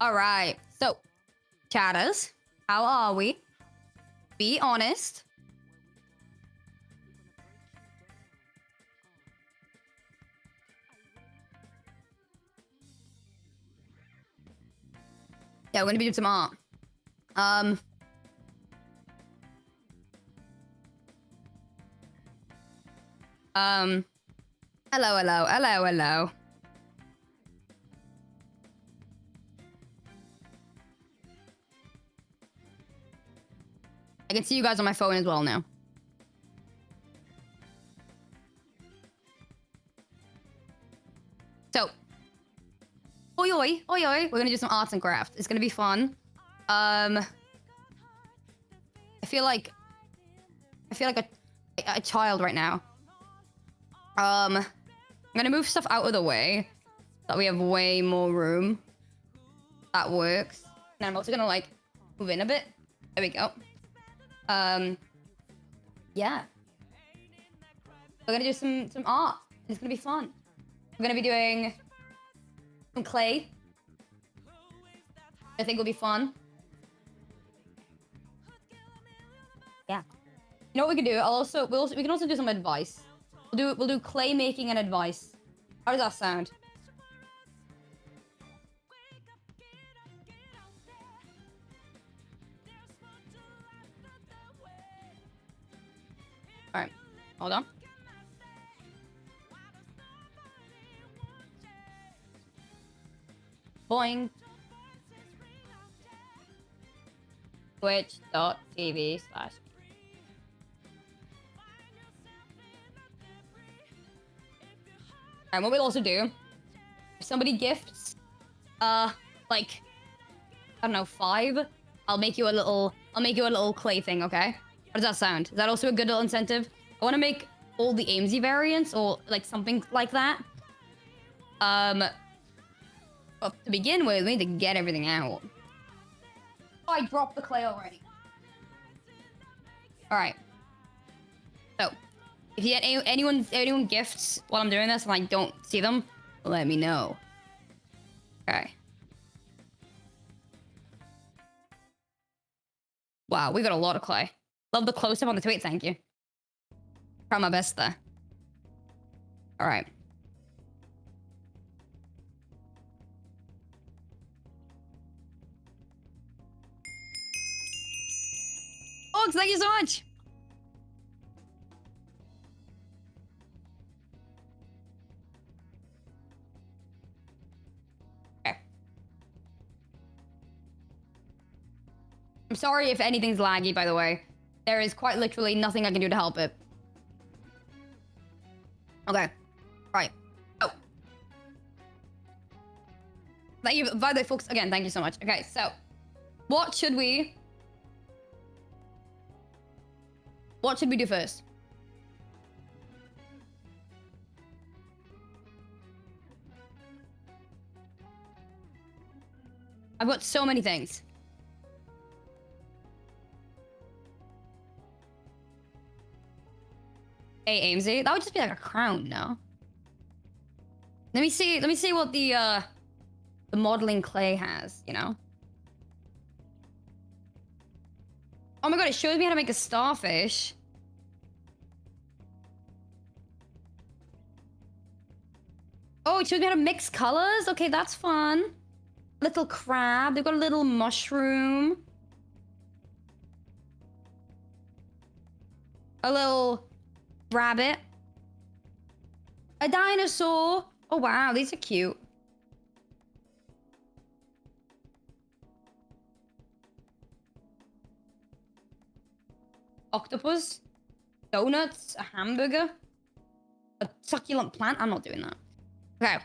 All right. So, chatters, how are we? Be honest. Yeah, we're gonna be doing some art. Hello, hello, hello, hello. I can see you guys on my phone as well now. So, oi oi, oi oi, we're gonna do some arts and crafts. It's gonna be fun. I feel like a child right now. I'm gonna move stuff out of the way so that we have way more room. That works. And I'm also gonna like move in a bit. There we go. Yeah. We're gonna do some art. It's gonna be fun. We're gonna be doing some clay. I think will be fun. Yeah. You know what we can do? We can also do some advice. We'll do clay making and advice. How does that sound? All right. Hold on. Boing. Twitch.tv/. And what we'll also do, if somebody gifts, like, I don't know, 5, I'll make you a little clay thing, okay? How does that sound? Is that also a good little incentive? I want to make all the Aimsey variants or like something like that. But to begin with, we need to get everything out. Oh, I dropped the clay already. All right. So, if you get anyone gifts while I'm doing this and I don't see them, let me know. Okay. Wow, we got a lot of clay. Love the close-up on the tweet, thank you. Try my best there. All right. Ox, thank you so much. Okay. I'm sorry if anything's laggy, by the way. There is quite literally nothing I can do to help it. Okay. Right. Oh. Thank you, by the way, folks. Again, thank you so much. Okay, so what should we do first? I've got so many things. Hey, Aimsey. That would just be like a crown, no? Let me see what the modeling clay has, you know? Oh my god, it shows me how to make a starfish. Oh, it shows me how to mix colors? Okay, that's fun. Little crab. They've got a little mushroom. A little rabbit. A dinosaur. Oh, wow. These are cute. Octopus. Donuts. A hamburger. A succulent plant. I'm not doing that. Okay.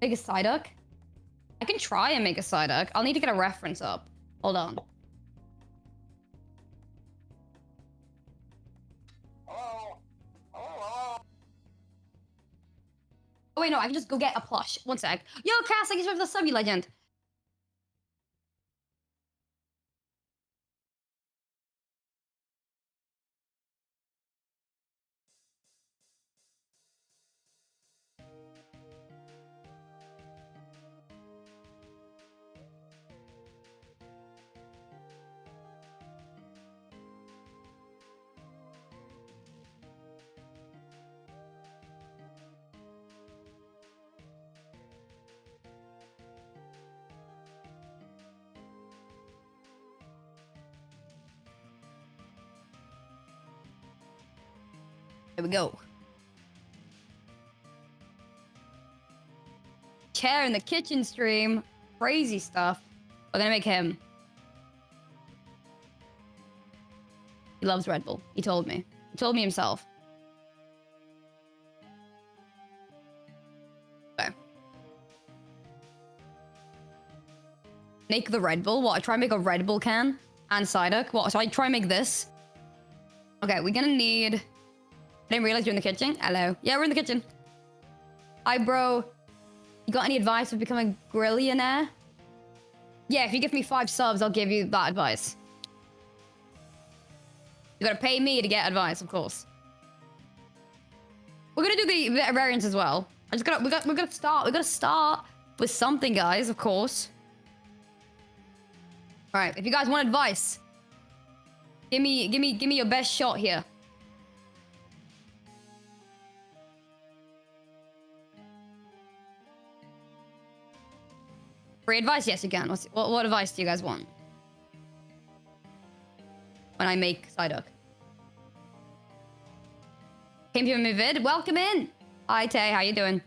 Make a Psyduck. I can try and make a Psyduck. I'll need to get a reference up. Hold on. Oh, wait, no. I can just go get a plush. One sec. Yo, Cass, thank you for the sub, you legend. There we go. Chair in the kitchen stream. Crazy stuff. We're gonna make him. He loves Red Bull. He told me. He told me himself. Okay. Make the Red Bull? What? I try and make a Red Bull can? And cider? What? So I try and make this? Okay, we're gonna need... I didn't realize you're in the kitchen. Hello. Yeah, we're in the kitchen. Hi, bro. You got any advice for becoming a grillionaire? Yeah, if you give me 5 subs, I'll give you that advice. You gotta pay me to get advice, of course. We're gonna do the variants as well. We gotta start with something, guys, of course. All right, if you guys want advice, give me your best shot here. Free advice? Yes, you can. What advice do you guys want? When I make cider. Came to my vid. Welcome in. Hi, Tay. How you doing?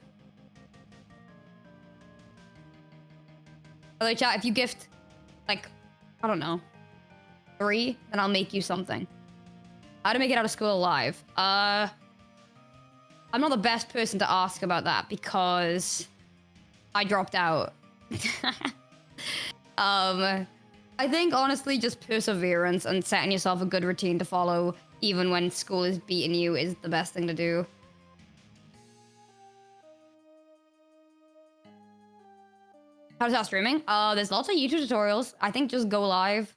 Hello, chat. If you gift, like, I don't know, 3, then I'll make you something. How to make it out of school alive? I'm not the best person to ask about that because I dropped out. I think honestly just perseverance and setting yourself a good routine to follow even when school is beating you is the best thing to do. How to start streaming? There's lots of YouTube tutorials. I think just go live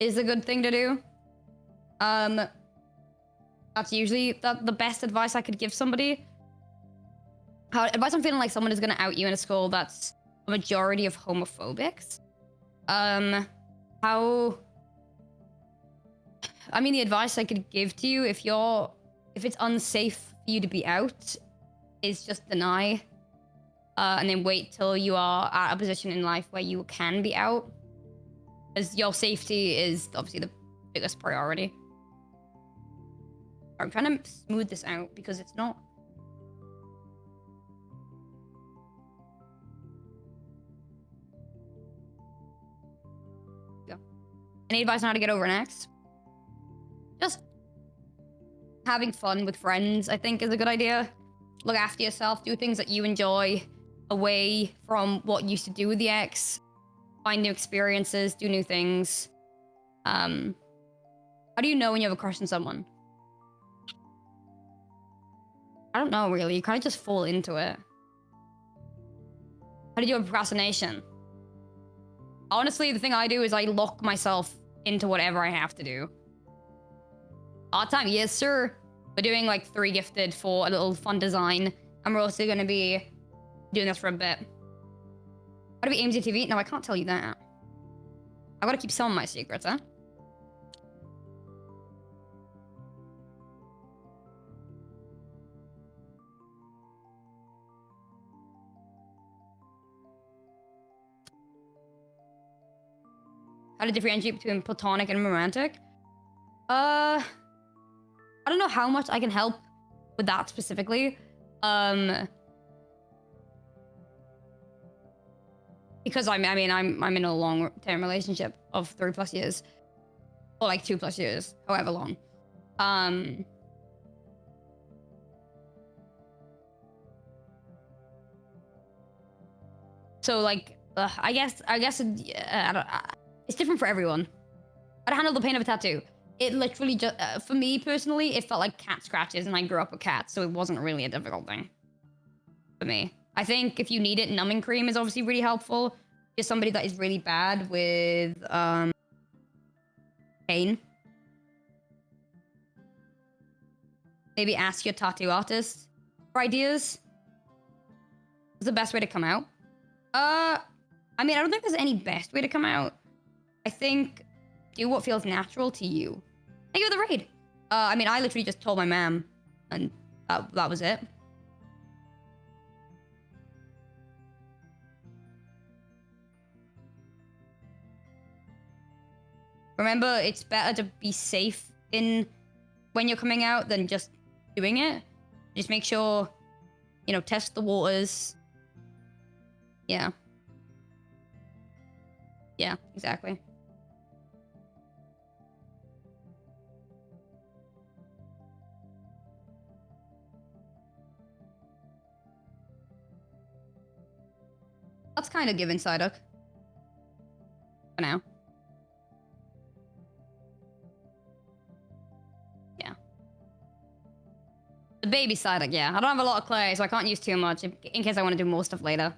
is a good thing to do. That's usually the best advice I could give somebody. Advice I'm feeling like someone is gonna out you in a school that's a majority of homophobics. I mean, the advice I could give to you if it's unsafe for you to be out is just deny. And then wait till you are at a position in life where you can be out. Because your safety is obviously the biggest priority. I'm trying to smooth this out because it's not... Go. Any advice on how to get over an ex? Just having fun with friends, I think, is a good idea. Look after yourself, do things that you enjoy away from what you used to do with the ex. Find new experiences, do new things. How do you know when you have a crush on someone? I don't know, really. You kind of just fall into it. How do you do procrastination? Honestly, the thing I do is I lock myself into whatever I have to do. Art time, yes, sir. We're doing like 3 gifted for a little fun design. And we're also going to be doing this for a bit. How to be Aimsey TV? No, I can't tell you that. I gotta keep some of my secrets, huh? How to differentiate between platonic and romantic? I don't know how much I can help with that specifically. Because I'm in a long-term relationship of 3+ years. Or like 2+ years, however long. So like, I guess it's different for everyone. How to handle the pain of a tattoo? It literally just, for me personally, it felt like cat scratches, and I grew up with cats, so it wasn't really a difficult thing for me. I think if you need it, numbing cream is obviously really helpful. Just somebody that is really bad with pain. Maybe ask your tattoo artist for ideas. What's the best way to come out? I mean, I don't think there's any best way to come out. I think do what feels natural to you. Thank you for the raid. I mean, I literally just told my mom, and that was it. Remember, it's better to be safe when you're coming out than just doing it. Just make sure, you know, test the waters. Yeah. Yeah, exactly. That's kind of given, Psyduck. For now. Yeah. The baby Psyduck, yeah. I don't have a lot of clay, so I can't use too much in case I want to do more stuff later.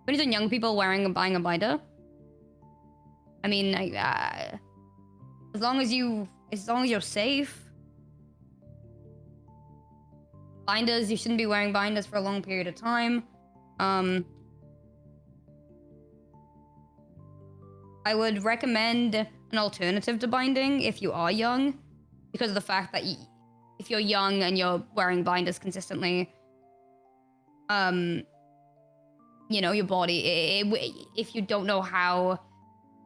When you young people buying a binder? I mean, as long as you're safe. Binders, you shouldn't be wearing binders for a long period of time. I would recommend an alternative to binding if you are young, because of the fact that if you're young and you're wearing binders consistently, you know, your body, if you don't know how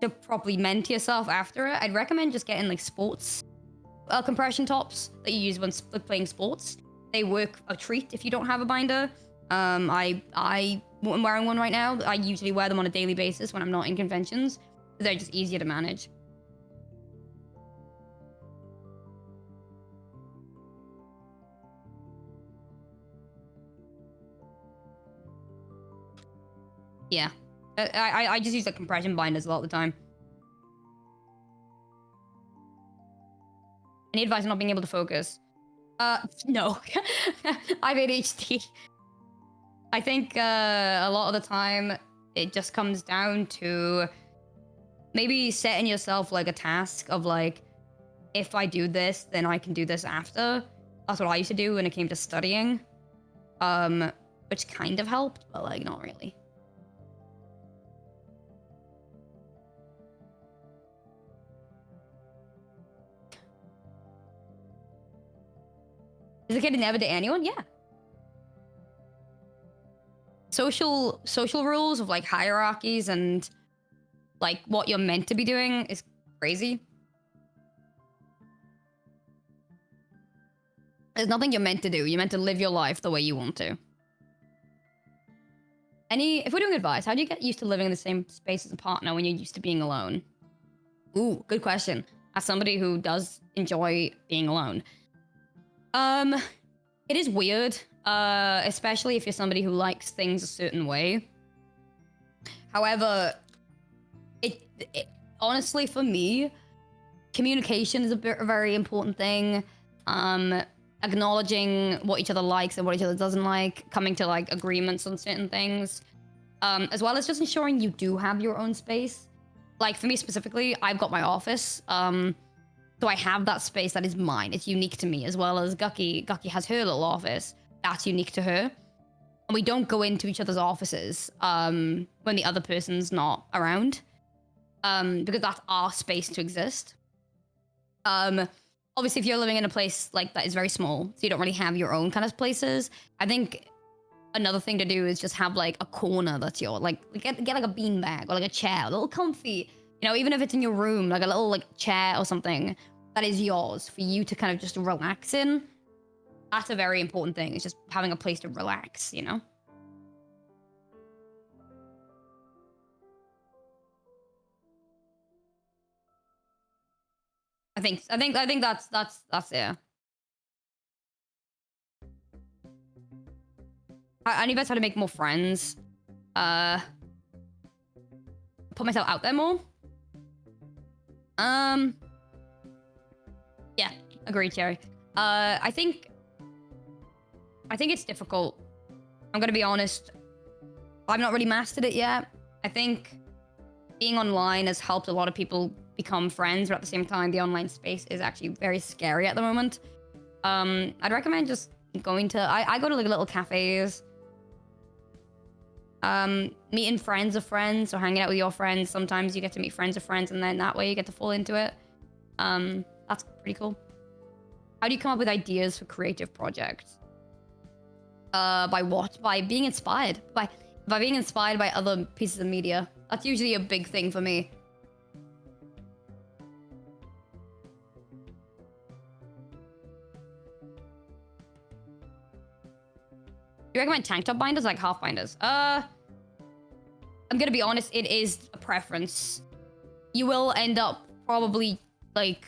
to properly mend to yourself after it, I'd recommend just getting like sports compression tops that you use when playing sports. They work a treat if you don't have a binder. I'm wearing one right now. I usually wear them on a daily basis when I'm not in conventions. They're just easier to manage. Yeah. I just use the compression binders a lot of the time. Any advice on not being able to focus? No. I have ADHD. I think a lot of the time it just comes down to maybe setting yourself like a task of like, if I do this, then I can do this after. That's what I used to do when it came to studying. Which kind of helped, but like not really. Is the kid never date anyone? Yeah. Social rules of like hierarchies and like what you're meant to be doing is crazy. There's nothing you're meant to do. You're meant to live your life the way you want to. If we're doing advice, how do you get used to living in the same space as a partner when you're used to being alone? Ooh, good question. As somebody who does enjoy being alone. It is weird, especially if you're somebody who likes things a certain way. However, it honestly, for me, communication is a very important thing. Acknowledging what each other likes and what each other doesn't like, coming to like agreements on certain things, as well as just ensuring you do have your own space. Like for me specifically, I've got my office. So I have that space that is mine. It's unique to me, as well as Gucky. Gucky has her little office. That's unique to her. And we don't go into each other's offices when the other person's not around. Because that's our space to exist. Obviously, if you're living in a place like that is very small, so you don't really have your own kind of places, I think another thing to do is just have like a corner that's your, like get like a beanbag or like a chair, a little comfy, you know, even if it's in your room, like a little like chair or something that is yours for you to kind of just relax in. That's a very important thing. It's just having a place to relax, you know? I think that's yeah. I need to make more friends. Put myself out there more. Yeah, agreed, Cherry. I think it's difficult. I'm gonna be honest. I've not really mastered it yet. I think being online has helped a lot of people become friends, but at the same time, the online space is actually very scary at the moment. I'd recommend just going to... I go to like little cafes. Meeting friends of friends or hanging out with your friends. Sometimes you get to meet friends of friends, and then that way you get to fall into it. That's pretty cool. How do you come up with ideas for creative projects? By what? By being inspired. By being inspired by other pieces of media. That's usually a big thing for me. you recommend tank top binders, like half binders? I'm gonna be honest, it is a preference. You will end up probably like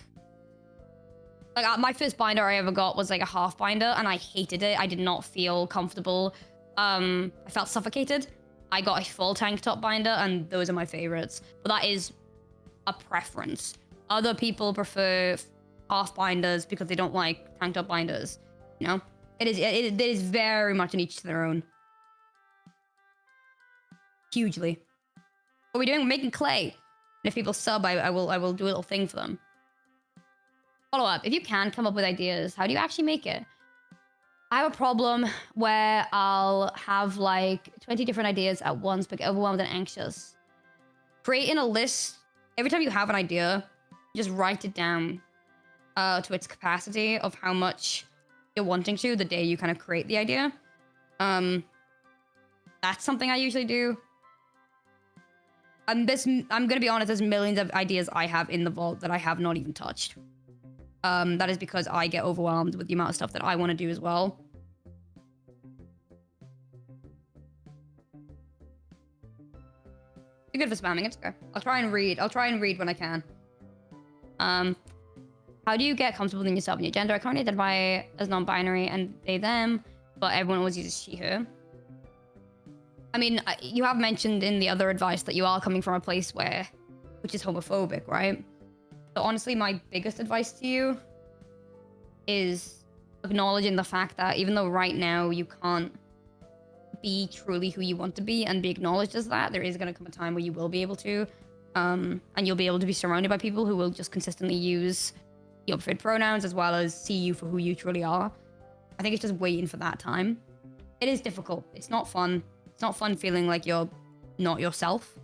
my first binder I ever got was like a half binder, and I hated it. I did not feel comfortable. I felt suffocated. I got a full tank top binder, and those are my favorites. But that is a preference. Other people prefer half binders because they don't like tank top binders. You know, it is very much an each to their own. Hugely. What are we doing? We're making clay. And if people sub, I will do a little thing for them. Follow up. If you can come up with ideas, how do you actually make it? I have a problem where I'll have like 20 different ideas at once, but get overwhelmed and anxious. Creating a list, every time you have an idea, just write it down to its capacity of how much you're wanting to the day you kind of create the idea. That's something I usually do. I'm gonna be honest, there's millions of ideas I have in the vault that I have not even touched. That is because I get overwhelmed with the amount of stuff that I want to do as well. You're good for spamming, it's okay. I'll try and read when I can. How do you get comfortable within yourself and your gender? I currently identify as non-binary and they, them, but everyone always uses she, her. I mean, you have mentioned in the other advice that you are coming from a place which is homophobic, right? So honestly, my biggest advice to you is acknowledging the fact that even though right now you can't be truly who you want to be and be acknowledged as that, there is going to come a time where you will be able to. And you'll be able to be surrounded by people who will just consistently use your preferred pronouns as well as see you for who you truly are. I think it's just waiting for that time. It is difficult. It's not fun. It's not fun feeling like you're not yourself.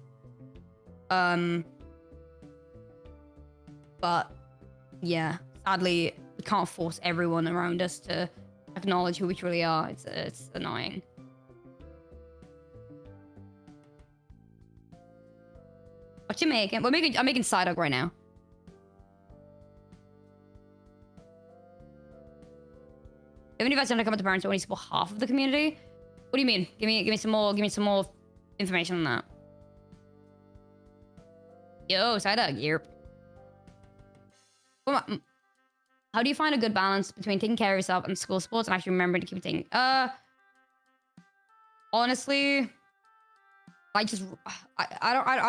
But yeah, sadly, we can't force everyone around us to acknowledge who we truly are. It's annoying. What you making? I'm making side dog right now. Even if I come up to parents who only support half of the community. What do you mean? Give me some more information on that. Yo, side dog, yerp. How do you find a good balance between taking care of yourself and school sports and actually remembering to keep it taking? Honestly, I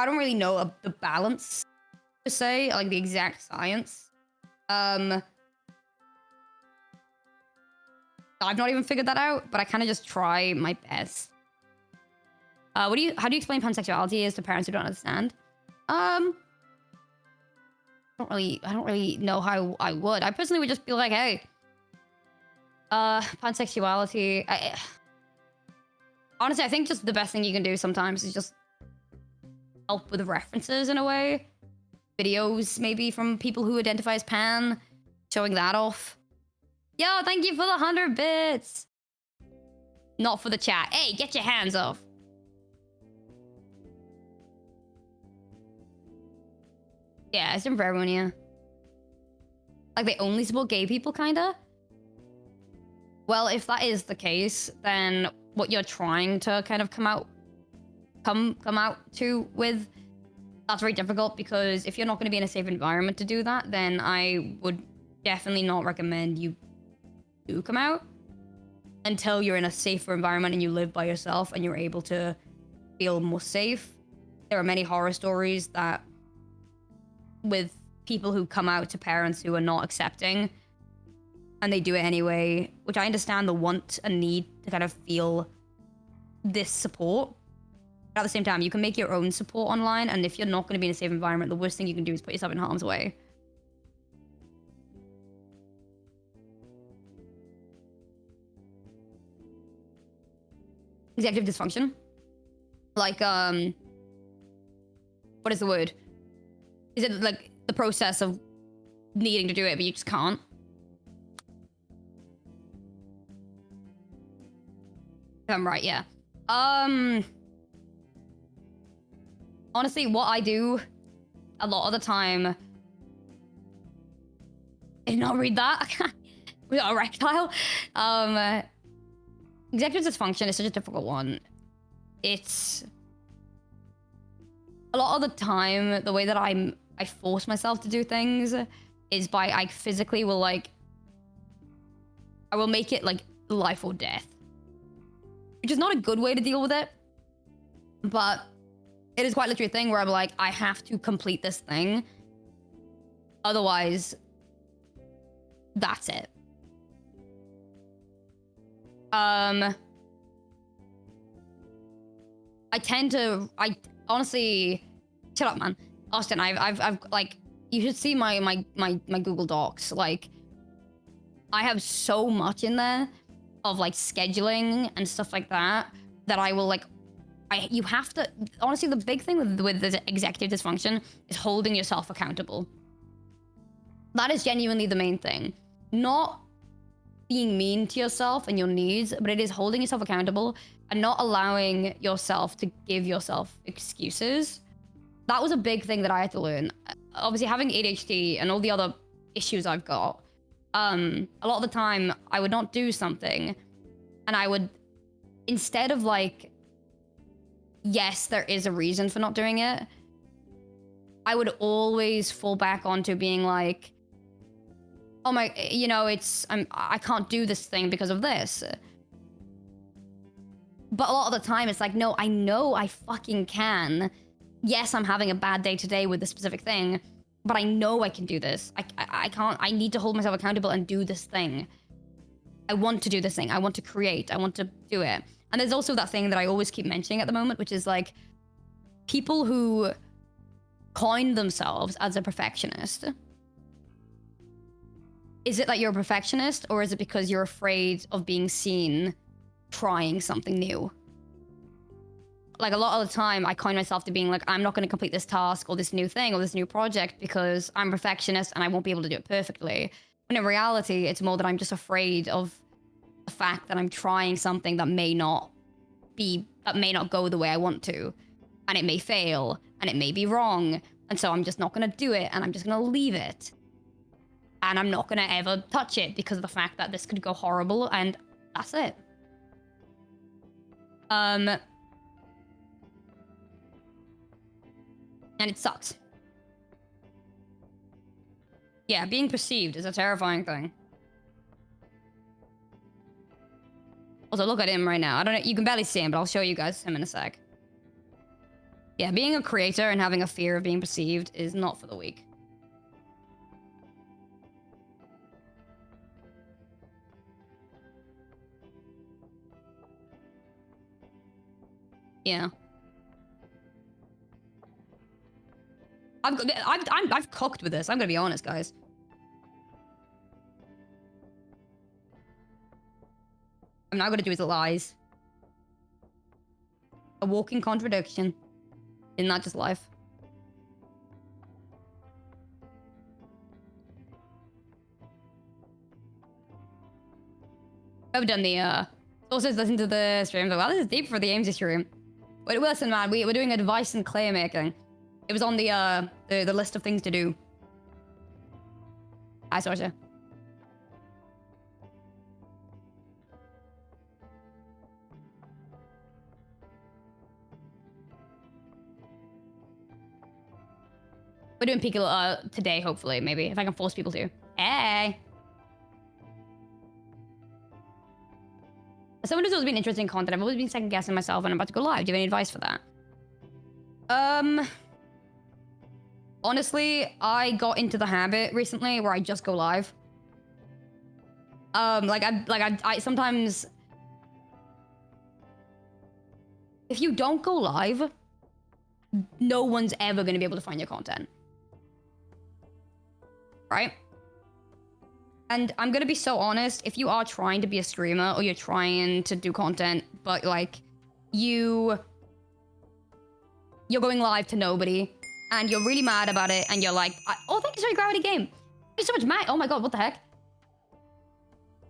don't really know the balance per se, like the exact science. I've not even figured that out, but I kind of just try my best. How do you explain pansexuality is to parents who don't understand? I don't really know how I would. I personally would just be like, hey, pansexuality. Honestly, I think just the best thing you can do sometimes is just help with references in a way. Videos maybe from people who identify as pan, showing that off. Yo, thank you for the 100 bits. Not for the chat. Hey, get your hands off. Yeah, it's for everyone, yeah. Like, they only support gay people, kinda? Well, if that is the case, then what you're trying to kind of come out to with, that's very difficult, because if you're not going to be in a safe environment to do that, then I would definitely not recommend you do come out until you're in a safer environment and you live by yourself and you're able to feel more safe. There are many horror stories that with people who come out to parents who are not accepting and they do it anyway, which I understand the want and need to kind of feel this support. But at the same time, you can make your own support online, and if you're not going to be in a safe environment, the worst thing you can do is put yourself in harm's way. Executive dysfunction? Like, what is the word? Is it like the process of needing to do it, but you just can't? If I'm right, yeah. Honestly, what I do a lot of the time... I did not read that. We got a reptile. executive dysfunction is such a difficult one. It's a lot of the time, the way that I force myself to do things is by I physically will like, I will make it like life or death, which is not a good way to deal with it, but it is quite literally a thing where I'm like, I have to complete this thing. Otherwise, that's it. I honestly, shut up, man. Austin, I've like, you should see my Google Docs. Like, I have so much in there of like scheduling and stuff like that I will like, you have to, honestly, the big thing with the executive dysfunction is holding yourself accountable. That is genuinely the main thing. Not being mean to yourself and your needs, but it is holding yourself accountable and not allowing yourself to give yourself excuses. That was a big thing that I had to learn. Obviously, having ADHD and all the other issues I've got, a lot of the time I would not do something and I would, instead of like, yes, there is a reason for not doing it, I would always fall back onto being like, oh my, you know, I can't do this thing because of this. But a lot of the time it's like, no, I know I fucking can. Yes, I'm having a bad day today with this specific thing, but I know I can do this. I can't, I need to hold myself accountable and do this thing. I want to do this thing. I want to create. I want to do it. And there's also that thing that I always keep mentioning at the moment, which is like people who coin themselves as a perfectionist. Is it that you're a perfectionist, or is it because you're afraid of being seen trying something new? Like a lot of the time I coin myself to being like, I'm not going to complete this task or this new thing or this new project because I'm a perfectionist and I won't be able to do it perfectly. When in reality, it's more that I'm just afraid of the fact that I'm trying something that may not go the way I want to. And it may fail and it may be wrong. And so I'm just not going to do it and I'm just going to leave it. And I'm not going to ever touch it because of the fact that this could go horrible, and that's it. And it sucks. Yeah, being perceived is a terrifying thing. Also, look at him right now. I don't know, you can barely see him, but I'll show you guys him in a sec. Yeah, being a creator and having a fear of being perceived is not for the weak. Yeah. I've cooked with this. I'm gonna be honest, guys. I'm not gonna do is lies. A walking contradiction. Isn't that just life? I've done the also listen to the stream. Like, wow, this is deep for the Aimsey stream. But listen, man, we're doing advice and clay making. It was on the list of things to do. Hi, Sorsha. We're doing Pico today, hopefully, maybe, if I can force people to. Hey! As someone who's always been interested in content, I've always been second-guessing myself when I'm about to go live. Do you have any advice for that? Honestly, I got into the habit recently where I just go live. I sometimes... If you don't go live, no one's ever going to be able to find your content. Right? And I'm gonna be so honest, if you are trying to be a streamer or you're trying to do content, but like, you're going live to nobody, and you're really mad about it, and you're like, oh, thank you so much, Gravity Game. Thank you so much, Matt. Oh my god, what the heck?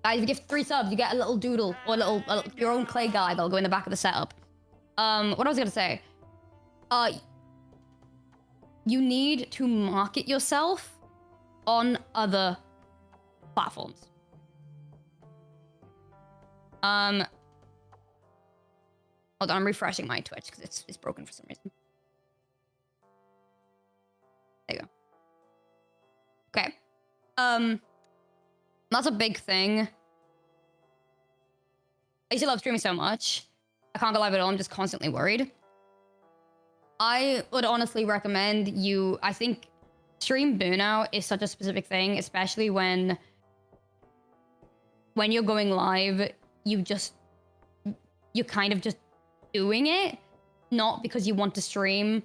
Guys, if you give 3 subs, you get a little doodle, or a little your own clay guy that'll go in the back of the setup. What I was gonna say, you need to market yourself on other platforms. Hold on, I'm refreshing my Twitch because it's broken for some reason. There you go. Okay. That's a big thing. I used to love streaming so much. I can't go live at all. I'm just constantly worried. I would honestly recommend you... I think stream burnout is such a specific thing, especially when you're going live, you're kind of just doing it, not because you want to stream,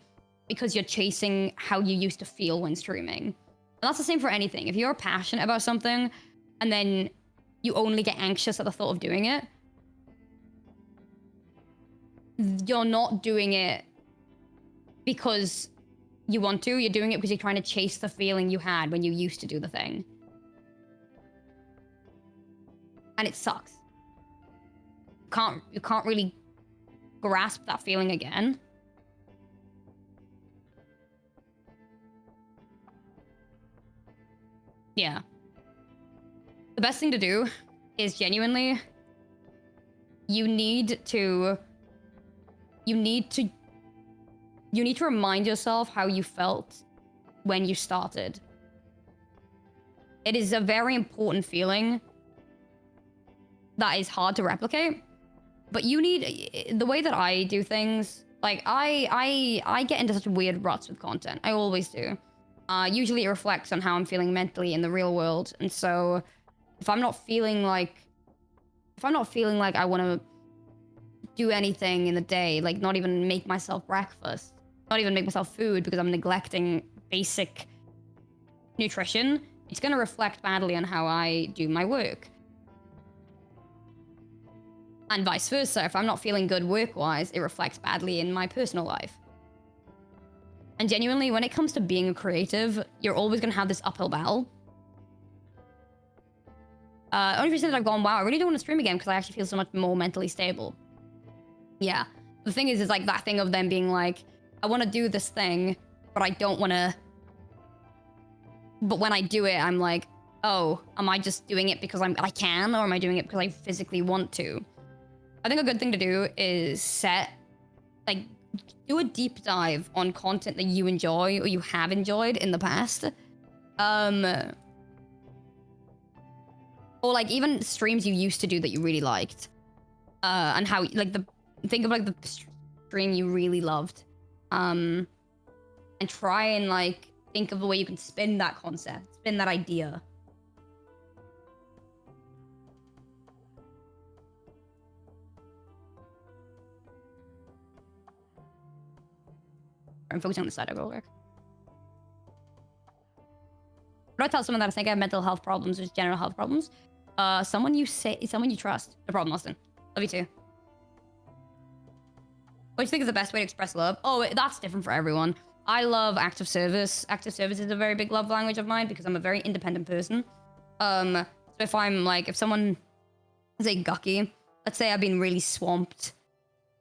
because you're chasing how you used to feel when streaming. And that's the same for anything. If you're passionate about something and then you only get anxious at the thought of doing it, you're not doing it because you want to. You're doing it because you're trying to chase the feeling you had when you used to do the thing. And it sucks. You can't really grasp that feeling again. Yeah. The best thing to do is genuinely, you need to remind yourself how you felt when you started. It is a very important feeling that is hard to replicate, but you need... The way that I do things, like, I get into such weird ruts with content. I always do. Usually it reflects on how I'm feeling mentally in the real world, and so if I'm not feeling like I want to do anything in the day, like not even make myself breakfast, not even make myself food because I'm neglecting basic nutrition, it's going to reflect badly on how I do my work. And vice versa, if I'm not feeling good work-wise, it reflects badly in my personal life. And genuinely, when it comes to being a creative, you're always going to have this uphill battle. Only reason that I've gone, wow, I really don't want to stream again because I actually feel so much more mentally stable. Yeah. The thing is like that thing of them being like, I want to do this thing, but I don't want to... But when I do it, I'm like, oh, am I just doing it because I can, or am I doing it because I physically want to? I think a good thing to do is do a deep dive on content that you enjoy or you have enjoyed in the past. Or like even streams you used to do that you really liked. And how, like, think of like the stream you really loved. And try and like think of the way you can spin that concept, spin that idea. I'm focusing on the side. I will work. What do I tell someone that I think I have mental health problems or just general health problems? Someone you trust. No problem, Austin. Love you too. What do you think is the best way to express love? Oh, that's different for everyone. I love acts of service. Acts of service is a very big love language of mine because I'm a very independent person. So if I'm like, if someone, say Gucky, let's say I've been really swamped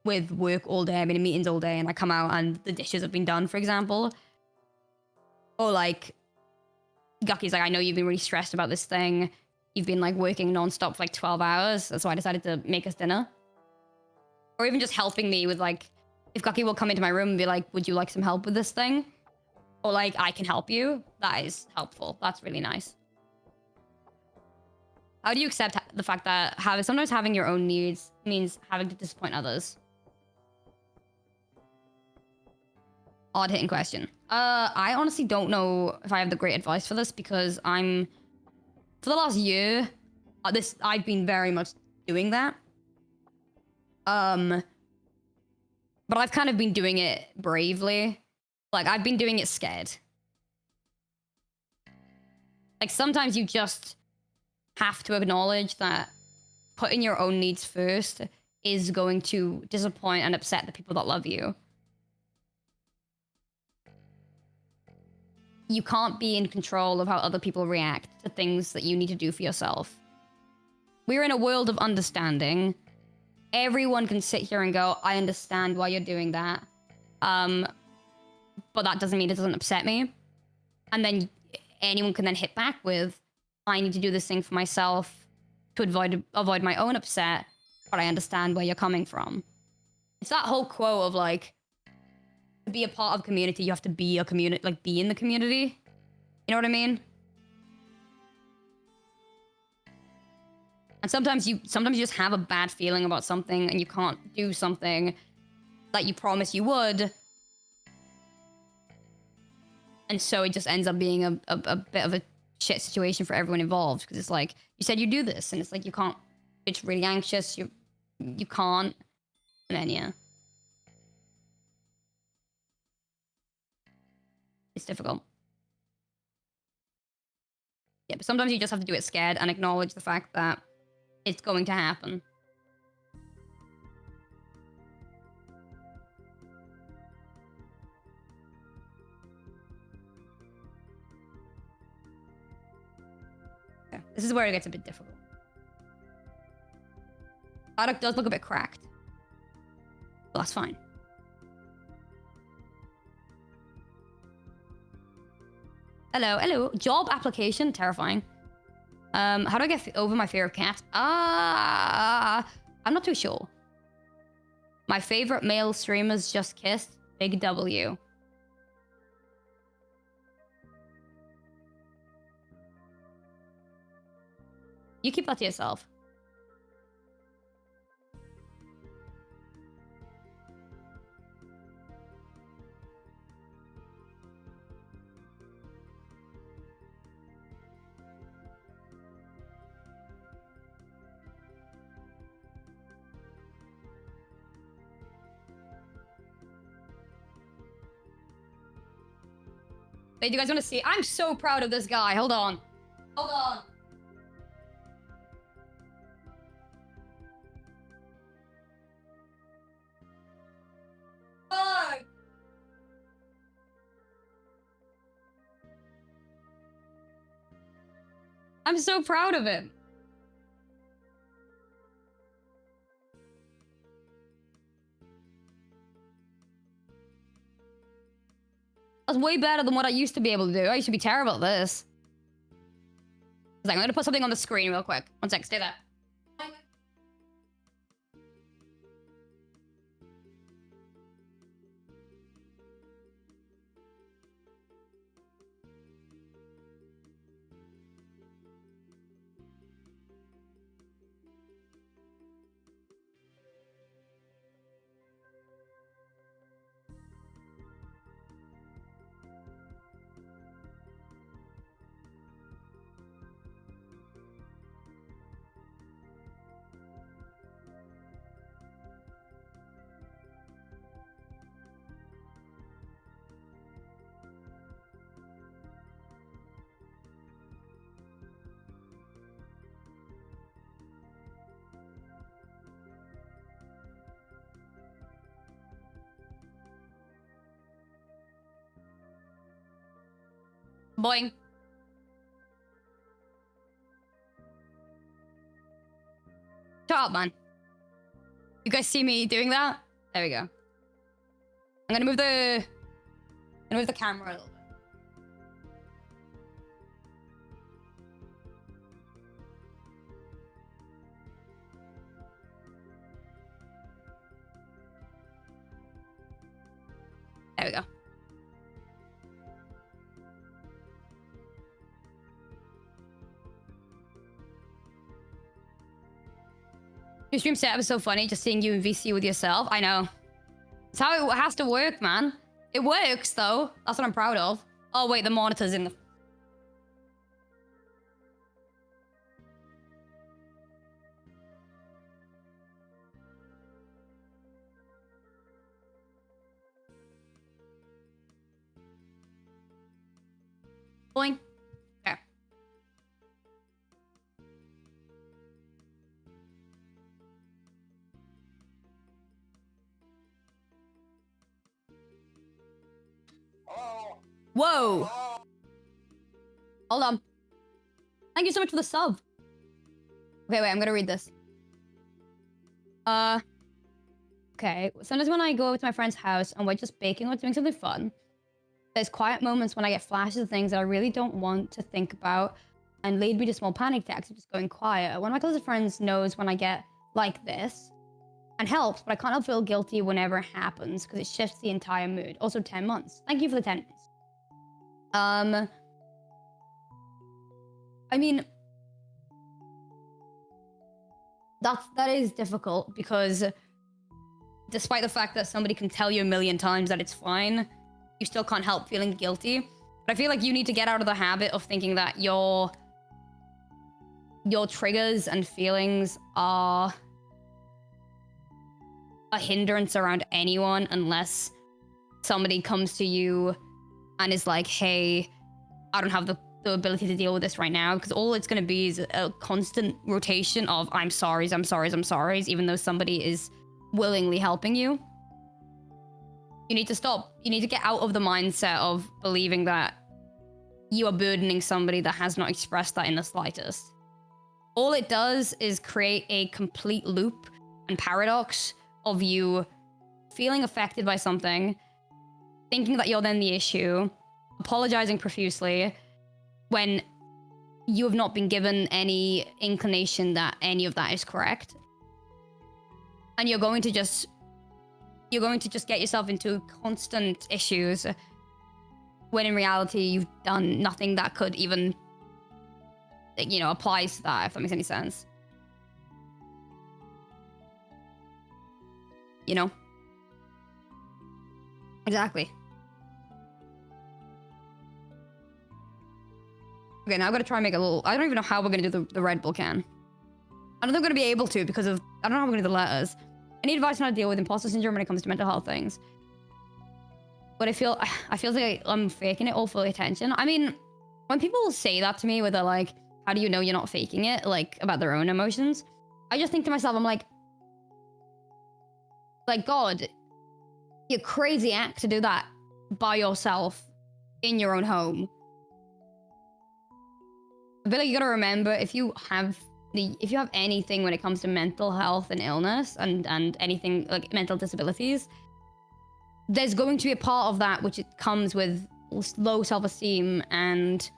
with work all day, I've been in meetings all day, and I come out and the dishes have been done, for example. Or like, Gucky's like, I know you've been really stressed about this thing. You've been like working nonstop for like 12 hours. That's why I decided to make us dinner. Or even just helping me with like, if Gucky will come into my room and be like, would you like some help with this thing? Or like, I can help you. That is helpful. That's really nice. How do you accept the fact that sometimes having your own needs means having to disappoint others? Odd hitting question. I honestly don't know if I have the great advice for this because for the last year, I've been very much doing that. But I've kind of been doing it bravely. Like, I've been doing it scared. Like, sometimes you just have to acknowledge that putting your own needs first is going to disappoint and upset the people that love you. You can't be in control of how other people react to things that you need to do for yourself. We're in a world of understanding. Everyone can sit here and go, I understand why you're doing that. But that doesn't mean it doesn't upset me. And then anyone can then hit back with, I need to do this thing for myself to avoid my own upset, but I understand where you're coming from. It's that whole quote of like, to be a part of a community, you have to be a community, like be in the community. You know what I mean? And sometimes you just have a bad feeling about something and you can't do something that you promised you would. And so it just ends up being a bit of a shit situation for everyone involved. Because it's like, you said you do this, and it's like you can't, it's really anxious, you can't. And then yeah. It's difficult. Yeah, but sometimes you just have to do it scared and acknowledge the fact that it's going to happen. Okay, this is where it gets a bit difficult. Product does look a bit cracked. Well, that's fine. Hello, hello. Job application, terrifying. How do I get over my fear of cats? I'm not too sure. My favorite male streamers just kissed. Big W. You keep that to yourself. Wait, do you guys want to see? I'm so proud of this guy. Hold on. Hold on. Fuck. I'm so proud of him. That's way better than what I used to be able to do. I used to be terrible at this. I'm gonna put something on the screen real quick. One sec, stay there. Boing. Shut up, man. You guys see me doing that? There we go. I'm gonna move the camera a little bit. There we go. Your stream setup is so funny, just seeing you in VC with yourself. I know. It's how it has to work, man. It works, though. That's what I'm proud of. Oh, wait, the monitor's in the... Boing. Okay. Whoa. Hold on. Thank you so much for the sub. Okay, wait, I'm gonna read this. Okay. Sometimes when I go over to my friend's house and we're just baking or doing something fun, there's quiet moments when I get flashes of things that I really don't want to think about and lead me to small panic attacks of just going quiet. One of my closest friends knows when I get like this. and helps, but I can't help feel guilty whenever it happens because it shifts the entire mood. Also, 10 months. Thank you for the 10 months. I mean, that is difficult because despite the fact that somebody can tell you a million times that it's fine, you still can't help feeling guilty. But I feel like you need to get out of the habit of thinking that your triggers and feelings are a hindrance around anyone unless somebody comes to you and is like, hey, I don't have the ability to deal with this right now, because all it's going to be is a constant rotation of I'm sorry's, even though somebody is willingly helping you. You need to stop. You need to get out of the mindset of believing that you are burdening somebody that has not expressed that in the slightest. All it does is create a complete loop and paradox of you feeling affected by something, thinking that you're then the issue, apologizing profusely when you have not been given any inclination that any of that is correct. And you're going to just get yourself into constant issues when in reality you've done nothing that could even, you know, applies to that, if that makes any sense. You know? Exactly. Okay, now I've got to try and make a little... I don't even know how we're going to do the Red Bull can. I don't think I'm going to be able to because of... I don't know how we're going to do the letters. I need advice on how to deal with imposter syndrome when it comes to mental health things. But I feel like I'm faking it all for attention. I mean, when people say that to me where they're like, how do you know you're not faking it? Like, about their own emotions. I just think to myself, I'm like, God, you're crazy act to do that by yourself in your own home. I feel like you gotta remember, if you have anything when it comes to mental health and illness and anything like mental disabilities, there's going to be a part of that which it comes with low self-esteem and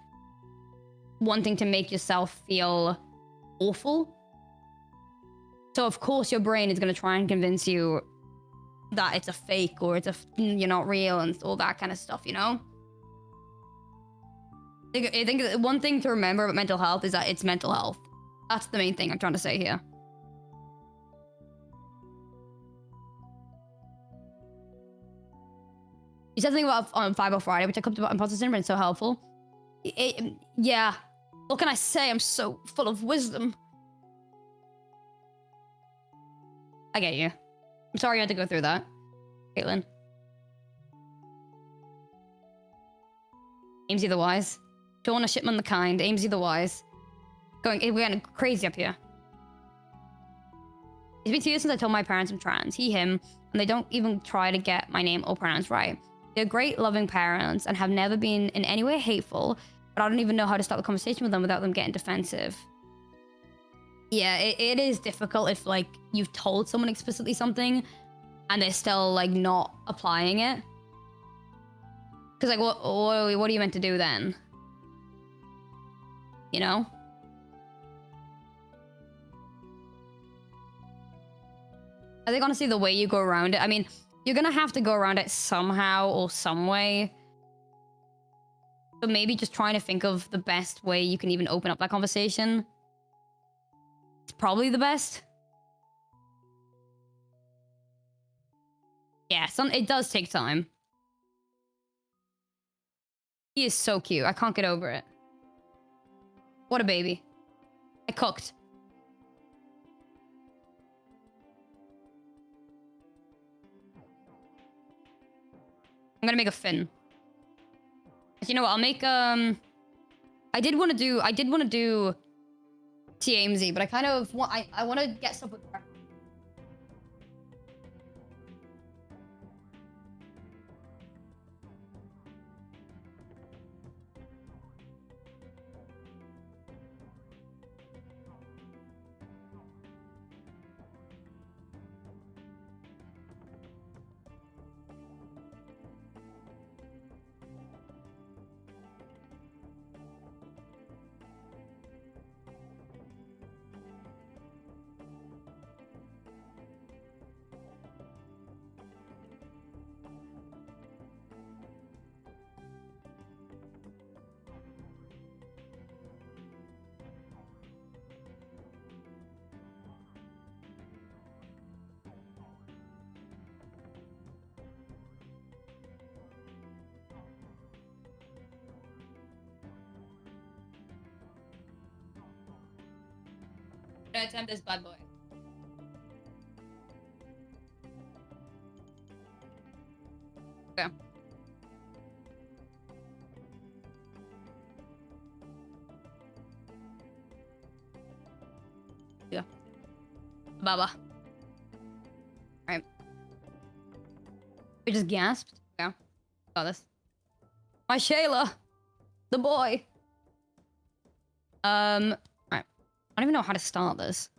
wanting to make yourself feel awful. So of course your brain is going to try and convince you that it's a fake or you're not real and all that kind of stuff, you know? I think one thing to remember about mental health is that it's mental health. That's the main thing I'm trying to say here. You said something about on 5 Friday, which I talked about imposter syndrome. It's so helpful. Yeah. What can I say? I'm so full of wisdom. I get you. I'm sorry you had to go through that, Caitlin. Aimsey the Wise. Shauna Shipman the Kind. Aimsey the Wise. We're getting crazy up here. It's been 2 years since I told my parents I'm trans. He, him. And they don't even try to get my name or pronouns right. They're great, loving parents and have never been in any way hateful, but I don't even know how to start the conversation with them without them getting defensive. Yeah, it is difficult if, like, you've told someone explicitly something and they're still, like, not applying it. Because, like, what are you meant to do then? You know? I think, honestly, the way you go around it, I mean, you're gonna have to go around it somehow or some way. So maybe just trying to think of the best way you can even open up that conversation. It's probably the best. Yeah, it does take time. He is so cute. I can't get over it. What a baby. I cooked. I'm gonna make a fin. But you know what? I'll make I did want to do Aimsey, but I kind of want I want to get stuff with her. gonna attempt this bad boy. Okay. Yeah. Baba. Alright. We just gasped. Yeah. Got this. My Shayla! The boy! Alright. I don't even know how to start this.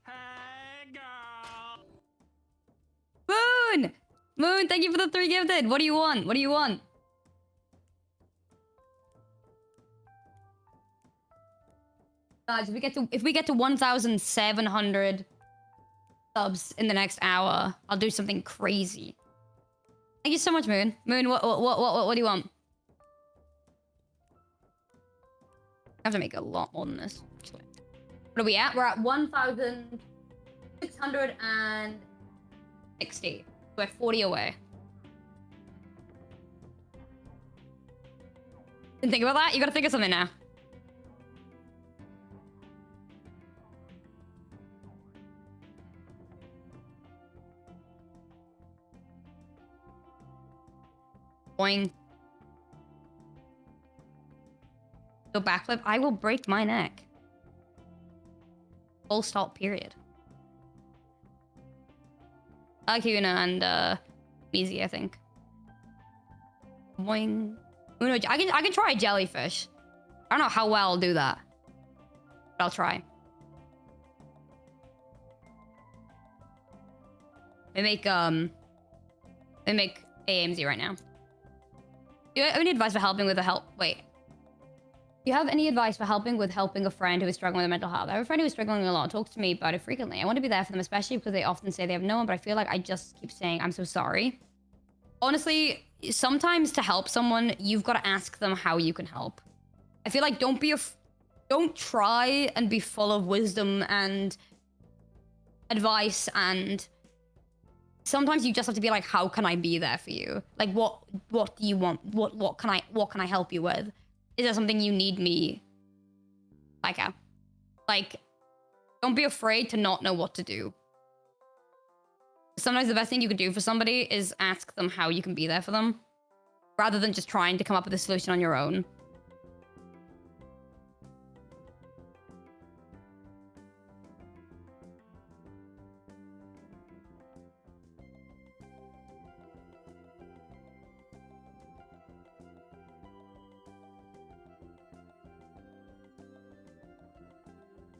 Hey, girl. Moon! Moon, thank you for the 3 gifted! What do you want? What do you want? Guys, if we get to 1,700 subs in the next hour, I'll do something crazy. Thank you so much, Moon. Moon, what do you want? I have to make a lot more than this, actually. What are we at? We're at 1,660. We're 40 away. Didn't think about that? You gotta think of something now. Boing. Go backflip. I will break my neck. Full stop, period. I like Una and Aimsey, I think. Boing. Uno, I can try a jellyfish. I don't know how well I'll do that. But I'll try. They make Aimsey right now. Do you have any advice for helping with Wait. Do you have any advice for helping a friend who is struggling with mental health? I have a friend who is struggling a lot, talks to me about it frequently. I want to be there for them, especially because they often say they have no one, but I feel like I just keep saying, I'm so sorry. Honestly, sometimes to help someone, you've got to ask them how you can help. I feel like don't try and be full of wisdom and advice, and sometimes you just have to be like, how can I be there for you? Like, what do you want? What can I help you with? Is there something you need me? Like, don't be afraid to not know what to do. Sometimes the best thing you can do for somebody is ask them how you can be there for them, rather than just trying to come up with a solution on your own.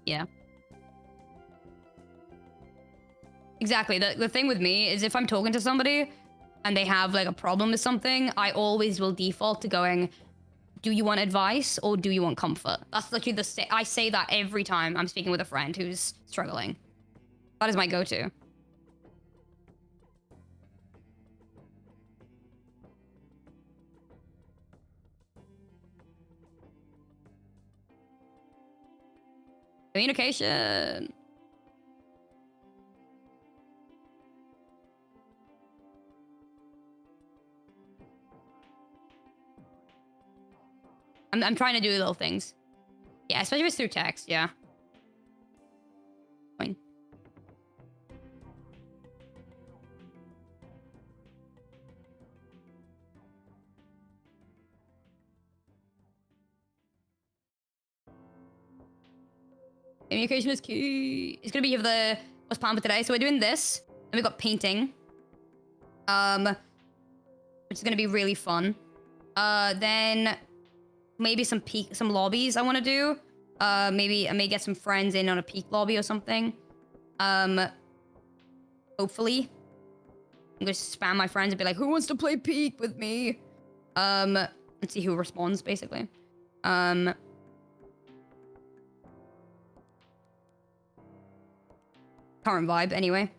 Yeah. Exactly. The thing with me is if I'm talking to somebody and they have like a problem with something, I always will default to going, do you want advice or do you want comfort? That's literally I say that every time I'm speaking with a friend who's struggling. That is my go-to. Communication. I'm trying to do little things. Yeah, especially if it's through text, yeah. Fine. Communication is key. It's gonna be the what's planned for today. So we're doing this. Then we've got painting. Which is gonna be really fun. Then maybe some lobbies I want to do. Maybe I may get some friends in on a peak lobby or something. Hopefully. I'm gonna spam my friends and be like, who wants to play peak with me? Let's see who responds, basically. Current vibe, anyway.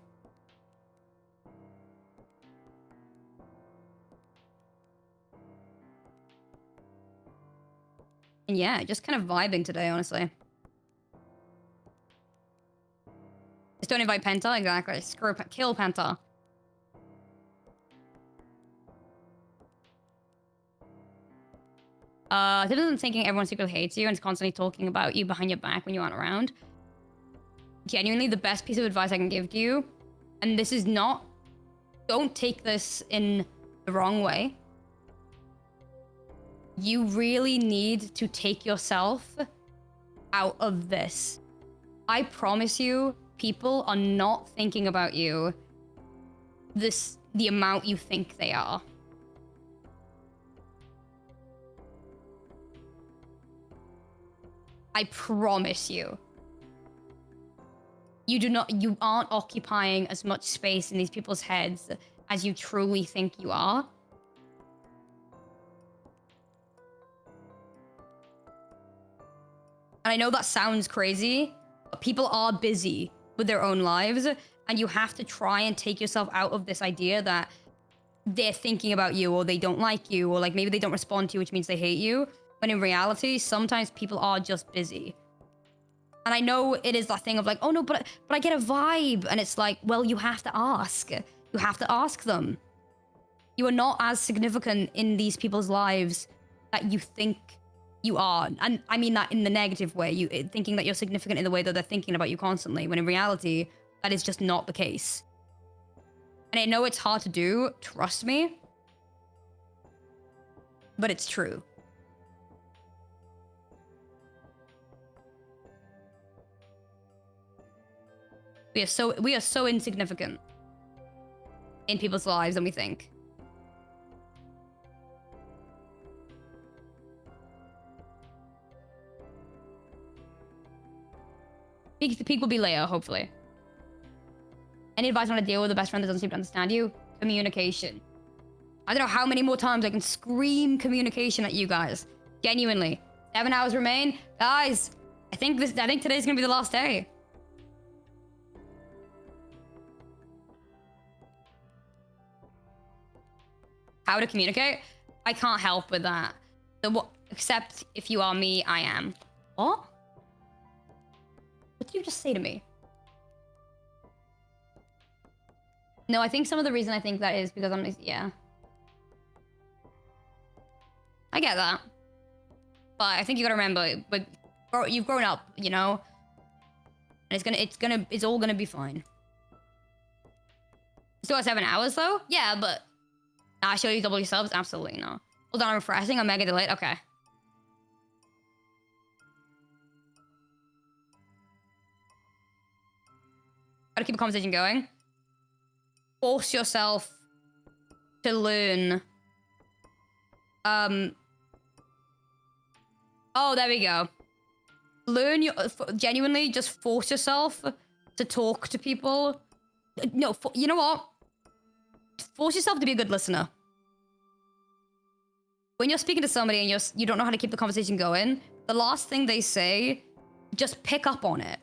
And yeah, just kind of vibing today, honestly. Just don't invite Penta, exactly. Screw kill Penta. Different than thinking everyone secretly hates you and is constantly talking about you behind your back when you aren't around. Genuinely, the best piece of advice I can give to you, and this is not, don't take this in the wrong way. You really need to take yourself out of this. I promise you, people are not thinking about you the amount you think they are. I promise you. You aren't occupying as much space in these people's heads as you truly think you are. And I know that sounds crazy, but people are busy with their own lives, and you have to try and take yourself out of this idea that they're thinking about you, or they don't like you, or like maybe they don't respond to you, which means they hate you. When in reality, sometimes people are just busy. And I know it is that thing of like, oh no, but I get a vibe. And it's like, well, you have to ask. You have to ask them. You are not as significant in these people's lives that you think you are. And I mean that in the negative way, you thinking that you're significant in the way that they're thinking about you constantly, when in reality, that is just not the case. And I know it's hard to do, trust me, but it's true. We are so insignificant in people's lives than we think. Peak will be later, hopefully. Any advice on how to deal with a best friend that doesn't seem to understand you? Communication. I don't know how many more times I can scream communication at you guys. Genuinely. 7 hours remain. Guys, I think today's gonna be the last day. How to communicate? I can't help with that. Except if you are me, I am. What? What did you just say to me? No, I think some of the reason I think that is because yeah. I get that. But I think you gotta remember, but you've grown up, you know? And it's all gonna be fine. Still got 7 hours though? Yeah, but I show you double subs? Absolutely not. Hold on, I'm refreshing. I'm mega delayed. Okay. Gotta keep a conversation going. Force yourself to learn. Oh, there we go. Genuinely, just force yourself to talk to people. No, you know what? Force yourself to be a good listener. When you're speaking to somebody and you don't know how to keep the conversation going, the last thing they say, just pick up on it.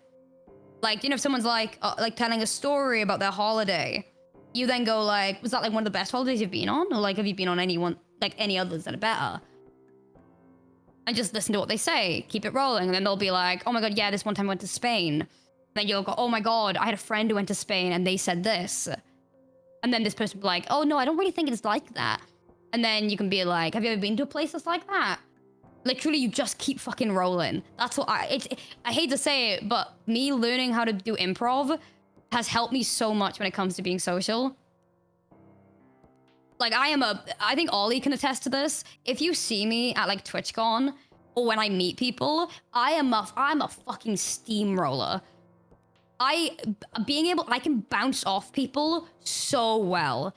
Like, you know, if someone's like telling a story about their holiday, you then go like, was that like one of the best holidays you've been on? Or like, have you been on any others that are better? And just listen to what they say, keep it rolling. And then they'll be like, oh my God, yeah, this one time I went to Spain. Then you'll go, oh my God, I had a friend who went to Spain and they said this. And then this person will be like, oh no, I don't really think it's like that. And then you can be like, have you ever been to a place that's like that? Literally, you just keep fucking rolling. That's what I hate to say it, but me learning how to do improv has helped me so much when it comes to being social. Like I think Ollie can attest to this. If you see me at like TwitchCon or when I meet people, I'm a fucking steamroller. I can bounce off people so well.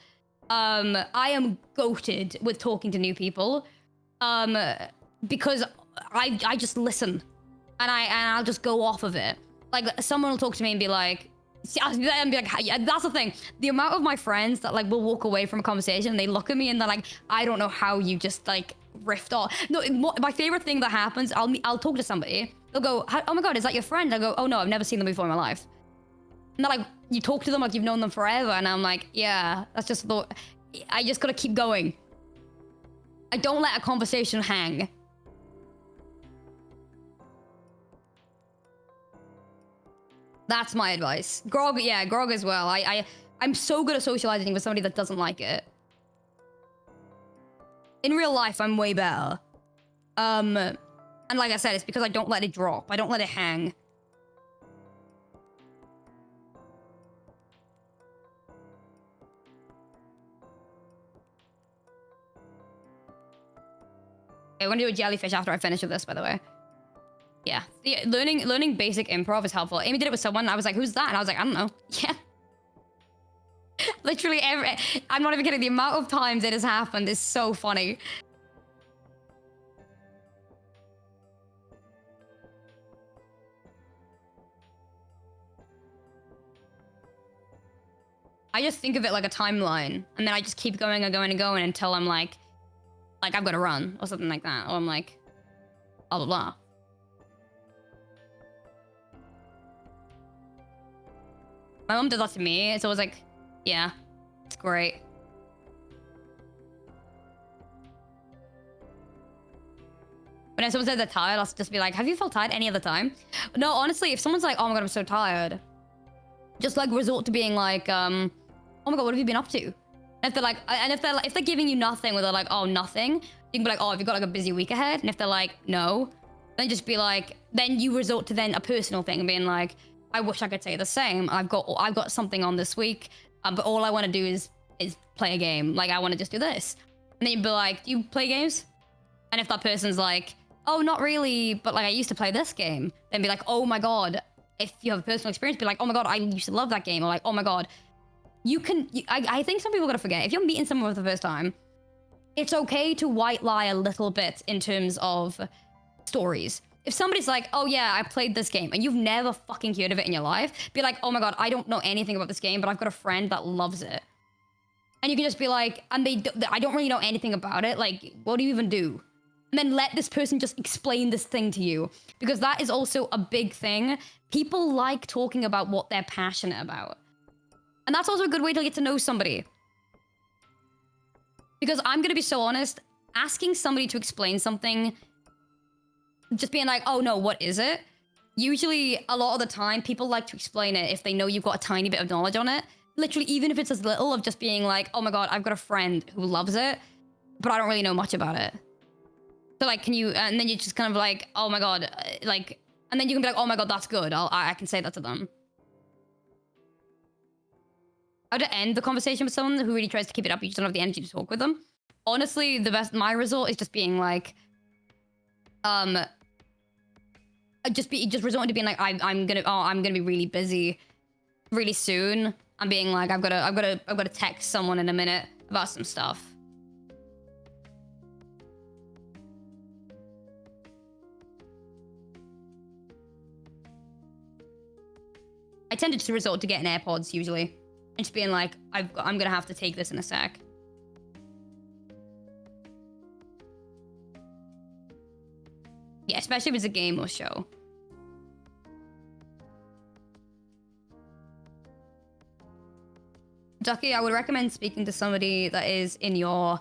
I am goated with talking to new people. Because I just listen and I'll just go off of it. Like someone will talk to me and be like, yeah, that's the thing. The amount of my friends that like will walk away from a conversation and they look at me and they're like, I don't know how you just like riffed off. No, my favorite thing that happens, I'll talk to somebody. They'll go, oh my God, is that your friend? I go, oh no, I've never seen them before in my life. And they're like, you talk to them like you've known them forever. And I'm like, yeah, that's just I just gotta keep going. I don't let a conversation hang. That's my advice. Grog, yeah, Grog as well. I'm so good at socializing with somebody that doesn't like it. In real life, I'm way better. And like I said, it's because I don't let it drop. I don't let it hang. Okay, we're gonna do a jellyfish after I finish with this, by the way. Yeah, learning basic improv is helpful. Aimaey did it with someone. I was like, "Who's that?" And I was like, "I don't know." Yeah. Literally I'm not even kidding. The amount of times it has happened is so funny. I just think of it like a timeline, and then I just keep going and going and going until I'm like I've got to run or something like that, or I'm like, blah blah blah. My mom does that to me. It's always like, yeah, it's great. When someone says they're tired, I'll just be like, have you felt tired any other time? No, honestly, if someone's like, oh my god, I'm so tired, just like resort to being like, oh my god, what have you been up to? And if they're like, if they're giving you nothing, or they're like, oh, nothing, you can be like, oh, have you got like a busy week ahead? And if they're like, no, then just be like, then you resort to then a personal thing and being like, I wish I could say the same. I've got something on this week, but all I want to do is play a game. Like, I want to just do this. And then you'd be like, do you play games? And if that person's like, oh, not really, but like I used to play this game, then be like, oh my god. If you have a personal experience, be like, oh my god, I used to love that game. Or like, oh my god, I think some people gotta forget, if you're meeting someone for the first time, it's okay to white lie a little bit in terms of stories. If somebody's like, oh yeah, I played this game, and you've never fucking heard of it in your life, be like, oh my god, I don't know anything about this game, but I've got a friend that loves it. And you can just be like, and I don't really know anything about it, like, what do you even do? And then let this person just explain this thing to you. Because that is also a big thing. People like talking about what they're passionate about. And that's also a good way to get to know somebody. Because I'm going to be so honest, asking somebody to explain something, just being like, oh no, what is it? Usually, a lot of the time, people like to explain it if they know you've got a tiny bit of knowledge on it. Literally, even if it's as little of just being like, oh my god, I've got a friend who loves it, but I don't really know much about it. So like, can you, and then you're just kind of like, oh my god, like, and then you can be like, oh my god, that's good. I can say that to them. How to end the conversation with someone who really tries to keep it up, you just don't have the energy to talk with them. Honestly, my result is just being like, just resorting to being like, I'm gonna be really busy really soon. I'm being like, I've got to text someone in a minute about some stuff. I tended to resort to getting AirPods usually. And just being like, I'm gonna have to take this in a sec. Yeah, especially if it's a game or show. Ducky, I would recommend speaking to somebody that is in your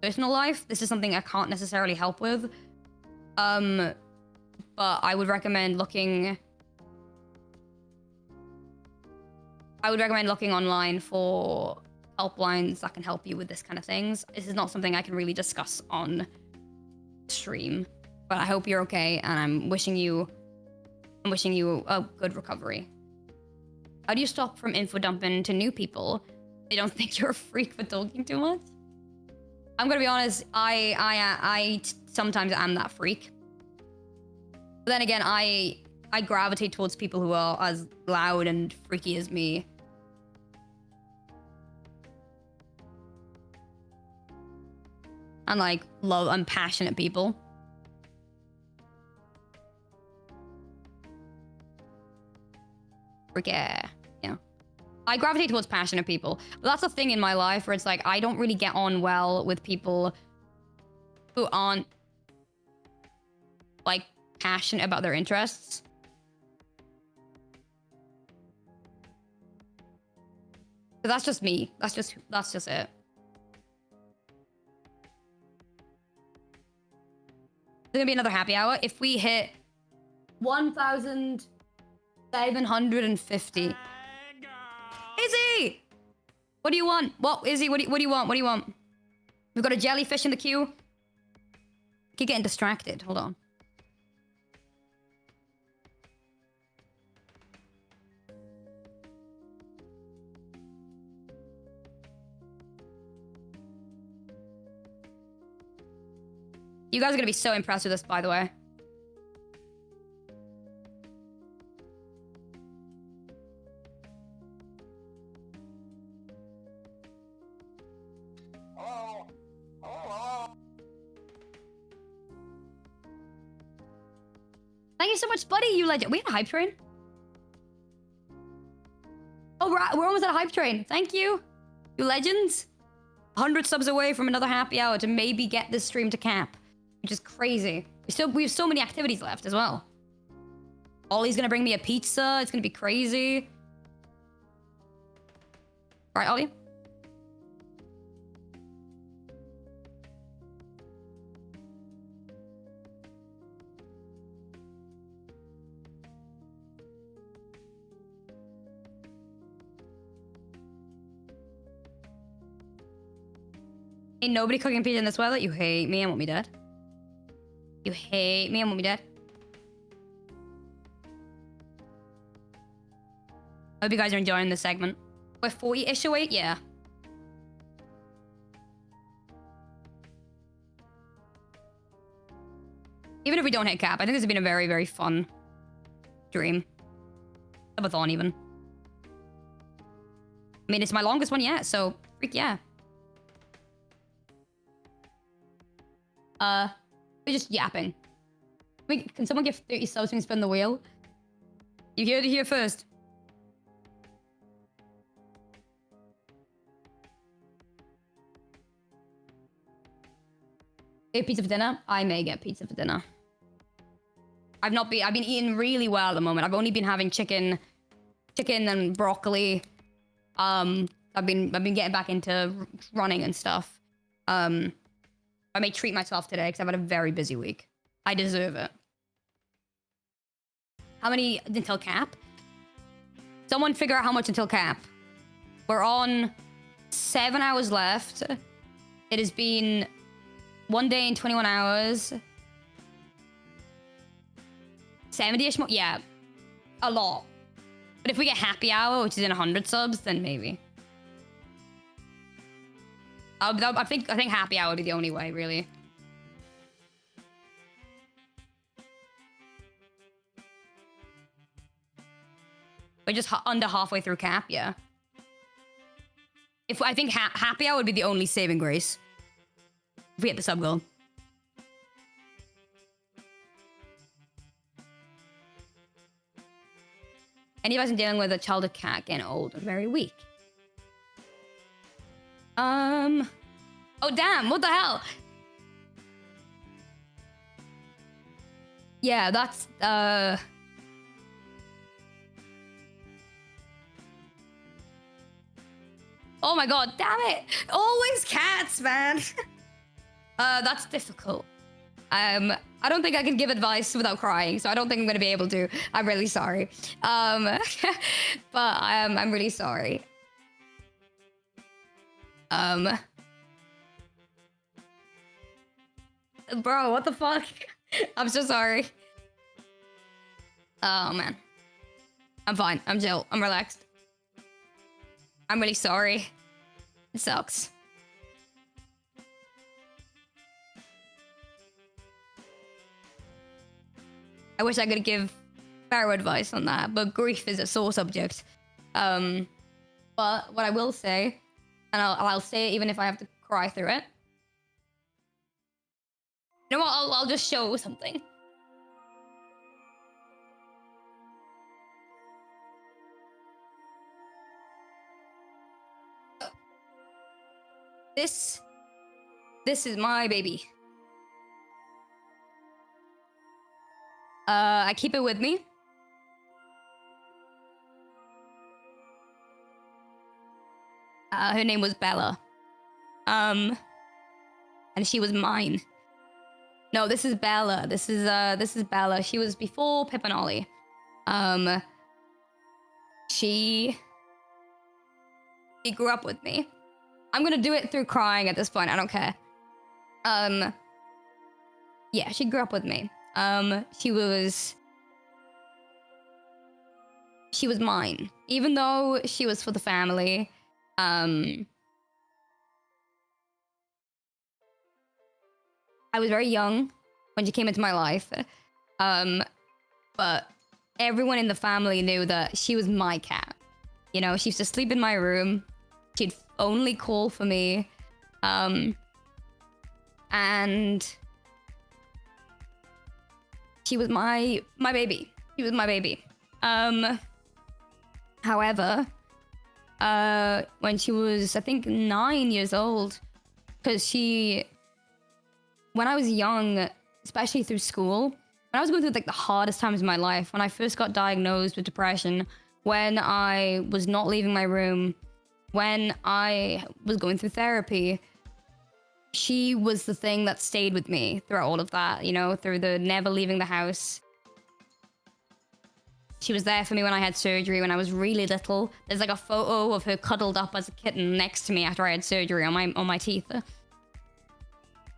personal life. This is something I can't necessarily help with. But I would recommend looking online for helplines that can help you with this kind of things. This is not something I can really discuss on stream, but I hope you're okay, and I'm wishing you a good recovery. How do you stop from info dumping to new people? They don't think you're a freak for talking too much? I'm gonna be honest, I sometimes am that freak. But then again, I gravitate towards people who are as loud and freaky as me. And like love and passionate people. Yeah. I gravitate towards passionate people. But that's the thing in my life where it's like, I don't really get on well with people who aren't like passionate about their interests. But that's just me. That's just it. There's gonna be another happy hour if we hit 1,750. Izzy! What do you want? What, Izzy? What do you want? What do you want? We've got a jellyfish in the queue. keep getting distracted. Hold on. You guys are gonna be so impressed with this, by the way. Thank you so much, buddy, you legend. We had a hype train? Oh, we're almost at a hype train. Thank you, you legends. 100 subs away from another happy hour to maybe get this stream to cap, which is crazy. We have so many activities left as well. Ollie's gonna bring me a pizza. It's gonna be crazy. All right, Ollie. Ain't nobody cooking pizza in this weather. You hate me and want me dead. You hate me and want me dead. I hope you guys are enjoying this segment. We're 40-ish away? Yeah. Even if we don't hit cap, I think this has been a very, very fun dream. Subathon, even. I mean, it's my longest one yet, so freak yeah. We're just yapping. Wait, can someone give 30 subs and spin the wheel? You heard it here first. Get pizza for dinner? I may get pizza for dinner. I've been eating really well at the moment. I've only been having chicken and broccoli. I've been getting back into running and stuff. I may treat myself today because I've had a very busy week. I deserve it. How many until cap? Someone figure out how much until cap. We're on 7 hours left. It has been 1 day and 21 hours. 70-ish more? Yeah, a lot. But if we get happy hour, which is in 100 subs, then maybe. I think happy hour would be the only way, really. We're just under halfway through cap, yeah. I think happy hour would be the only saving grace. If we hit the sub goal. Any of us dealing with a childhood cat getting old and very weak? Oh damn, what the hell? Yeah, that's oh my god, damn it! Always cats, man. That's difficult. I don't think I can give advice without crying, so I don't think I'm gonna be able to. I'm really sorry. But I'm really sorry. Bro, what the fuck? I'm so sorry. Oh, man. I'm fine. I'm chill. I'm relaxed. I'm really sorry. It sucks. I wish I could give better advice on that, but grief is a sore subject. But what I will say, and I'll say it even if I have to cry through it. You know what? I'll just show something. This is my baby. I keep it with me. Her name was Bella. And she was mine. No, this is Bella. This is Bella. She was before Pip and Ollie. She grew up with me. I'm gonna do it through crying at this point. I don't care. Yeah, she grew up with me. She was mine. Even though she was for the family, I was very young when she came into my life. But everyone in the family knew that she was my cat. You know, she used to sleep in my room. She'd only call for me. And she was my baby. She was my baby. However, when she was, I think, 9 years old, because when I was young, especially through school, when I was going through like the hardest times of my life, when I first got diagnosed with depression, when I was not leaving my room, when I was going through therapy, she was the thing that stayed with me throughout all of that, you know, through the never leaving the house. She was there for me when I had surgery when I was really little. There's like a photo of her cuddled up as a kitten next to me after I had surgery on my teeth.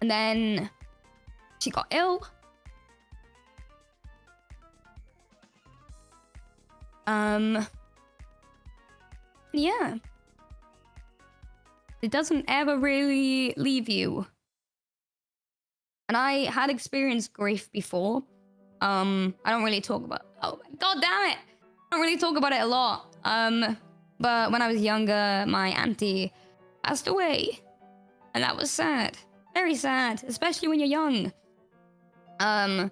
And then she got ill. Yeah. It doesn't ever really leave you. And I had experienced grief before. I don't really talk about, oh, god damn it! I don't really talk about it a lot. But when I was younger, my auntie passed away. And that was sad. Very sad, especially when you're young. I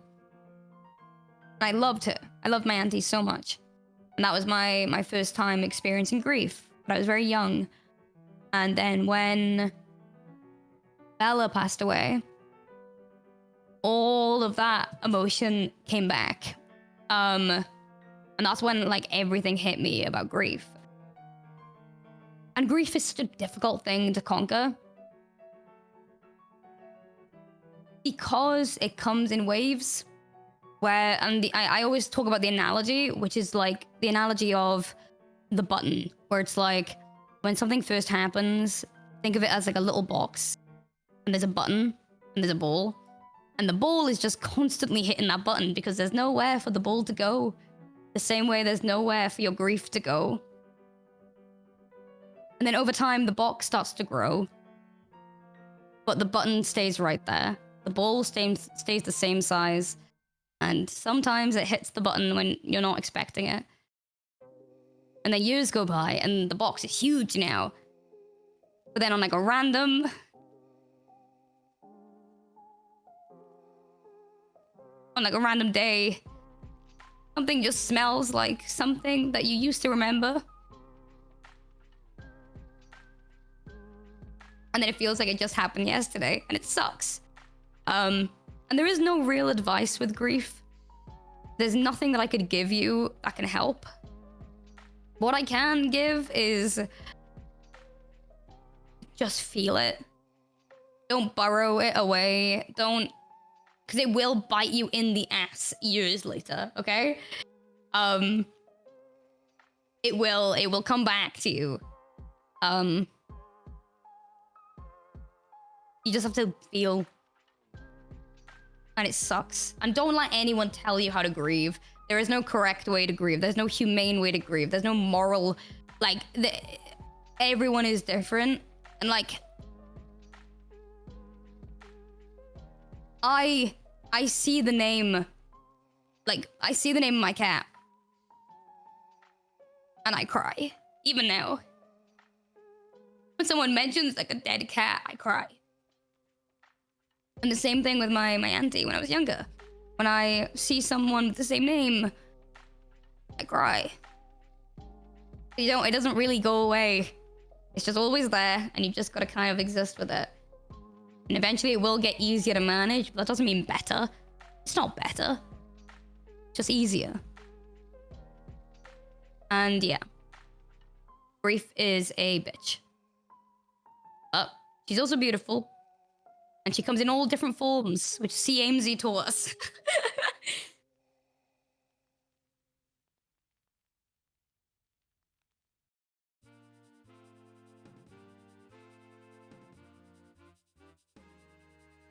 loved her. I loved my auntie so much. And that was my first time experiencing grief. But I was very young. And then when Bella passed away, all of that emotion came back. And that's when like everything hit me about grief. And grief is such a difficult thing to conquer. Because it comes in waves. I always talk about the analogy, which is like the analogy of the button, where it's like when something first happens, think of it as like a little box, and there's a button, and there's a ball, and the ball is just constantly hitting that button because there's nowhere for the ball to go. The same way there's nowhere for your grief to go. And then over time, the box starts to grow, but the button stays right there. The ball stays the same size. And sometimes it hits the button when you're not expecting it. And then years go by and the box is huge now. But then on like a random day, something just smells like something that you used to remember. And then it feels like it just happened yesterday and it sucks. And there is no real advice with grief. There's nothing that I could give you that can help. What I can give is just feel it. Don't burrow it away. Don't, because it will bite you in the ass years later, okay? It will come back to you. You just have to feel. And it sucks. And don't let anyone tell you how to grieve. There is no correct way to grieve. There's no humane way to grieve. There's no moral, like, everyone is different. And like, I see the name, like, I see the name of my cat. And I cry, even now. When someone mentions like a dead cat, I cry. And the same thing with my auntie when I was younger. When I see someone with the same name, I cry. It doesn't really go away. It's just always there, and you just gotta kind of exist with it. And eventually it will get easier to manage, but that doesn't mean better. It's not better. Just easier. And yeah. Grief is a bitch. But she's also beautiful. And she comes in all different forms, which Aimsey taught us.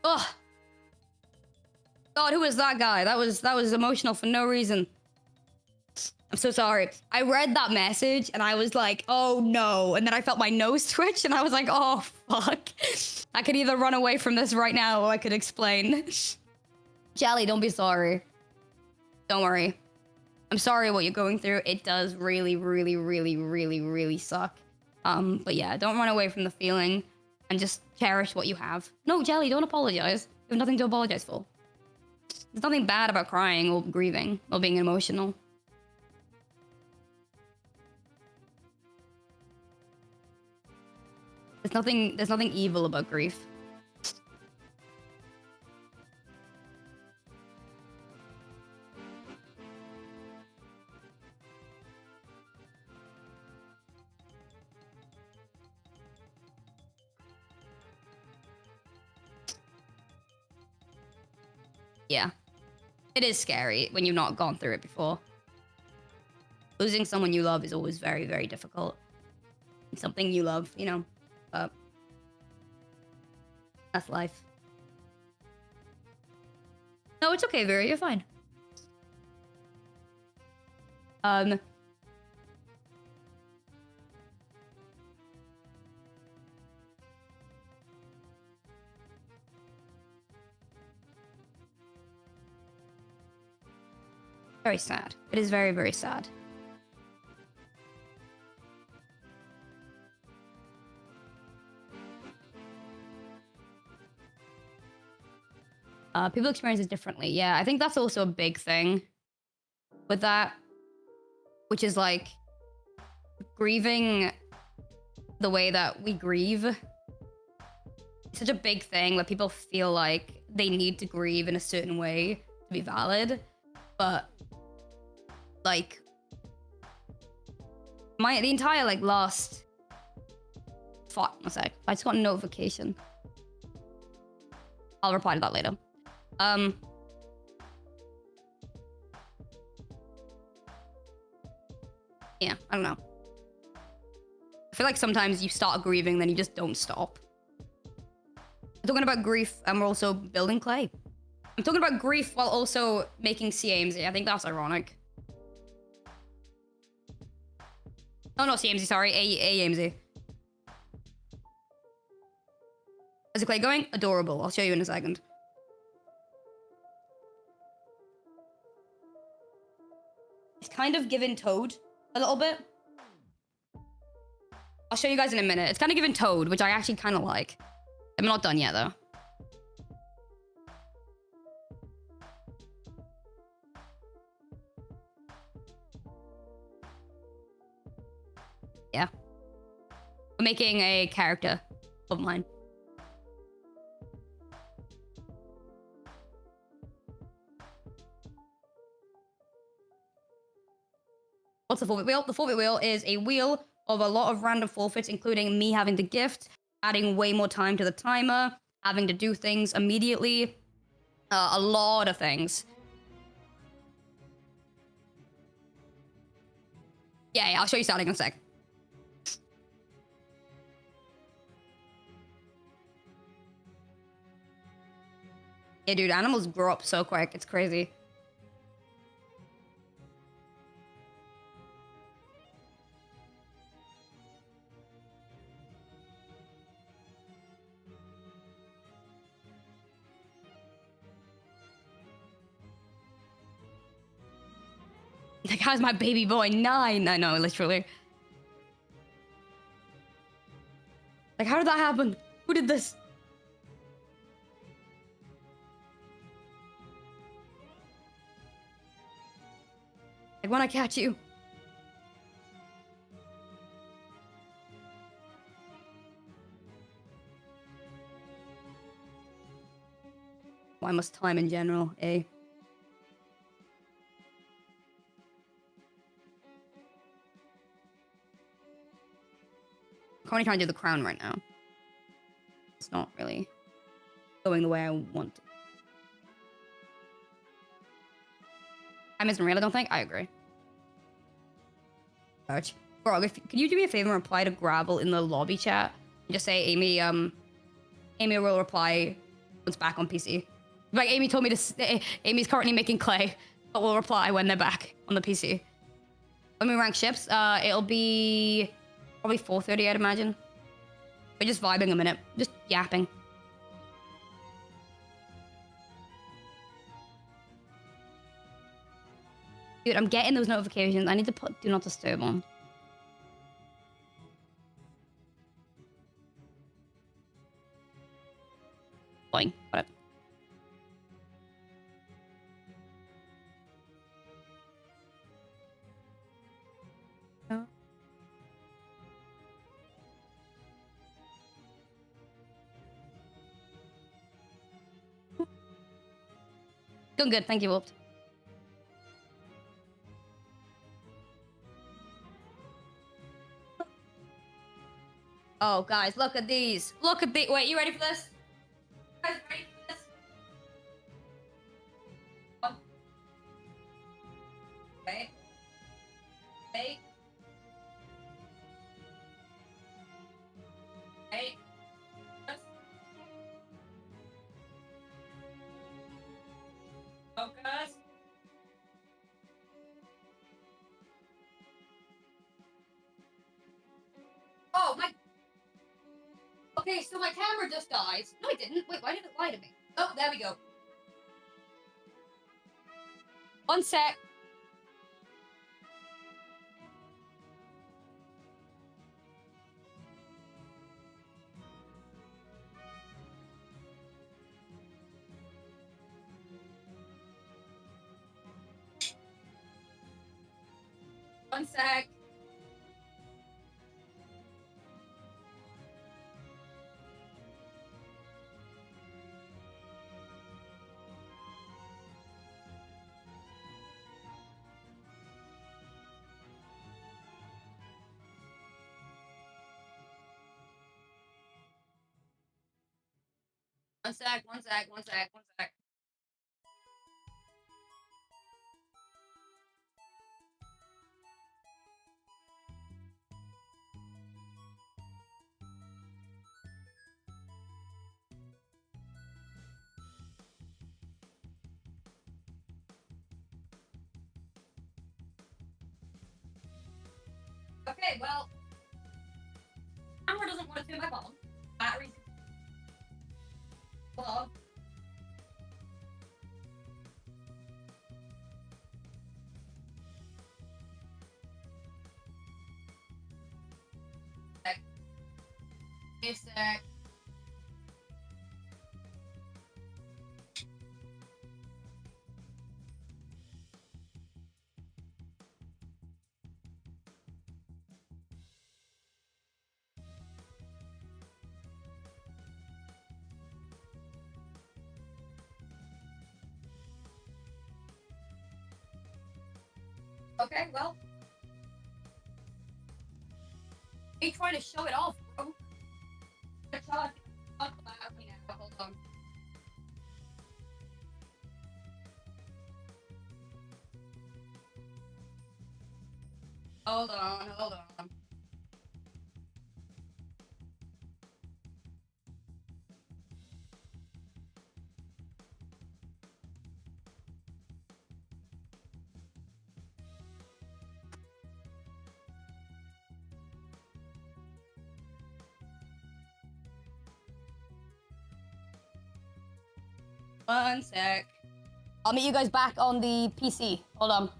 Ugh. God, who was that guy? That was emotional for no reason. I'm so sorry. I read that message and I was like, oh no. And then I felt my nose twitch and I was like, oh fuck. I could either run away from this right now or I could explain. Jelly, don't be sorry. Don't worry. I'm sorry what you're going through. It does really, really, really, really, really suck. But yeah, don't run away from the feeling and just cherish what you have. No, Jelly, don't apologize. You have nothing to apologize for. There's nothing bad about crying or grieving or being emotional. There's nothing evil about grief. Yeah. It is scary when you've not gone through it before. Losing someone you love is always very, very difficult. Something you love, you know. But that's life. No, it's okay, Vera. You're fine. Very sad. It is very, very sad. People experience it differently. Yeah, I think that's also a big thing with that, which is like grieving the way that we grieve. It's such a big thing where people feel like they need to grieve in a certain way to be valid, but like the entire like last fuck a sec. I just got a notification. I'll reply to that later. Yeah, I don't know. I feel like sometimes you start grieving, then you just don't stop. I'm talking about grief, and we're also building clay. I'm talking about grief while also making Aimsey. I think that's ironic. Oh, not Aimsey, sorry. Aimsey. How's the clay going? Adorable. I'll show you in a second. It's kind of given Toad a little bit. I'll show you guys in a minute. It's kind of given Toad, which I actually kind of like. I'm not done yet, though. Yeah. I'm making a character of mine. What's the forfeit wheel? The forfeit wheel is a wheel of a lot of random forfeits, including me having to gift, adding way more time to the timer, having to do things immediately. A lot of things. Yeah, I'll show you starting in a sec. Yeah, dude, animals grow up so quick. It's crazy. Like, how's my baby boy? 9. I know, literally. Like, how did that happen? Who did this? Like, when I catch you. Why must time in general, eh? I'm currently trying to do the crown right now. It's not really going the way I want to. Time isn't real, I don't think. I agree. Arch. Bro, can you do me a favor and reply to Gravel in the lobby chat? And just say Aimaey will reply once back on PC. Like Amy told me to. Amy's currently making clay, but we'll reply when they're back on the PC. When we rank ships, it'll be probably 4:30, I'd imagine. We're just vibing a minute, just yapping. Dude, I'm getting those notifications. I need to put do not disturb on. Fine, got it. Doing good, thank you, Whoops. Oh, guys, look at these. Look at the. Wait, you ready for this? You guys ready for this? Wait. Wait. Wait. Focus. Oh, my. Okay, so my camera just died. No, it didn't. Wait, why did it lie to me? Oh, there we go. One sec. One sec. One sec, one sec, one sec, one sec. Okay, well, camera doesn't want to turn back on. Batteries. Hold on. Sec. A sec. Okay, well. Me trying to show it off, bro. I'm trying to talk about me now. Hold on. Hold on, hold on. One sec. I'll meet you guys back on the PC. Hold on.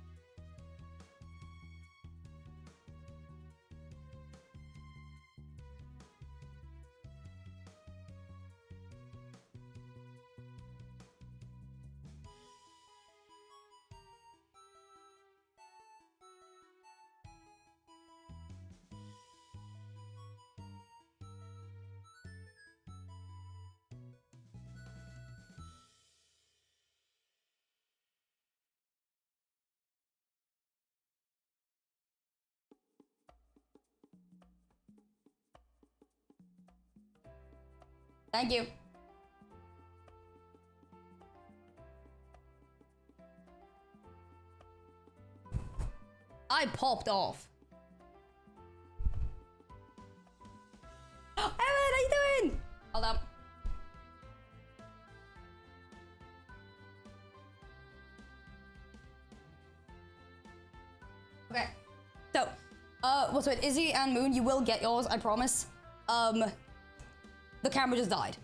Thank you. I popped off. Evan, how you doing? Hold up. Okay. So, what's it? Izzy and Moon, you will get yours, I promise. The camera just died.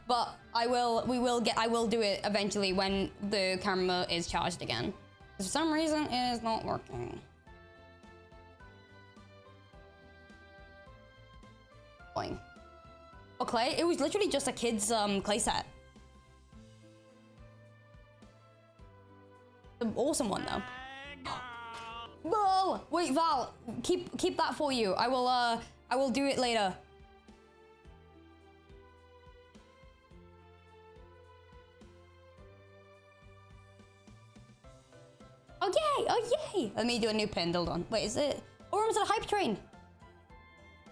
But I will do it eventually when the camera is charged again. For some reason, it is not working. Boing. Oh, clay? It was literally just a kid's clay set. An awesome one though. Whoa! Wait, Val, keep that for you. I will do it later. Oh yay! Oh yay! Let me do a new pin. Hold on. Wait, is it? Or was it a hype train?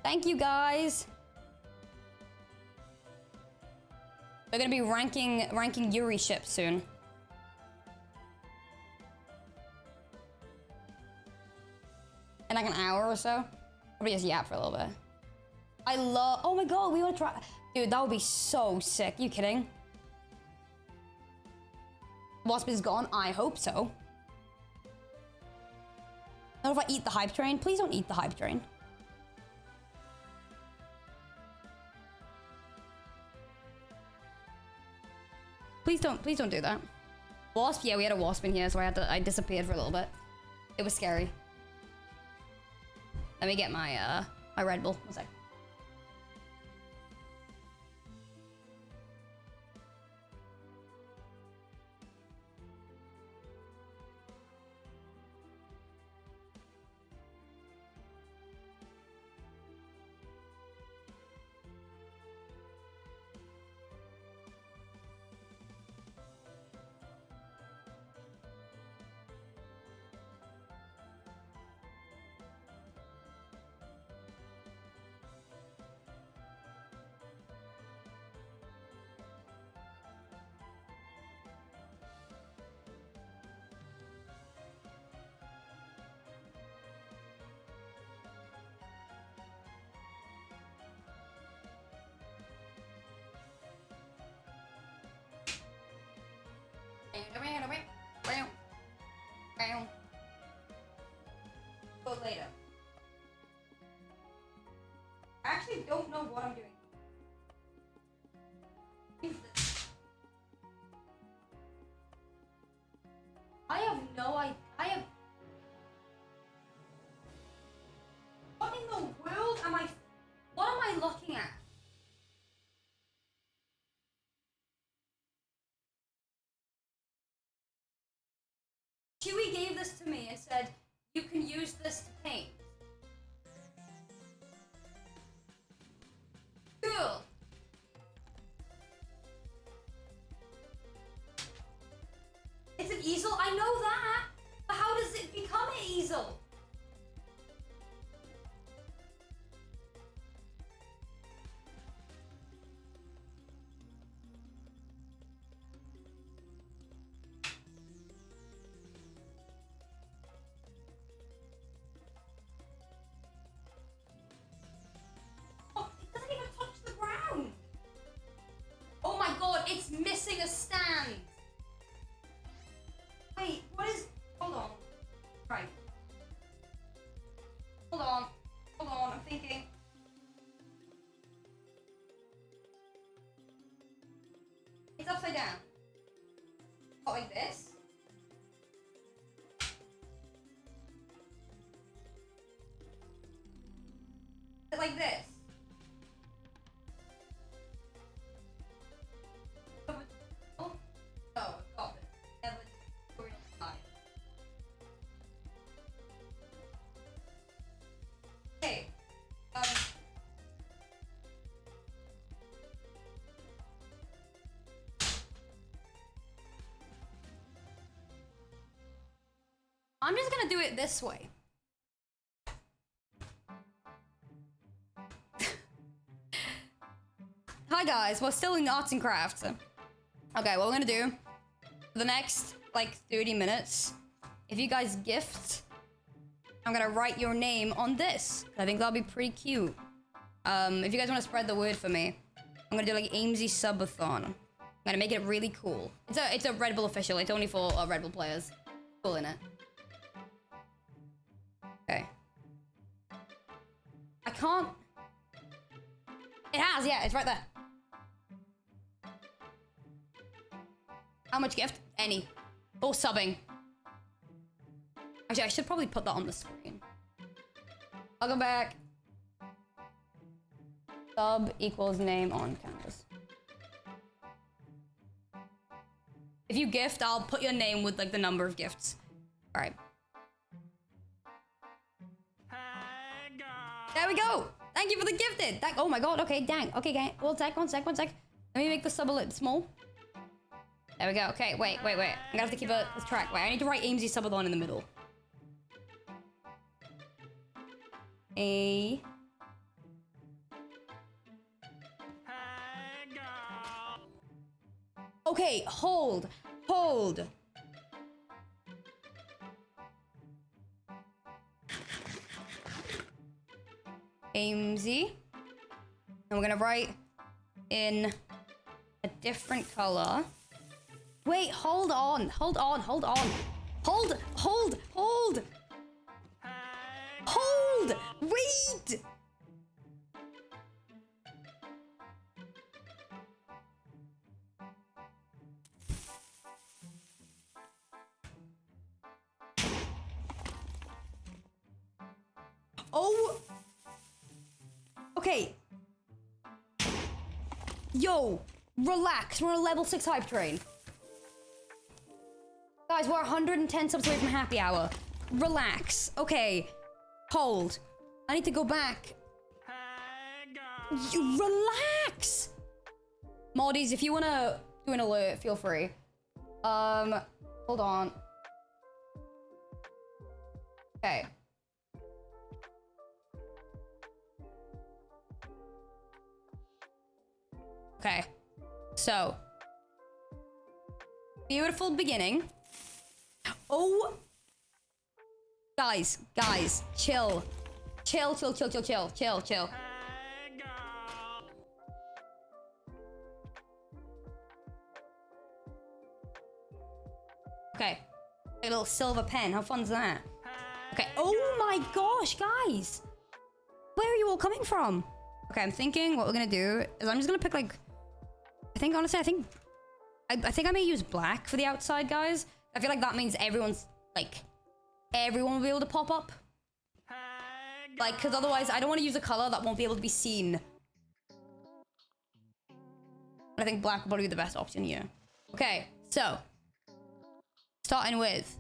Thank you guys. They're gonna be ranking Yuri ships soon. In like an hour or so. Probably just yap for a little bit. I love. Oh my god, we wanna try. Dude, that would be so sick. You kidding? Wasp is gone. I hope so. I don't know if I eat the hype train. Please don't eat the hype train. Please don't do that. Wasp? Yeah, we had a wasp in here, so I disappeared for a little bit. It was scary. Let me get my my Red Bull. One sec. Go later. I actually don't know what I'm doing. I have no idea. What in the world am I? What am I looking at? Chewie gave this to me and said, you can use this to paint. Cool. It's an easel? I know that. But how does it become an easel? It's missing a stand. Wait, what is? Hold on. Right. Hold on. I'm thinking. It's upside down. Not like this. Is it like this? I'm just gonna do it this way. Hi guys, we're still in arts and crafts. Okay, what we're gonna do for the next like 30 minutes, if you guys gift, I'm gonna write your name on this. I think that'll be pretty cute. If you guys want to spread the word for me, I'm gonna do like Aimsey Subathon. I'm gonna make it really cool. It's a Red Bull official. It's only for Red Bull players. Cool in it. can't. It has, yeah, it's right there. How much gift? Any. Or subbing. Actually, I should probably put that on the screen. Welcome back. Sub equals name on canvas. If you gift, I'll put your name with like the number of gifts. All right. There we go. Thank you for the gifted. Oh my god. Okay, dang. Okay, gang. One sec. Let me make the sub a little small. There we go. Okay, wait. I'm gonna have to keep a track. Wait, I need to write Aimsey Subathon in the middle. A. Okay, hold. Aimsey. And we're gonna write in a different color. Wait, hold on. Wait! Oh! Okay. Yo, relax. We're on a level 6 hype train. Guys, we're 110 subs away from happy hour. Relax. Okay. Hold. I need to go back. You relax. Moddies, if you want to do an alert, feel free. Hold on. Okay. Okay. So. Beautiful beginning. Oh. Guys, chill. Chill. Okay. A little silver pen. How fun's that? Okay. Oh my gosh, guys. Where are you all coming from? Okay, I'm thinking what we're gonna do is I'm just gonna pick like... honestly, I think I may use black for the outside, guys. I feel like that means everyone's, like... Everyone will be able to pop up. Like, because otherwise I don't want to use a color that won't be able to be seen. I think black will probably be the best option here. Okay, so... Starting with...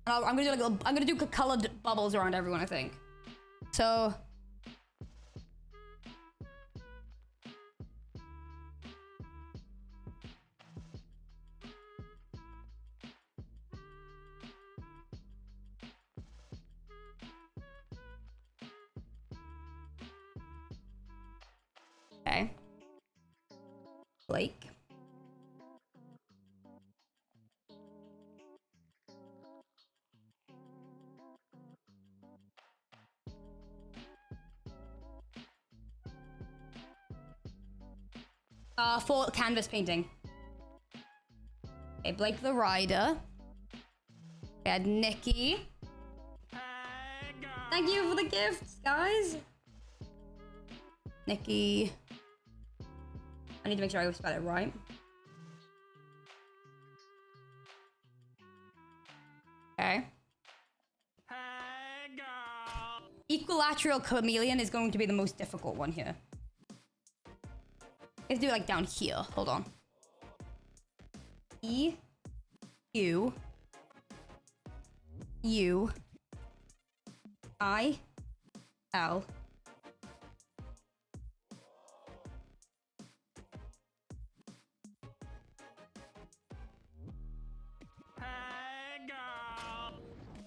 I'm gonna do colored bubbles around everyone, I think. So... Okay. Blake. For canvas painting. Okay, Blake the Rider. We had Nikki. Thank you for the gifts, guys. Nikki. I need to make sure I spell it right. Okay. Equilateral chameleon is going to be the most difficult one here. Let's do it like down here. Hold on. E. U. U. I. L.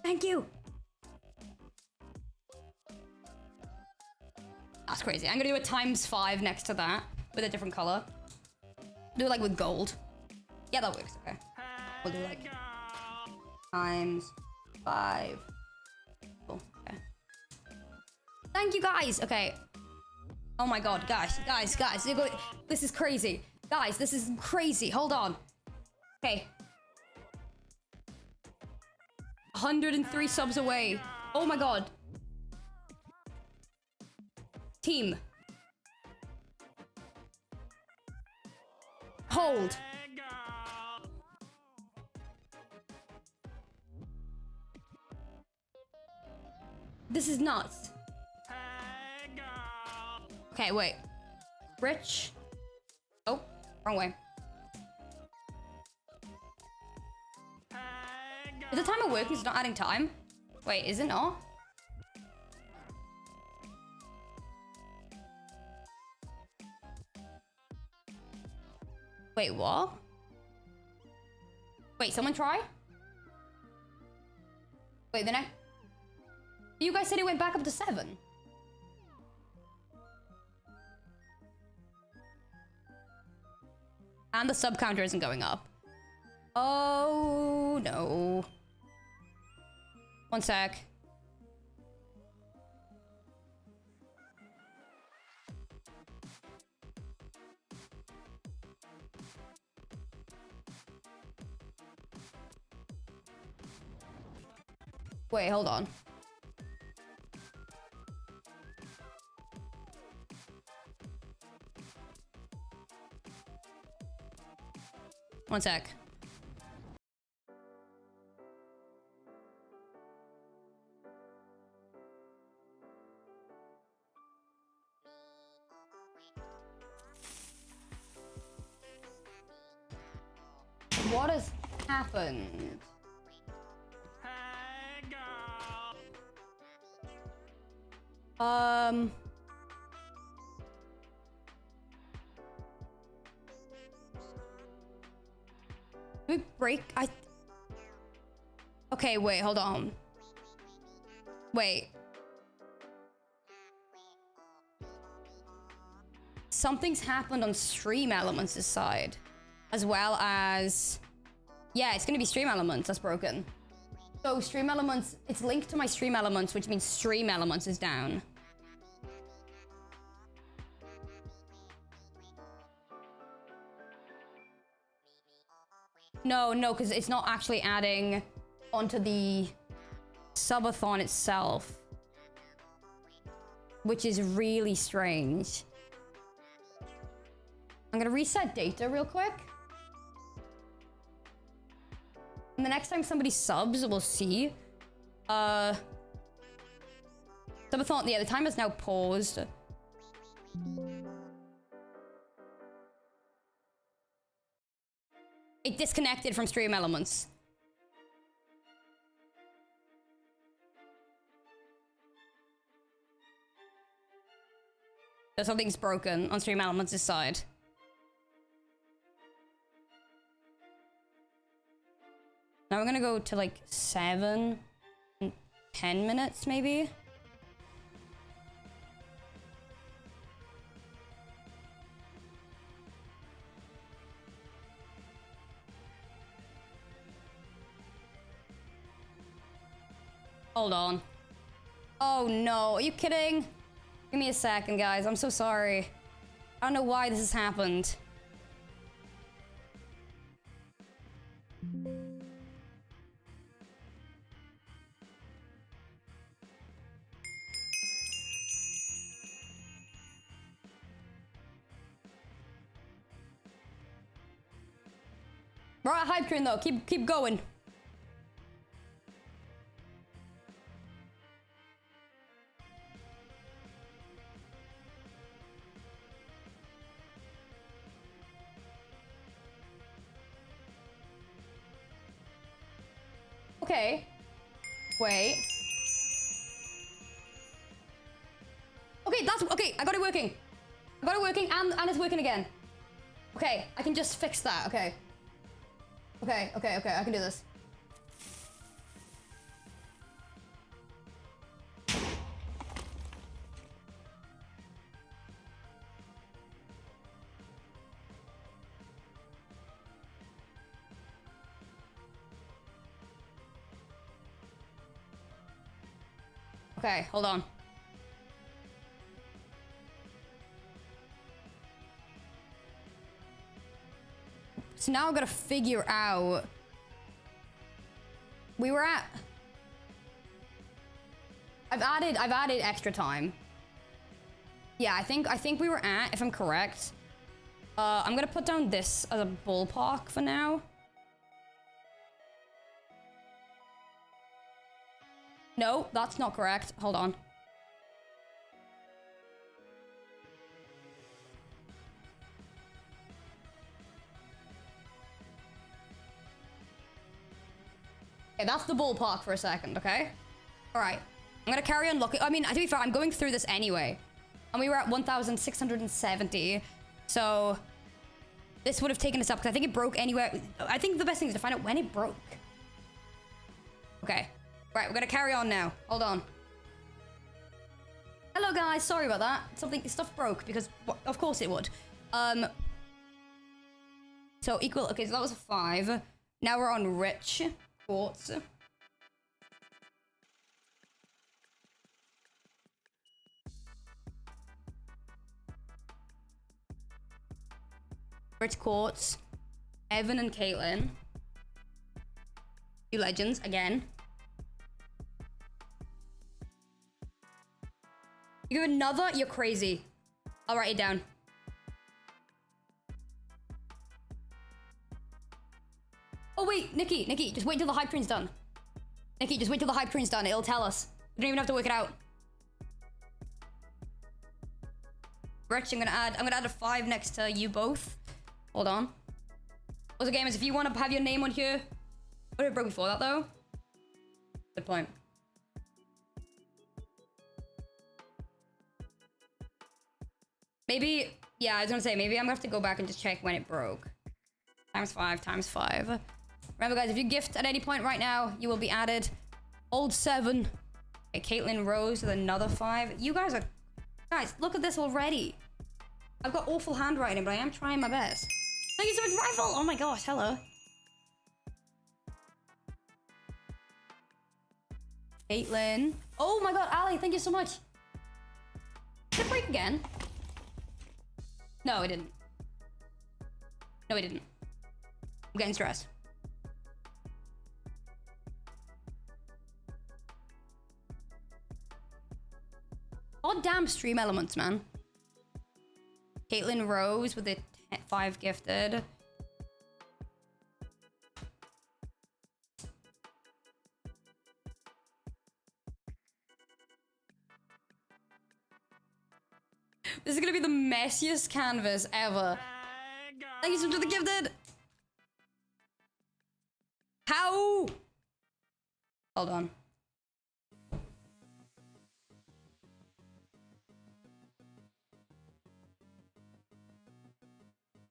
Thank you. That's crazy. I'm gonna do a ×5 next to that with a different color. Do it like with gold. Yeah, that works. Okay. We'll do like ×5. Cool. Okay. Thank you, guys. Okay. Oh my god, guys. This is crazy. Guys, this is crazy. Hold on. Okay. 103 subs away. Oh my god. Team. Hold. Hey, girl. This is nuts. Hey, girl. Okay, wait. Rich. Oh, wrong way. Hey, girl. Is the timer working? It's not adding time? Wait, is it not? Wait, what? Wait, someone try? Wait, the next... You guys said it went back up to 7. And the sub counter isn't going up. Oh, no. One sec. Wait, hold on. One sec. What has happened? Hey, girl. Did we break? Okay, wait, hold on. Wait. Something's happened on Stream Elements' side. As well as... Yeah, it's gonna be Stream Elements that's broken. So Stream Elements, it's linked to my Stream Elements, which means Stream Elements is down. No, because it's not actually adding onto the Subathon itself. Which is really strange. I'm gonna reset data real quick. And the next time somebody subs, we'll see. Subathon, yeah, the timer's now paused. It disconnected from Stream Elements. So something's broken on Stream Elements' side. Now we're gonna go to like 7 and 10 minutes maybe. Hold on. Oh no, are you kidding? Give me a second, guys. I'm so sorry. I don't know why this has happened. We're at hype train though. Keep going. Okay. Wait. Okay, that's okay. I got it working. I got it working and it's working again. Okay, I can just fix that. Okay. Okay, I can do this. Okay, hold on. So now I've got to figure out. We were at. I've added extra time. Yeah, I think we were at, if I'm correct. I'm gonna put down this as a ballpark for now. No, that's not correct. Hold on. Okay, that's the ballpark for a second, okay? All right. I'm gonna carry on looking. I mean, to be fair, I'm going through this anyway. And we were at 1,670. So this would have taken us up because I think it broke anywhere. I think the best thing is to find out when it broke. Okay. Right, we're gonna carry on now. Hold on. Hello guys, sorry about that. Stuff broke because of course it would. So equal, okay, so that was a 5. Now we're on rich quartz. Rich quartz. Evan and Caitlin. 2 legends again. You give another? You're crazy. I'll write it down. Oh wait, Nikki, just wait till the hype print's done. Nikki, just wait till the hype print's done. It'll tell us. We don't even have to work it out. Rich, I'm gonna add a 5 next to you both. Hold on. Also, gamers, if you want to have your name on here, would it broke before that though? Good point. Maybe, yeah, I was gonna say, maybe I'm gonna have to go back and just check when it broke. Times 5. Remember, guys, if you gift at any point right now, you will be added. Old 7. Okay, Caitlin Rose with another 5. You guys, look at this already. I've got awful handwriting, but I am trying my best. Thank you so much, Rifle! Oh my gosh, hello. Caitlin. Oh my god, Ali, thank you so much. Did it break again? No, it didn't. No, it didn't. I'm getting stressed. Oh, damn stream elements, man. Caitlin Rose with the 5 gifted. This is gonna be the messiest canvas ever. Thank you so much for the gifted. How? Hold on.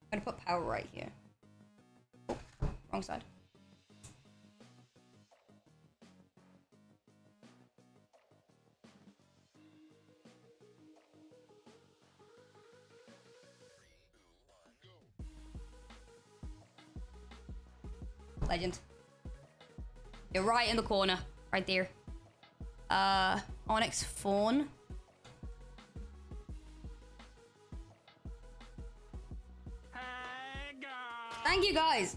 I'm gonna put power right here. Wrong side. Legend. You're right in the corner. Right there. Onyx Fawn. Thank you, guys.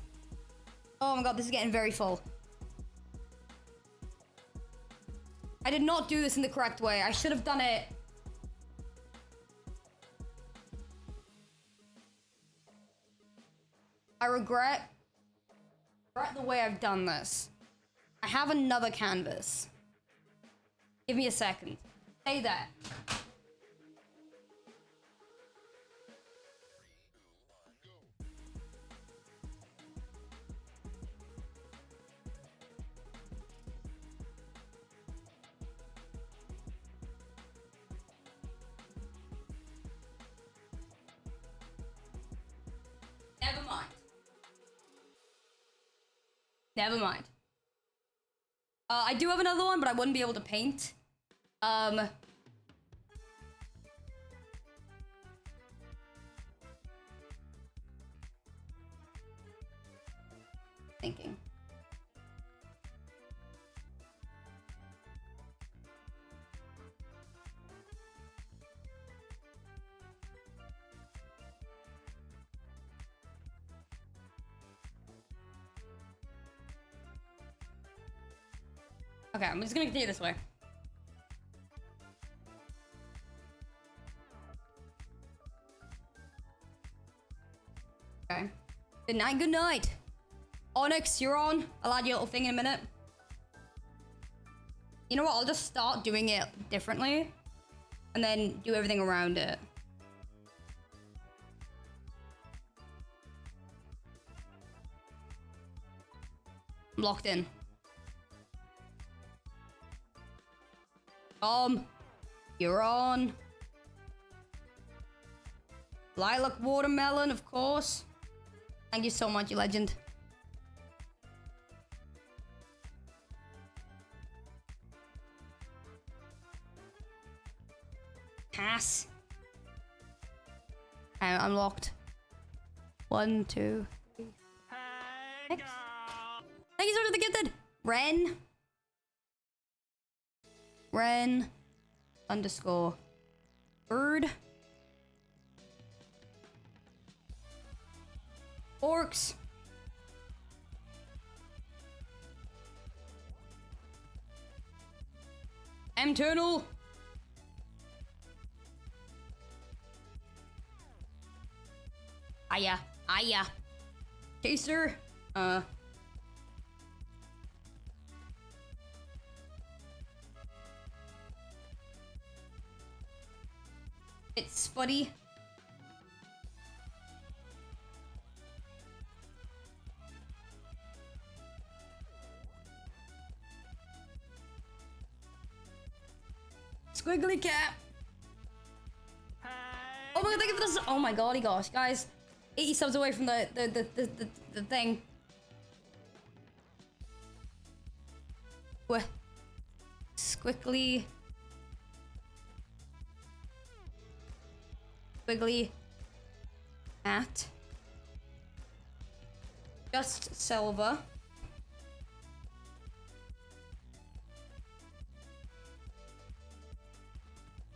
Oh my god, this is getting very full. I did not do this in the correct way. I should have done it. I regret the way I've done this. I have another canvas. Give me a second. Say that. Never mind. Never mind. I do have another one, but I wouldn't be able to paint. Thinking. Okay, I'm just gonna continue this way. Good night, good night. Onyx, you're on. I'll add your little thing in a minute. You know what? I'll just start doing it differently. And then do everything around it. I'm locked in. You're on. Lilac watermelon, of course. Thank you so much, you legend. Pass. I'm locked. 1, 2, 3. Hey, Six. girl. Thank you so much for the gifted. Ren. Underscore. Bird. Orcs. Internal. Aya. Chaser. It's Spuddy. Squiggly cat. Hey, Oh my god, thank you for this. Oh my god, gosh, guys. 80 subs away from the thing. What? Squiggly. Squiggly. At. Just Silver.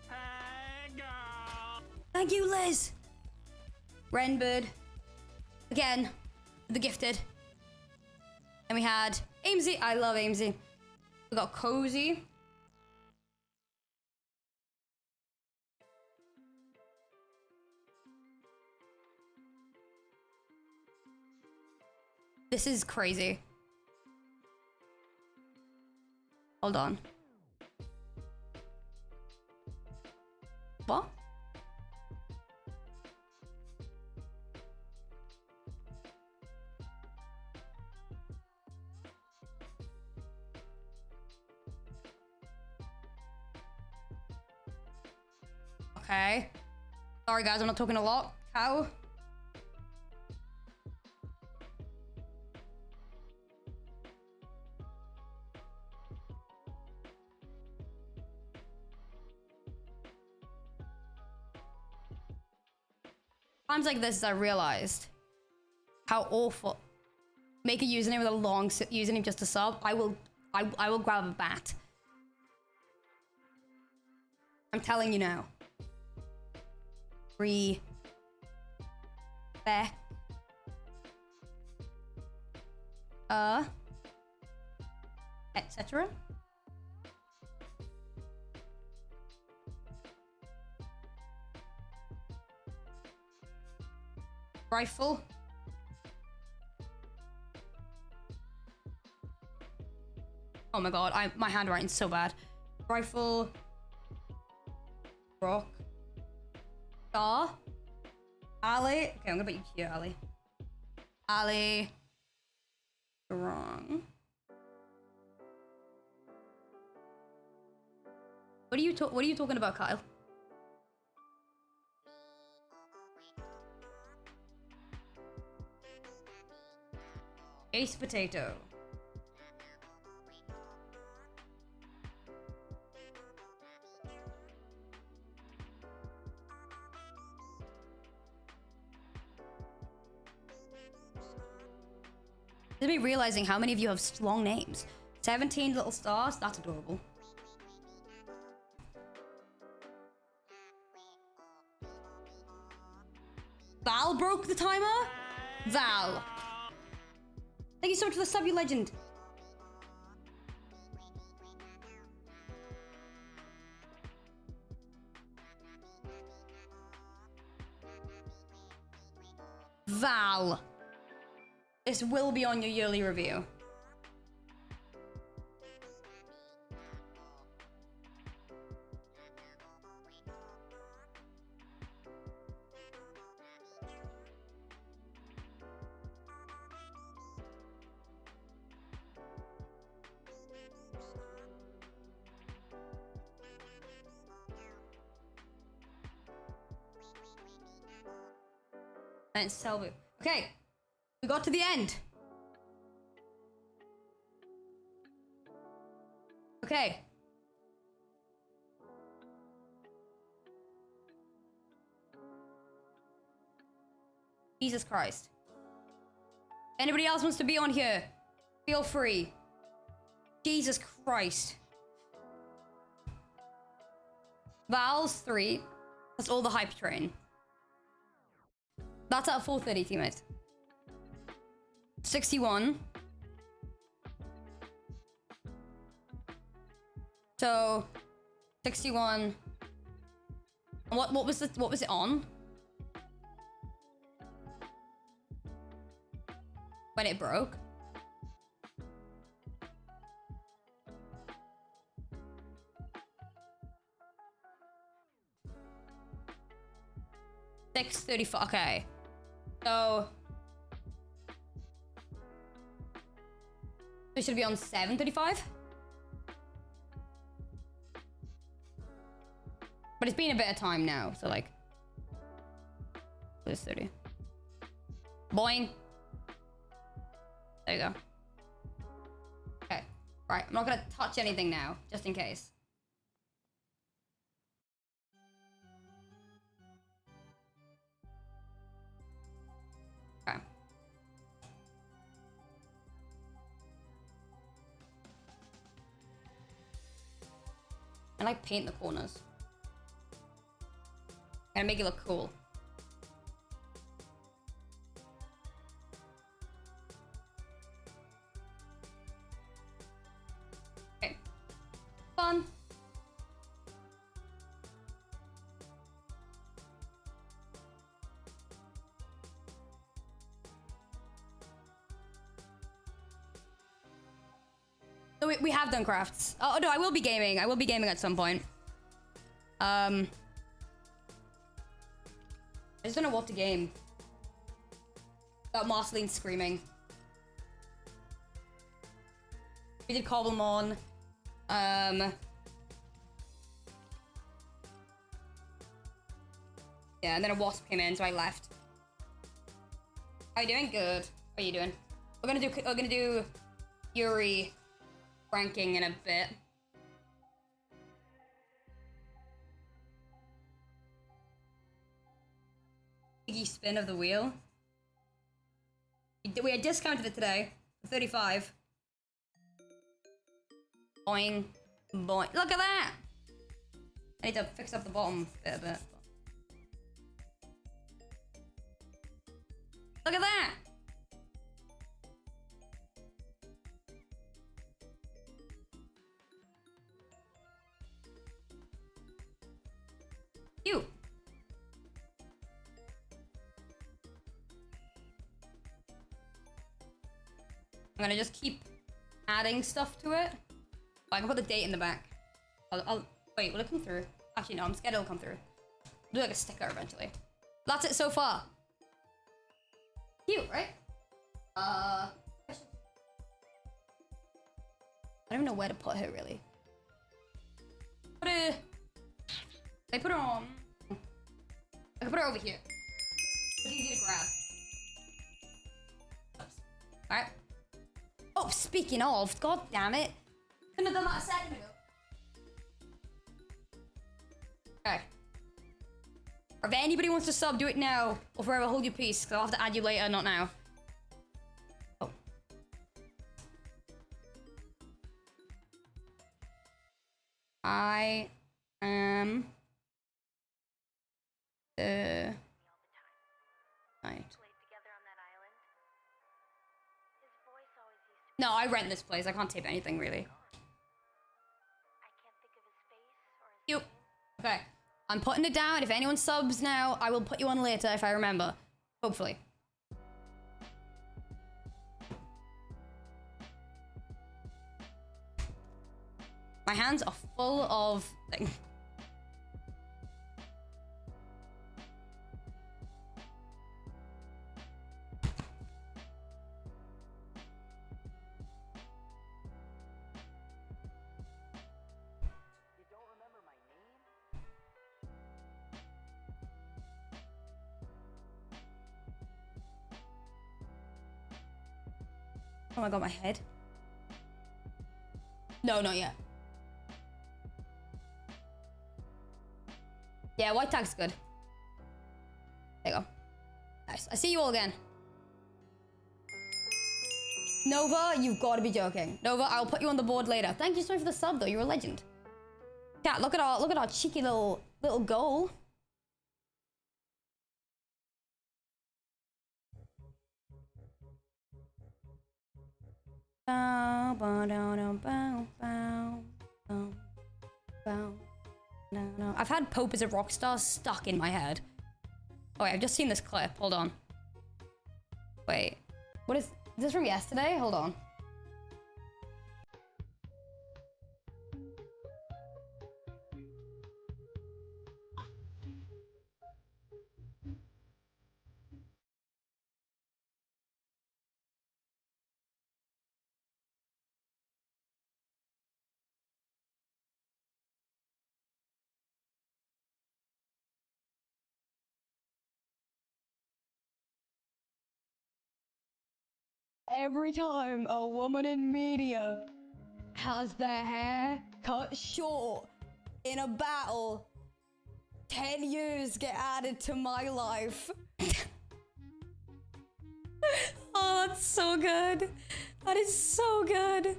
hey, girl. Thank you, Liz. Renbird. Again, the gifted. And we had Aimsey. I love Aimsey. We got Cozy. This is crazy. Hold on. What? Okay. Sorry guys, I'm not talking a lot. Cow. Times like this, I realized how awful. Make a username with a long username just to sub. I will grab a bat. I'm telling you now. Back. Etc. Rifle. Oh my god, my handwriting's so bad. Rifle. Rock. Star. Ali. Okay, I'm gonna put you here, Ali. Ali. Wrong. What are you talking about, Kyle? Ace potato. Just me realizing how many of you have long names. 17 little stars. That's adorable. Val broke the timer? Val. Thank you so much for the sub, you legend. Val. This will be on your yearly review. And Selby. Okay, we got to the end. Okay. Jesus Christ. Anybody else wants to be on here? Feel free. Jesus Christ. Val's 3. That's all the hype train. That's at 4:30, teammates. 61. So 61. What was it on? When it broke? $6.35. Okay. So it should be on $7.35. But it's been a bit of time now, so like this 30. Boing. There you go. Okay. Right. I'm not gonna touch anything now, just in case. Okay. And I paint the corners. And make it look cool. Okay. Fun. So we have done crafts. Oh no, I will be gaming. I will be gaming at some point. I just don't know what to game. Got Marceline screaming. We did Cobblemon. Yeah, and then a wasp came in, so I left. How you doing? Good. How are you doing? We're gonna do Yuri ranking in a bit. Biggie spin of the wheel. We had discounted it today for 35. Boing, boing. Look at that! I need to fix up the bottom bit a bit. Look at that! Cute. I'm gonna just keep adding stuff to it. I can put the date in the back. I'll wait, will it come through? Actually, no, I'm scared it'll come through. I'll do like a sticker eventually. That's it so far. Cute, right? I don't even know where to put her really. Put it. I put her on. I can put her over here. It's easy to grab. Alright. Oh, speaking of, god damn it. Couldn't have done that a second ago. Okay. Or if anybody wants to sub, do it now. Or forever hold your peace, because I'll have to add you later, not now. Oh. I am the night. No, I rent this place. I can't tape anything really. Cute. Okay. I'm putting it down. If anyone subs now, I will put you on later if I remember. Hopefully. My hands are full of things. Oh my god, my head. No, not yet. Yeah, white tag's good. There you go. Nice. I see you all again. Nova, you've got to be joking. Nova, I'll put you on the board later. Thank you so much for the sub, though. You're a legend. Cat, look at our cheeky little goal. Bow, bow, down, bow, bow, bow, bow. No. I've had Pope as a rock star stuck in my head. Oh wait, I've just seen this clip. Hold on. Wait, what is this from yesterday? Hold on. Every time a woman in media has their hair cut short in a battle, 10 years get added to my life. Oh, that's so good. That is so good.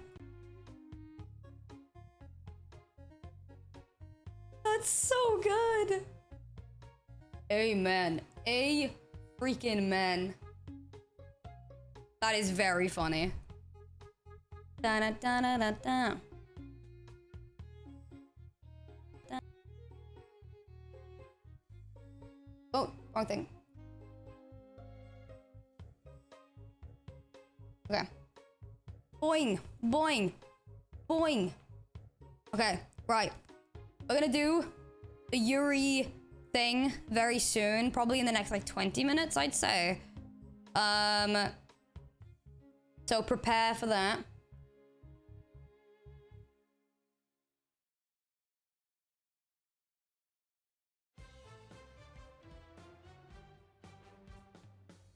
That's so good. Amen. A freaking man. That is very funny. Da da da da da da. Oh, wrong thing. Okay. Boing, boing, boing. Okay, right. We're gonna do the Yuri thing very soon, probably in the next like 20 minutes, I'd say. So prepare for that.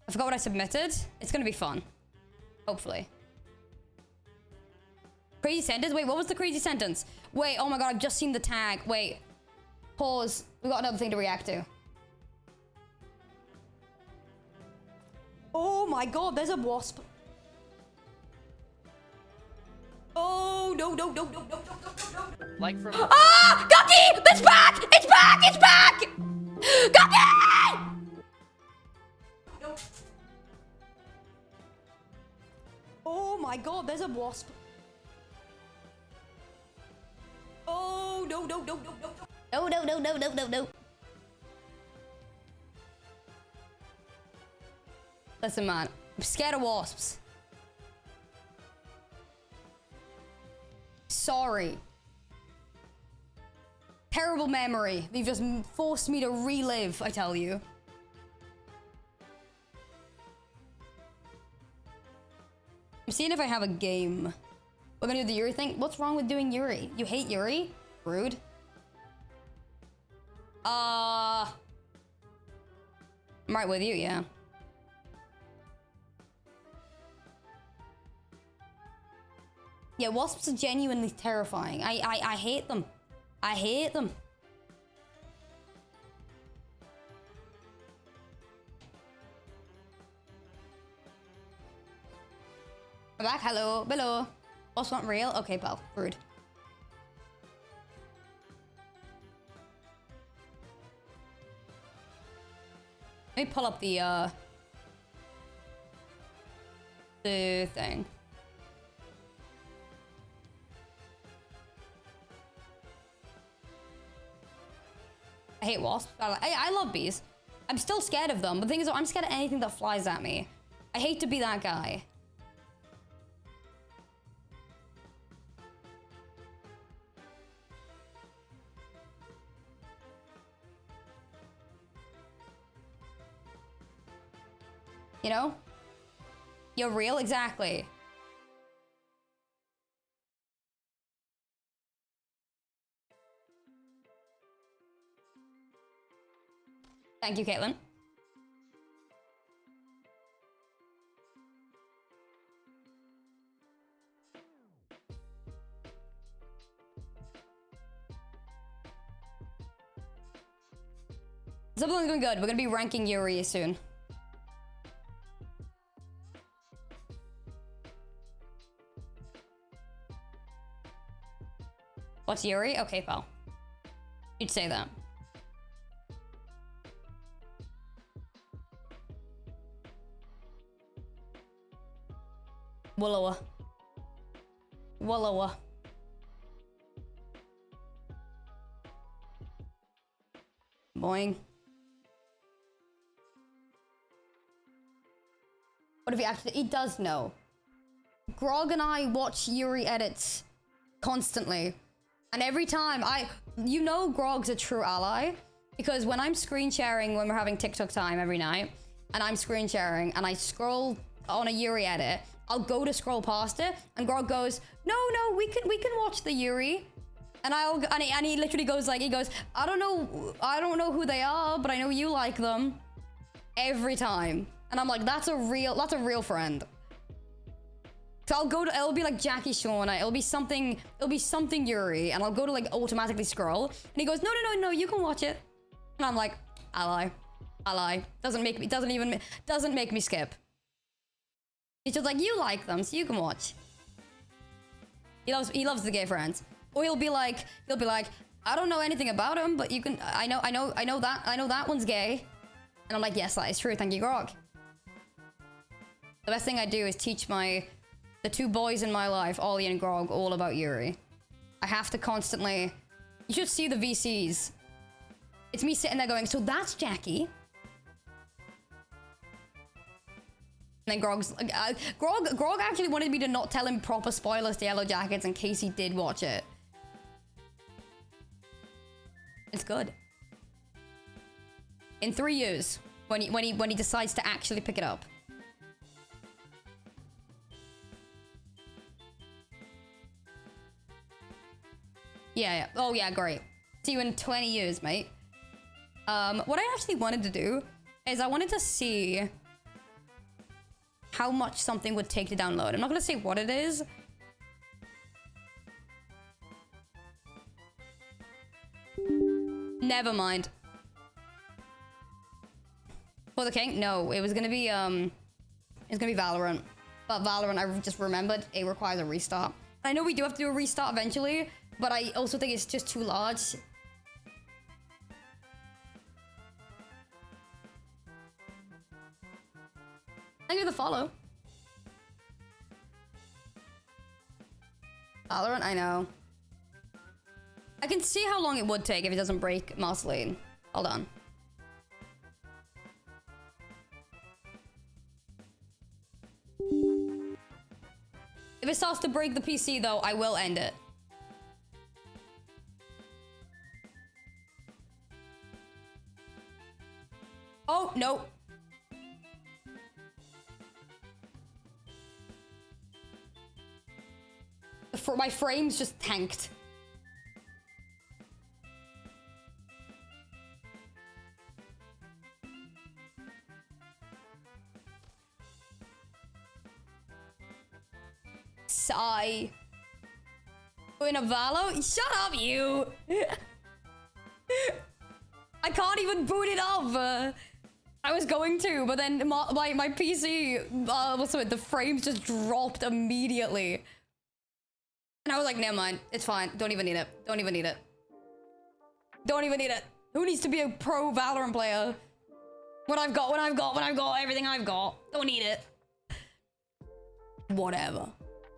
I forgot what I submitted. It's gonna be fun. Hopefully. Crazy sentence? Wait, what was the crazy sentence? Wait, oh my god, I've just seen the tag. Wait. Pause. We got another thing to react to. Oh my god, there's a wasp. Oh, no. Like from... Ah! Gucky! It's back! It's back! It's back! Gucky! No. Oh my god, there's a wasp. Oh, no. No. Listen, man. I'm scared of wasps. Sorry. Terrible memory. They've just forced me to relive, I tell you. I'm seeing if I have a game. We're gonna do the Yuri thing. What's wrong with doing Yuri? You hate Yuri? Rude. I'm right with you, yeah. Yeah, wasps are genuinely terrifying. I hate them. I hate them. I'm back. Hello. Hello. Wasps not real? Okay, pal. Rude. Let me pull up the thing. I hate wasps. I love bees. I'm still scared of them. But the thing is, I'm scared of anything that flies at me. I hate to be that guy. You know? You're real, exactly. Thank you, Caitlin. Subathon's going good. We're gonna be ranking Yuri soon. What's Yuri? Okay, pal. You'd say that. Wallowa. Wallowa. Boing. What if he actually... He does know. Grog and I watch Yuri edits constantly. And every time you know Grog's a true ally. Because when I'm screen sharing, when we're having TikTok time every night, and I'm screen sharing, and I scroll on a Yuri edit, I'll go to scroll past it, and Grog goes, no, we can watch the Yuri. And he literally goes like, I don't know who they are, but I know you like them. Every time. And I'm like, that's a real friend. So I'll go to, it'll be like Jackie Shauna, it'll be something Yuri, and I'll go to like automatically scroll, and he goes, no, you can watch it. And I'm like, ally. Doesn't make me skip. He's just like, you like them, so you can watch. He loves the gay friends. Or he'll be like, I don't know anything about him, but you can, I know that one's gay. And I'm like, yes, that is true, thank you, Grog. The best thing I do is teach the two boys in my life, Ollie and Grog, all about Yuri. I have to constantly... You should see the VCs. It's me sitting there going, so that's Jackie. And then Grog's... Grog actually wanted me to not tell him proper spoilers to Yellow Jackets in case he did watch it. It's good. In 3 years, when he decides to actually pick it up. Yeah. Oh, yeah, great. See you in 20 years, mate. What I actually wanted to do is I wanted to see how much something would take to download. I'm not going to say what it is. Never mind. For the king? No, it was going to be, Valorant. But Valorant, I just remembered, it requires a restart. I know we do have to do a restart eventually, but I also think it's just too large. Thank you for the follow. Valorant, I know. I can see how long it would take if it doesn't break Master Lane. Hold on. If it starts to break the PC, though, I will end it. Oh, no. My frames just tanked. Sigh. In a Valo? Shut up, you! I can't even boot it up! I was going to, but then my PC, the frames just dropped immediately. And I was like, never mind, it's fine. Don't even need it. Don't even need it. Don't even need it. Who needs to be a pro Valorant player? When I've got everything I've got. Don't need it. Whatever.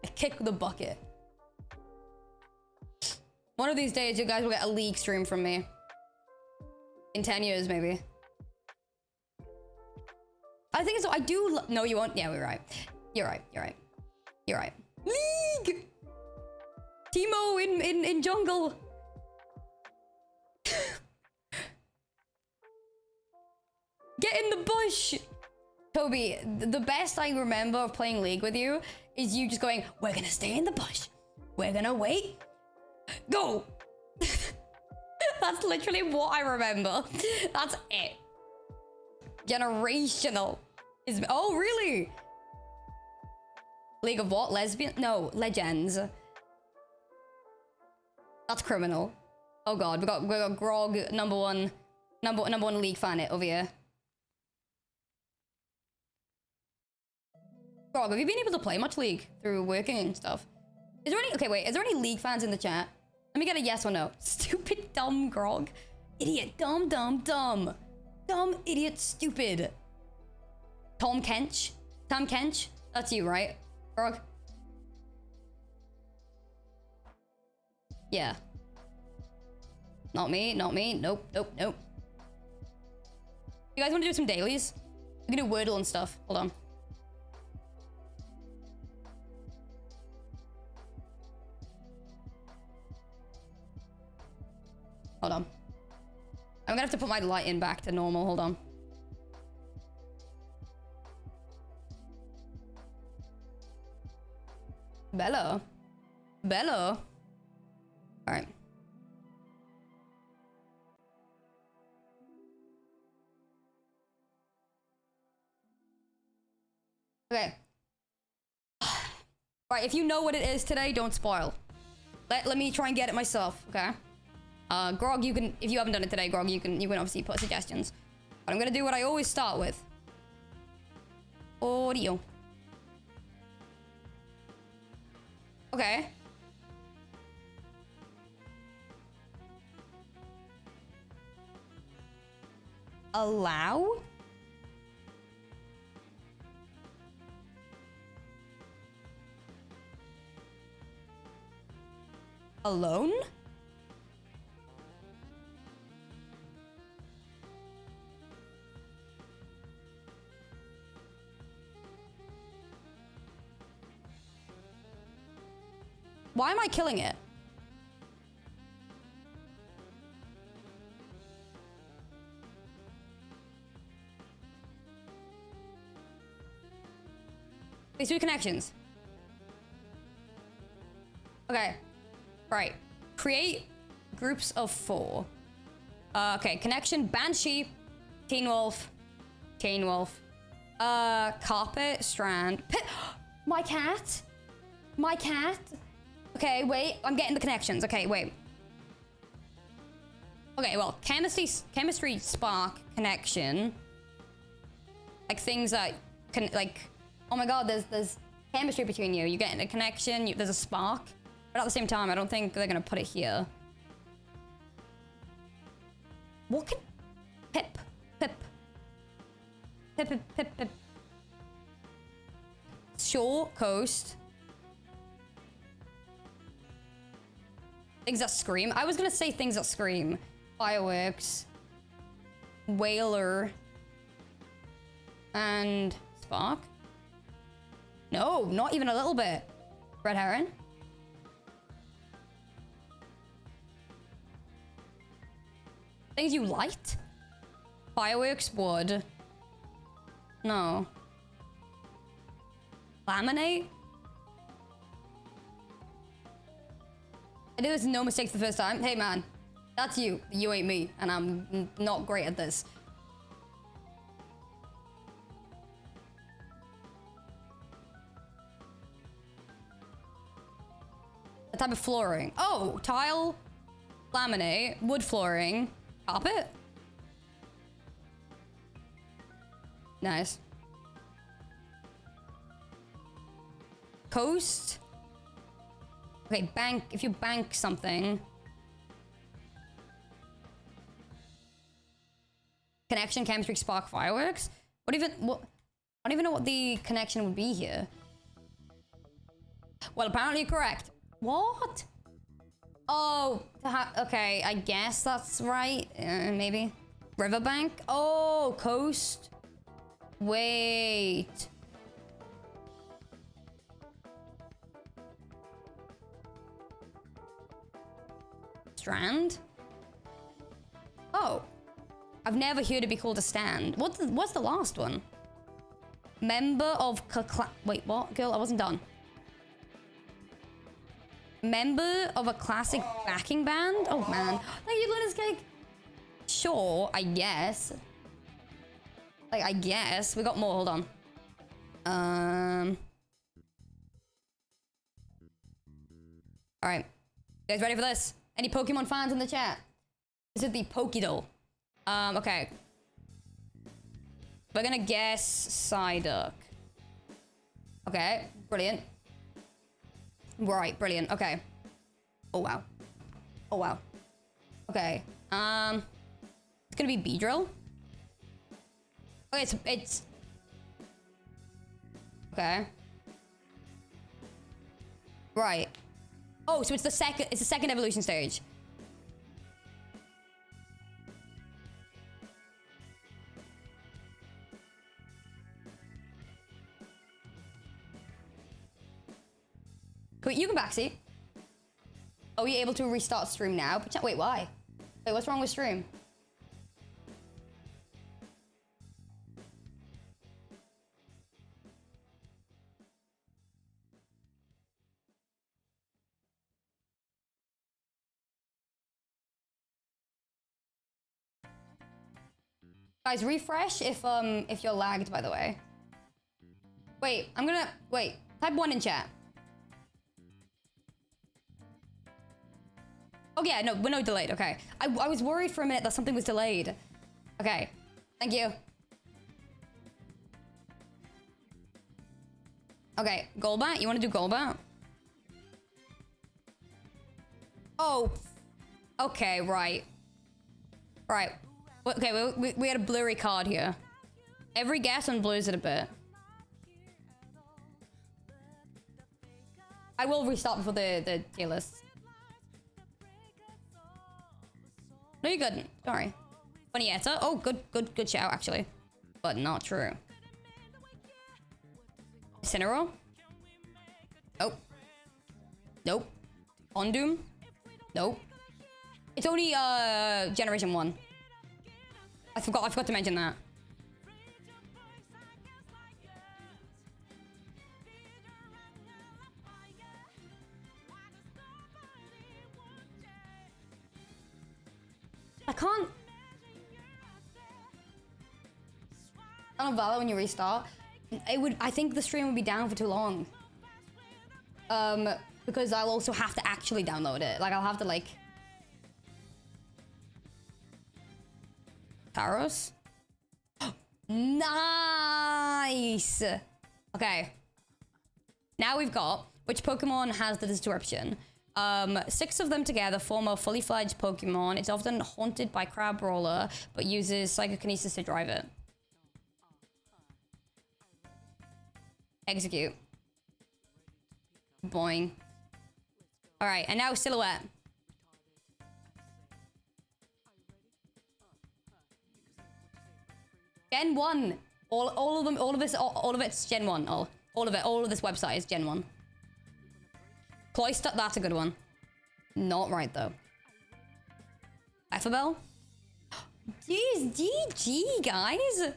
I kick the bucket. One of these days, you guys will get a League stream from me. In 10 years, maybe. I think it's... I do... No, you won't. Yeah, we're right. You're right. You're right. You're right. League! Timo in jungle. Get in the bush. Toby, the best I remember of playing League with you is you just going, we're gonna stay in the bush. We're gonna wait. Go! That's literally what I remember. That's it. Generational. Oh, really? League of what? Lesbian? No, Legends. That's criminal. Oh god, we got Grog, number one League fan over here. Grog, have you been able to play much League through working and stuff? Is there any, okay, wait, is there any League fans in the chat? Let me get a yes or no. Stupid, dumb Grog. Idiot, dumb, dumb, dumb. Dumb, idiot, stupid. Tom Kench? That's you, right, Grog? Yeah. Not me. Nope. You guys want to do some dailies? We can do Wordle and stuff. Hold on. Hold on. I'm gonna have to put my lighting back to normal. Hold on. Bella. All right. Okay. Right, if you know what it is today, don't spoil. Let me try and get it myself, okay? Grog, you can, if you haven't done it today, Grog, you can obviously put suggestions. But I'm gonna do what I always start with. Audio. Okay. Allow? Alone? Why am I killing it? These two connections. Okay. Right. Create groups of 4. Okay. Connection. Banshee. Teen Wolf. Carpet. Strand. My cat. Okay, wait. I'm getting the connections. Okay, wait. Okay, well, chemistry spark connection. Like things that can, like, oh my god, there's chemistry between you. You're getting a connection. There's a spark. But at the same time, I don't think they're gonna put it here. What can... Pip. Shore, coast. Things that scream. I was gonna say things that scream. Fireworks. Whaler. And... Spark? No, not even a little bit. Red herring. Things you light? Fireworks, wood. No. Laminate? I did this no mistakes the first time. Hey man, that's you. You ain't me, and I'm not great at this. A type of flooring. Oh, tile, laminate, wood flooring, carpet. Nice. Coast. Okay, bank. If you bank something. Connection, chemistry, spark, fireworks. What? I don't even know what the connection would be here. Well, apparently correct. What? Oh, okay. I guess that's right. Maybe. Riverbank. Oh, coast. Wait. Strand? Oh. I've never heard it be called a stand. What's the last one? Member of wait, what? Girl, I wasn't done. Member of a classic backing band? Oh, man. Thank you, Luna's Cake. Sure, I guess. Like, I guess. We got more. Hold on. Alright. You guys ready for this? Any Pokemon fans in the chat? This is the Pokédoll. Okay. We're gonna guess Psyduck. Okay, brilliant. Right, brilliant. Okay. Oh, wow. Oh, wow. Okay. It's gonna be Beedrill. Okay, it's... Okay. Right. Oh, so it's the second evolution stage. Wait, you can backseat. Are we able to restart stream now? Wait, why? Wait, what's wrong with stream? Guys, refresh if you're lagged, by the way. Wait, wait, type 1 in chat. Oh yeah, no, we're no delayed, okay. I was worried for a minute that something was delayed. Okay, thank you. Okay, Golbat, you wanna do Golbat? Oh, okay, right. Right, okay, we had a blurry card here. Every guess unblurs it a bit. I will restart before the tier list. No, you're good. Sorry. Ponyetta. Oh, good shout, actually. But not true. Incineroar? Nope. Nope. Ondoom? Nope. It's only, Generation 1. I forgot to mention that. I can't. On Valor when you restart, I think the stream would be down for too long. Because I'll also have to actually download it. Like I'll have to like. Taros. Nice. Okay. Now we've got which Pokemon has the description. 6 of them together form a fully fledged Pokemon. It's often haunted by Crabrawler, but uses Psychokinesis to drive it. Execute. Boing. Alright, and now Silhouette. Gen 1. All of them, all of it's Gen 1. All of this website is Gen 1. Cloyster, that's a good one. Not right, though. Effabel? Jeez, GG, guys.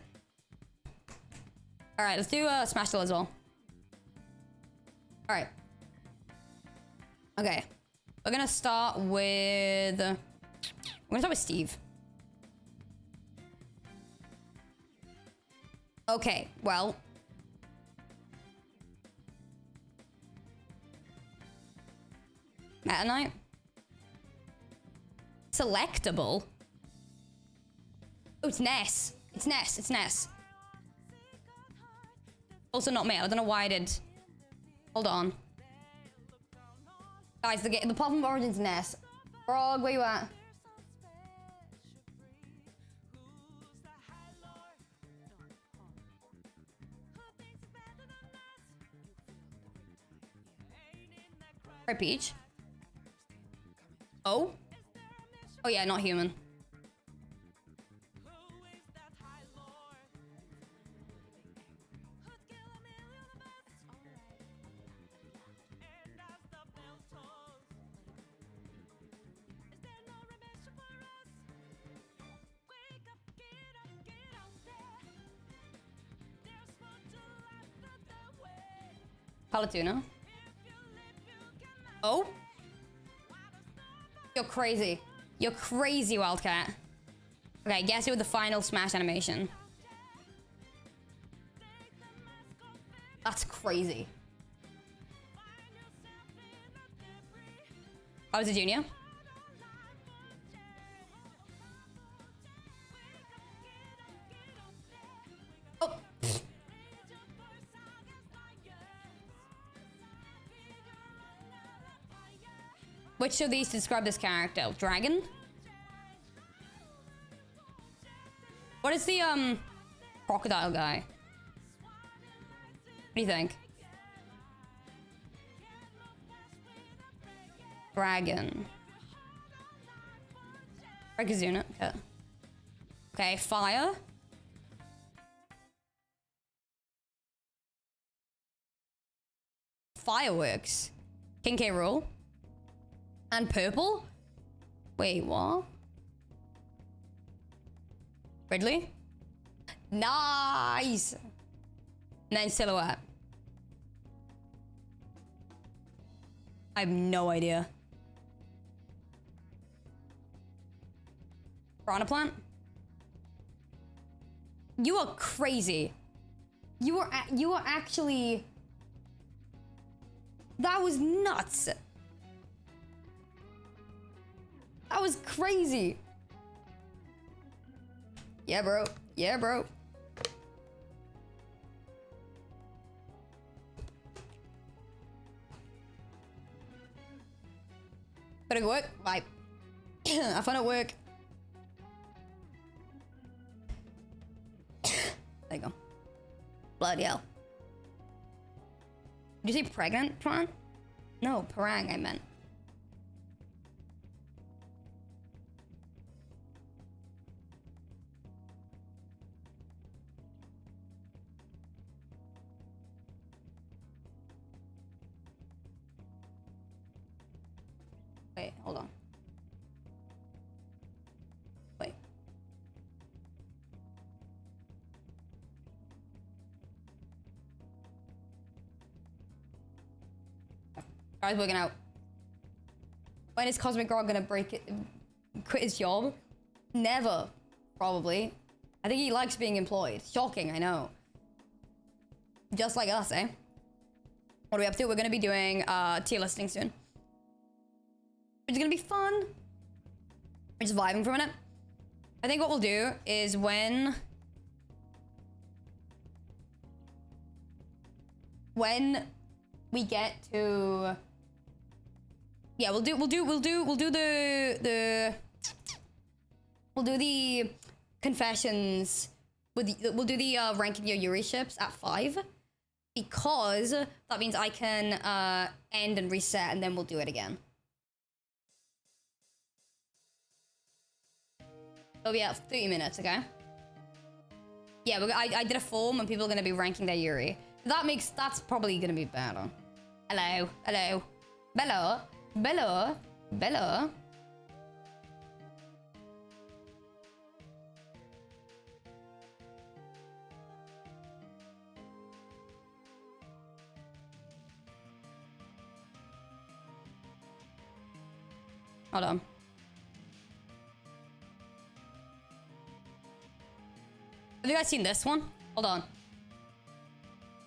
Alright, let's do Smashdale as well. Alright. Okay. We're gonna start with... Steve. Okay, well... Meta Knight? Selectable? Oh, it's Ness. It's Ness. It's Ness. Also not me. I don't know why I did. Hold on. Guys, the platform of origin's Ness. Frog, where you at? Right, Peach. Oh? Oh yeah, not human. Palatuna. Oh. You're crazy. You're crazy, Wildcat. Okay, guess it with the final smash animation. That's crazy. I was a junior. Oh. Which of these describe this character? Dragon? What is the crocodile guy? What do you think? Dragon. Rekazuna. Okay. Okay, fire. Fireworks. King K. Rool. And purple? Wait, what? Ridley? Nice! And then silhouette. I have no idea. Piranha plant? You are crazy. You are actually... That was nuts. That was crazy. Yeah, bro. Yeah, bro. Better go work. Bye. Have fun at work. There you go. Bloody hell. Did you say pregnant, Tron? No, parang I meant. Wait, hold on. Wait. Guys, working out. When is Cosmic Grog gonna quit his job? Never, probably. I think he likes being employed. Shocking, I know. Just like us, eh? What are we up to? We're gonna be doing tier listing soon. It's gonna be fun. We're just vibing for a minute. I think what we'll do is when we get to, yeah, we'll do the confessions with we'll do the ranking your Yuri ships at 5 because that means I can end and reset and then we'll do it again. It'll be at 30 minutes, okay? Yeah, I did a form and people are gonna be ranking their Yuri. That's probably gonna be better. Hello, hello. Bello, bello, bello. Hold on. Have you guys seen this one? Hold on.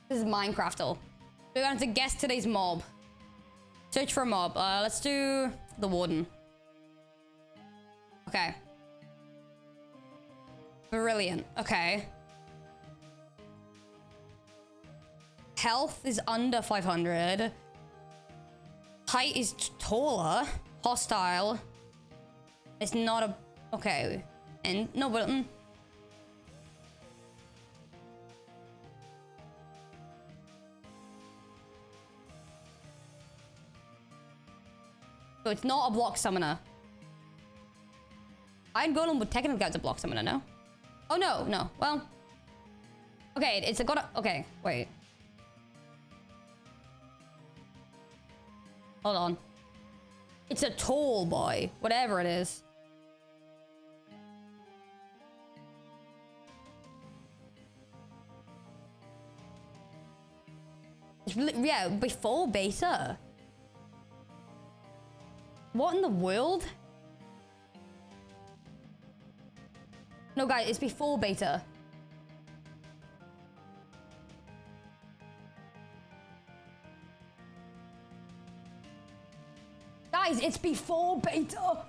This is Minecraftal. We're going to guess today's mob. Search for a mob. Let's do the Warden. Okay. Brilliant. Okay. Health is under 500. Height is taller. Hostile. It's not a... Okay. And no button. So it's not a block summoner. Iron Golem would technically have to block summoner, no? Oh, no, no. Well. Okay, it's got a... Okay, wait. Hold on. It's a tall boy. Whatever it is. yeah, before beta. What in the world? No, guys, it's before beta. Guys, it's before beta.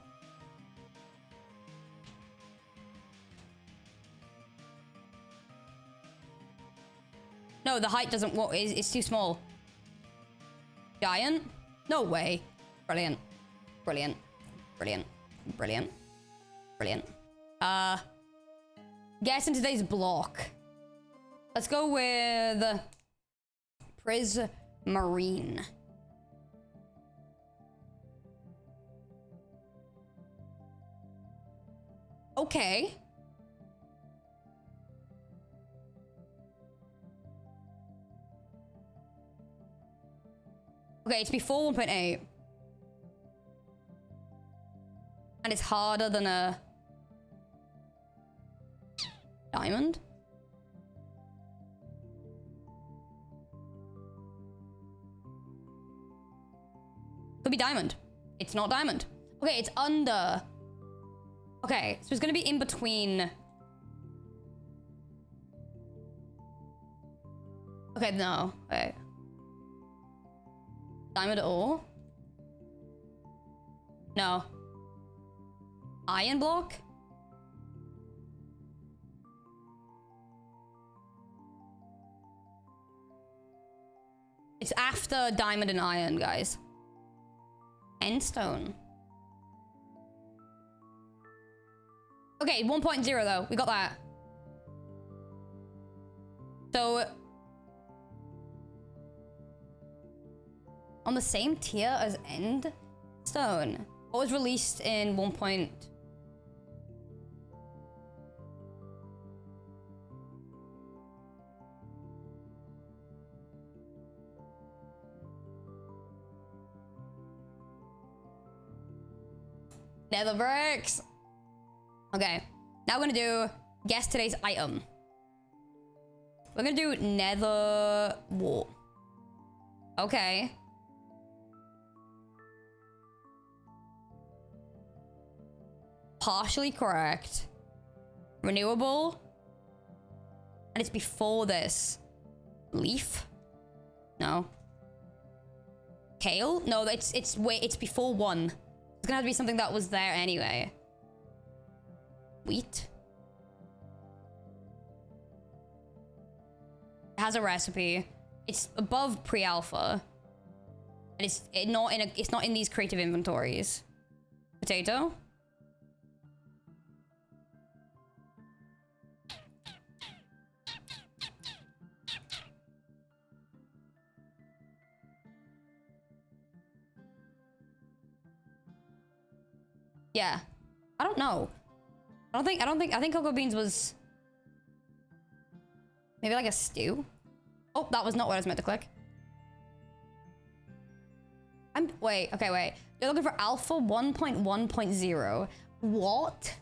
No, the height doesn't work. It's too small. Giant? No way. Brilliant. Brilliant. Brilliant. Brilliant. Brilliant. Guess in today's block. Let's go with Prismarine. Okay. Okay, it's before 1.8. And it's harder than a diamond. Could be diamond. It's not diamond. Okay, it's under. Okay, so it's gonna be in between. Okay, no. Wait. Diamond ore? No. Iron block? It's after diamond and iron, guys. Endstone. Okay, 1.0 though. We got that. So on the same tier as Endstone. What was released in 1. Nether bricks. Okay, now we're gonna do guess today's item. We're gonna do nether wall. Okay. Partially correct. Renewable. And it's before this. Leaf? No. Kale? No, it's before 1. It's gonna have to be something that was there anyway. Wheat. It has a recipe. It's above pre-alpha. And it's not in these creative inventories. Potato. Yeah. I don't know. I think cocoa beans was maybe like a stew. Oh, that was not what I was meant to click. Wait. You're looking for alpha 1.1.0. What?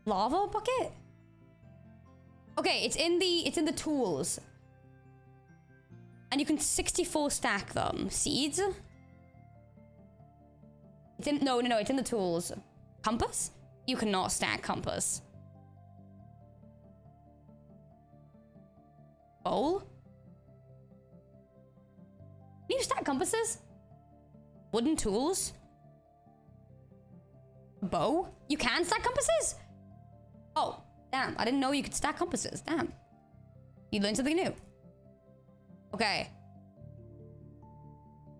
Lava bucket? Okay, it's in the tools. And you can 64 stack them. Seeds? No, it's in the tools. Compass? You cannot stack compass. Bowl? Can you stack compasses? Wooden tools? Bow? You can stack compasses? Oh, damn. I didn't know you could stack compasses. Damn. You learned something new. Okay.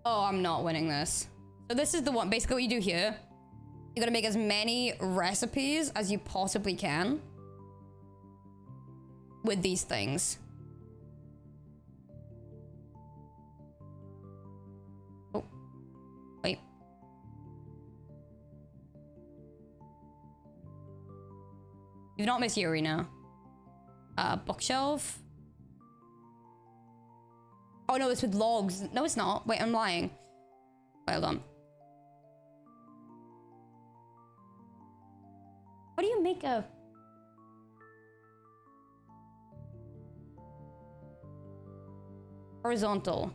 Oh, I'm not winning this. So this is the one. Basically what you do here. You gotta make as many recipes as you possibly can. With these things. Oh. Wait. You've not missed Yuri now. Bookshelf. Oh no, it's with logs. No, it's not. Wait, I'm lying. Wait, hold on. make a... horizontal?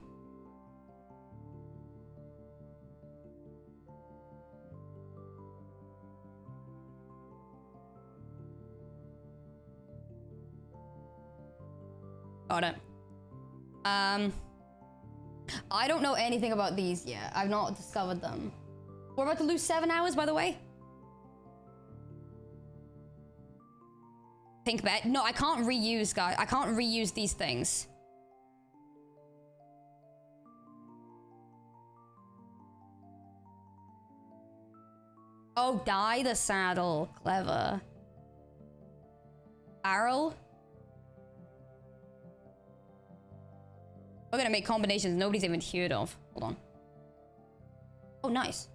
Got it. I don't know anything about these yet. I've not discovered them. We're about to lose 7 hours, by the way. Pink bet. No, I can't reuse, guys. I can't reuse these things. Oh, dye the saddle. Clever. Barrel. We're gonna make combinations nobody's even heard of. Hold on. Oh, nice.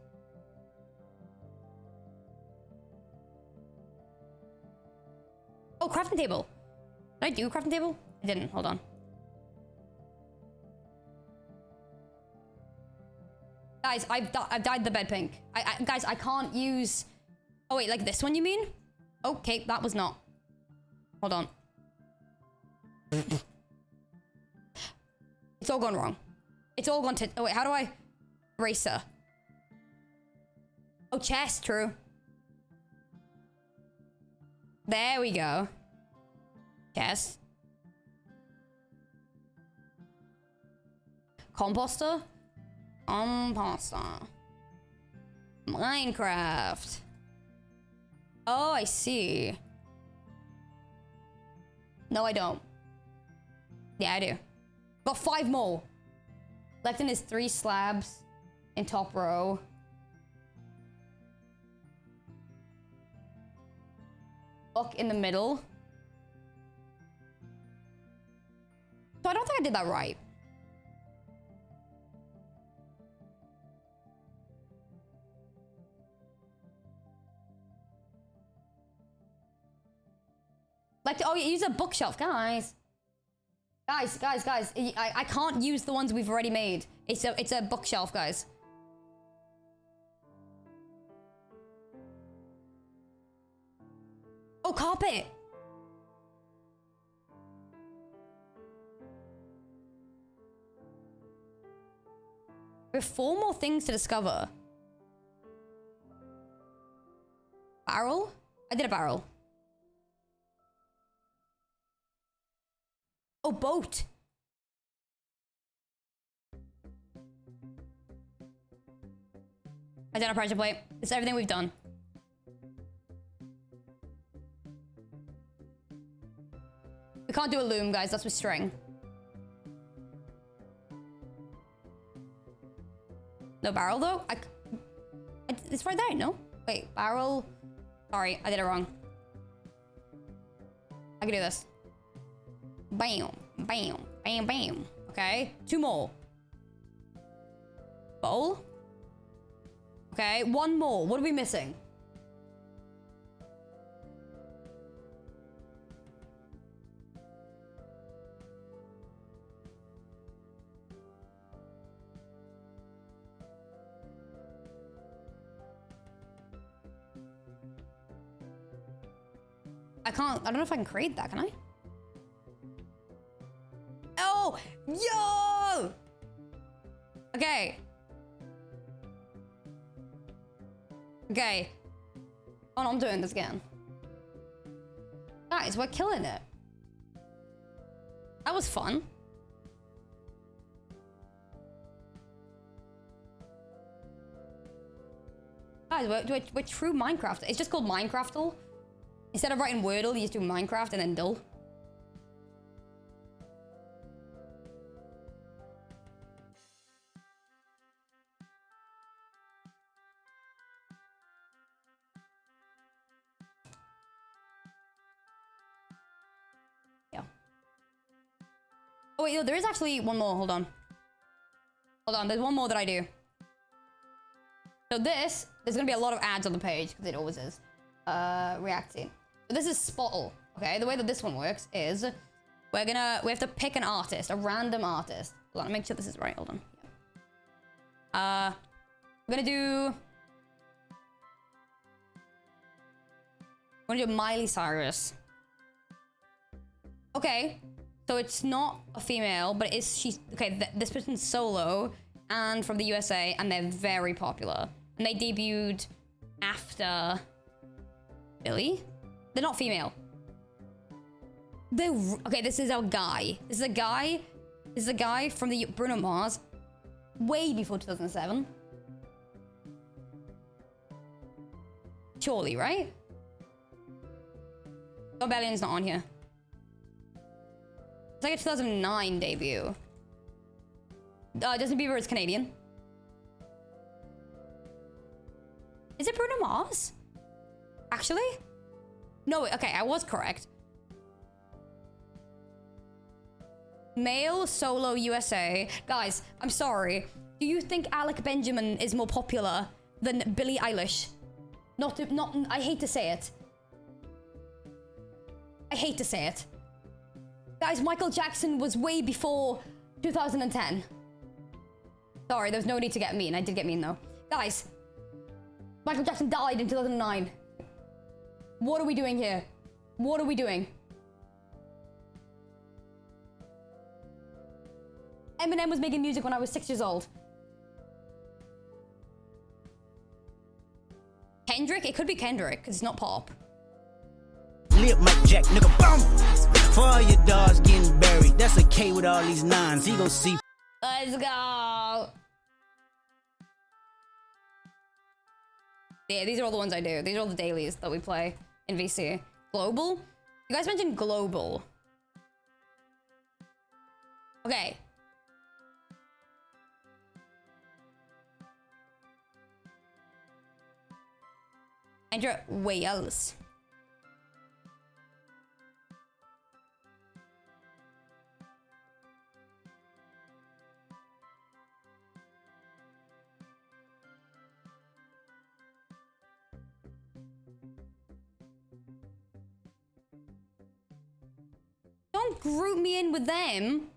Oh, crafting table. Did I do a crafting table? I didn't. Hold on. Guys, I've dyed the bed pink. Guys, I can't use... Oh, wait, like this one, you mean? Okay, that was not. Hold on. It's all gone wrong. It's all gone to... Oh, wait, how do I... Eraser. Oh, chest, true. There we go. Chest. Composter? Composter. Minecraft. Oh, I see. No, I don't. Yeah, I do. Got 5 more. Left in is 3 slabs in top row. Block in the middle. So I don't think I did that right. Like, oh, yeah, use a bookshelf, guys. Guys. I can't use the ones we've already made. It's a bookshelf, guys. Oh, carpet. We have 4 more things to discover. Barrel? I did a barrel. Oh, boat. I done a pressure plate. It's everything we've done. We can't do a loom, guys. That's with string. No barrel, though? It's right there, no? Wait, barrel. Sorry, I did it wrong. I can do this. Bam, bam, bam, bam. Okay, 2 more. Bowl. Okay, 1 more. What are we missing? I don't know if I can create that, can I? Oh, yo! Okay. Okay. Oh, no, I'm doing this again. Guys, we're killing it. That was fun. Guys, we're true Minecraft. It's just called Minecraftal. Instead of writing Wordle, you just do Minecraft and then Dill. Yeah. Oh wait, no, there is actually 1 more. Hold on. Hold on, there's 1 more that I do. So there's gonna be a lot of ads on the page, because it always is. Reacting. So this is Spottle, okay? The way that this one works is we have to pick an artist, a random artist. Hold on, make sure this is right. Hold on. Yeah. We're gonna do Want to do Miley Cyrus? Okay, so it's not a female, but she's okay. This person's solo and from the USA, and they're very popular. And they debuted after Billie. They're not female. Okay, this is our guy. This is a guy. This is a guy from the Bruno Mars, way before 2007. Surely, right? Rebellion's not on here. It's like a 2009 debut. Justin Bieber is Canadian. Is it Bruno Mars? Actually? No, okay, I was correct. Male solo USA. Guys, I'm sorry. Do you think Alec Benjamin is more popular than Billie Eilish? I hate to say it. I hate to say it. Guys, Michael Jackson was way before 2010. Sorry, there's no need to get mean. I did get mean though. Guys, Michael Jackson died in 2009. What are we doing here? What are we doing? Eminem was making music when I was 6 years old. Kendrick? It could be Kendrick, because it's not pop. Lip Mike Jack, nigga, boom! For all your dogs getting buried, that's a K with all these nines. He gon' see. Let's go! Yeah, these are all the ones I do. These are all the dailies that we play in VC. Global? You guys mentioned global. Okay. Enter Wales. Don't group me in with them.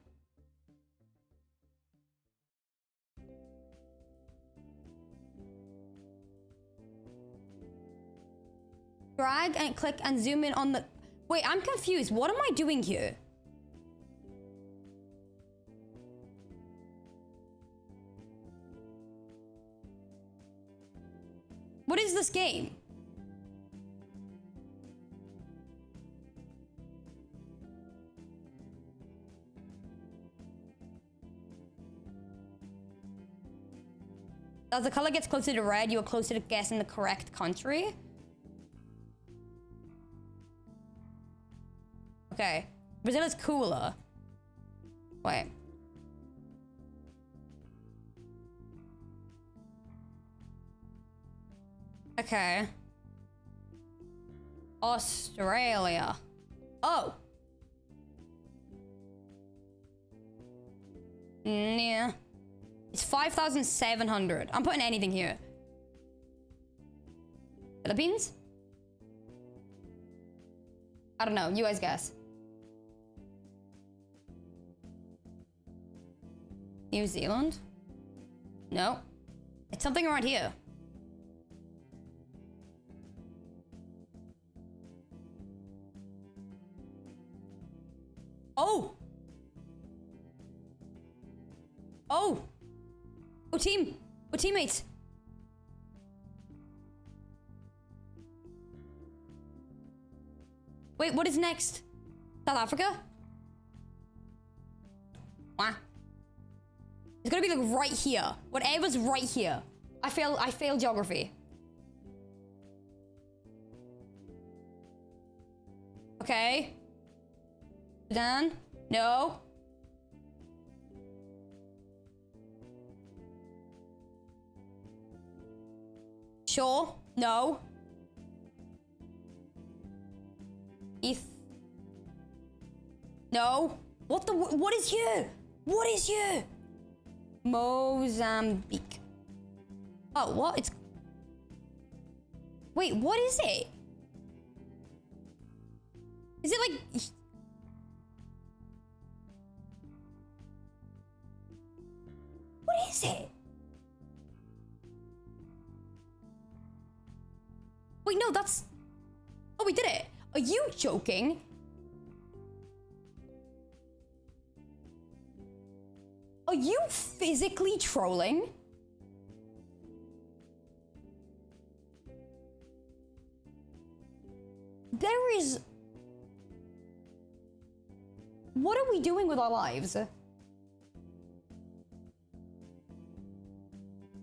Drag and click and zoom in on the... Wait, I'm confused. What am I doing here? What is this game? As the color gets closer to red, you are closer to guessing the correct country. Okay. Brazil is cooler. Wait. Okay. Australia. Oh. Yeah. It's 5,700. I'm putting anything here. Philippines? I don't know. You guys guess. New Zealand? No. It's something around here. Oh! Oh! Oh, team! Oh, teammates! Wait, what is next? South Africa? Wow. It's gonna be like right here. Whatever's right here. I fail geography. Okay. Sudan? No. Sure. No. No. What is here? What is here? Mozambique. Oh, what? It's... Wait, what is it? Is it like... What is it? Wait, no, that's... Oh, we did it. Are you joking? Are you physically trolling? There is... What are we doing with our lives?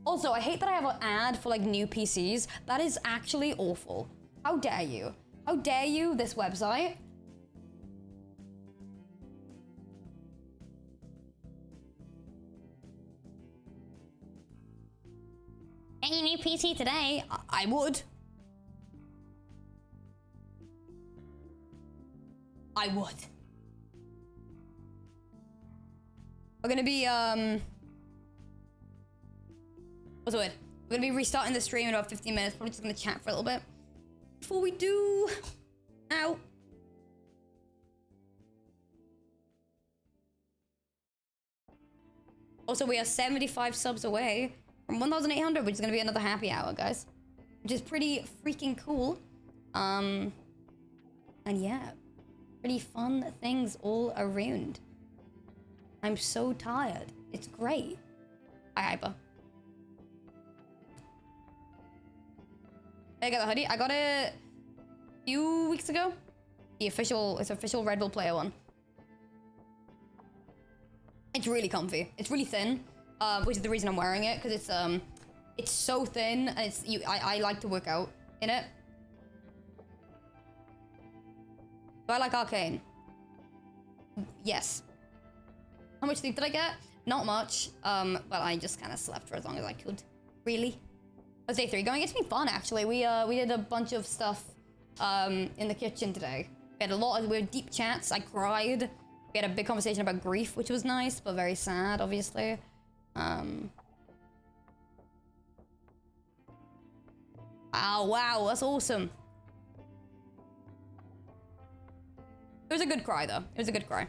Also, I hate that I have an ad for like new PCs. That is actually awful. How dare you? How dare you, this website? Any new PC today? I would. I would. We're gonna be, what's the word? We're gonna be restarting the stream in about 15 minutes. Probably just gonna chat for a little bit. Before we do... Ow. Also, we are 75 subs away from 1,800, which is gonna be another happy hour, guys. Which is pretty freaking cool. And yeah. Pretty fun things all around. I'm so tired. It's great. Hi, Hyper. I got the hoodie. I got it a few weeks ago. It's official Red Bull player one. It's really comfy. It's really thin, which is the reason I'm wearing it, because it's so thin, and I like to work out in it. Do I like Arcane? Yes. How much sleep did I get? Not much. But I just kind of slept for as long as I could. Really? How's day 3 going? It's been fun, actually. We did a bunch of stuff in the kitchen today. We had deep chats. I cried. We had a big conversation about grief, which was nice, but very sad, obviously. Oh, wow, that's awesome. It was a good cry, though. It was a good cry.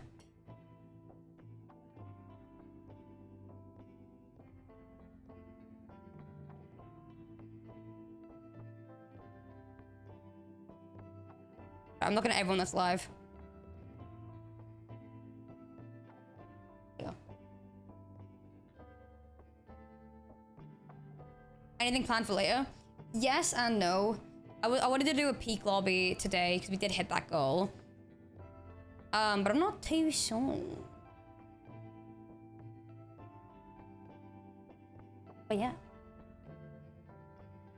I'm looking at everyone that's live. Yeah. Anything planned for later? Yes and no. I wanted to do a peak lobby today because we did hit that goal. But I'm not too sure. But yeah.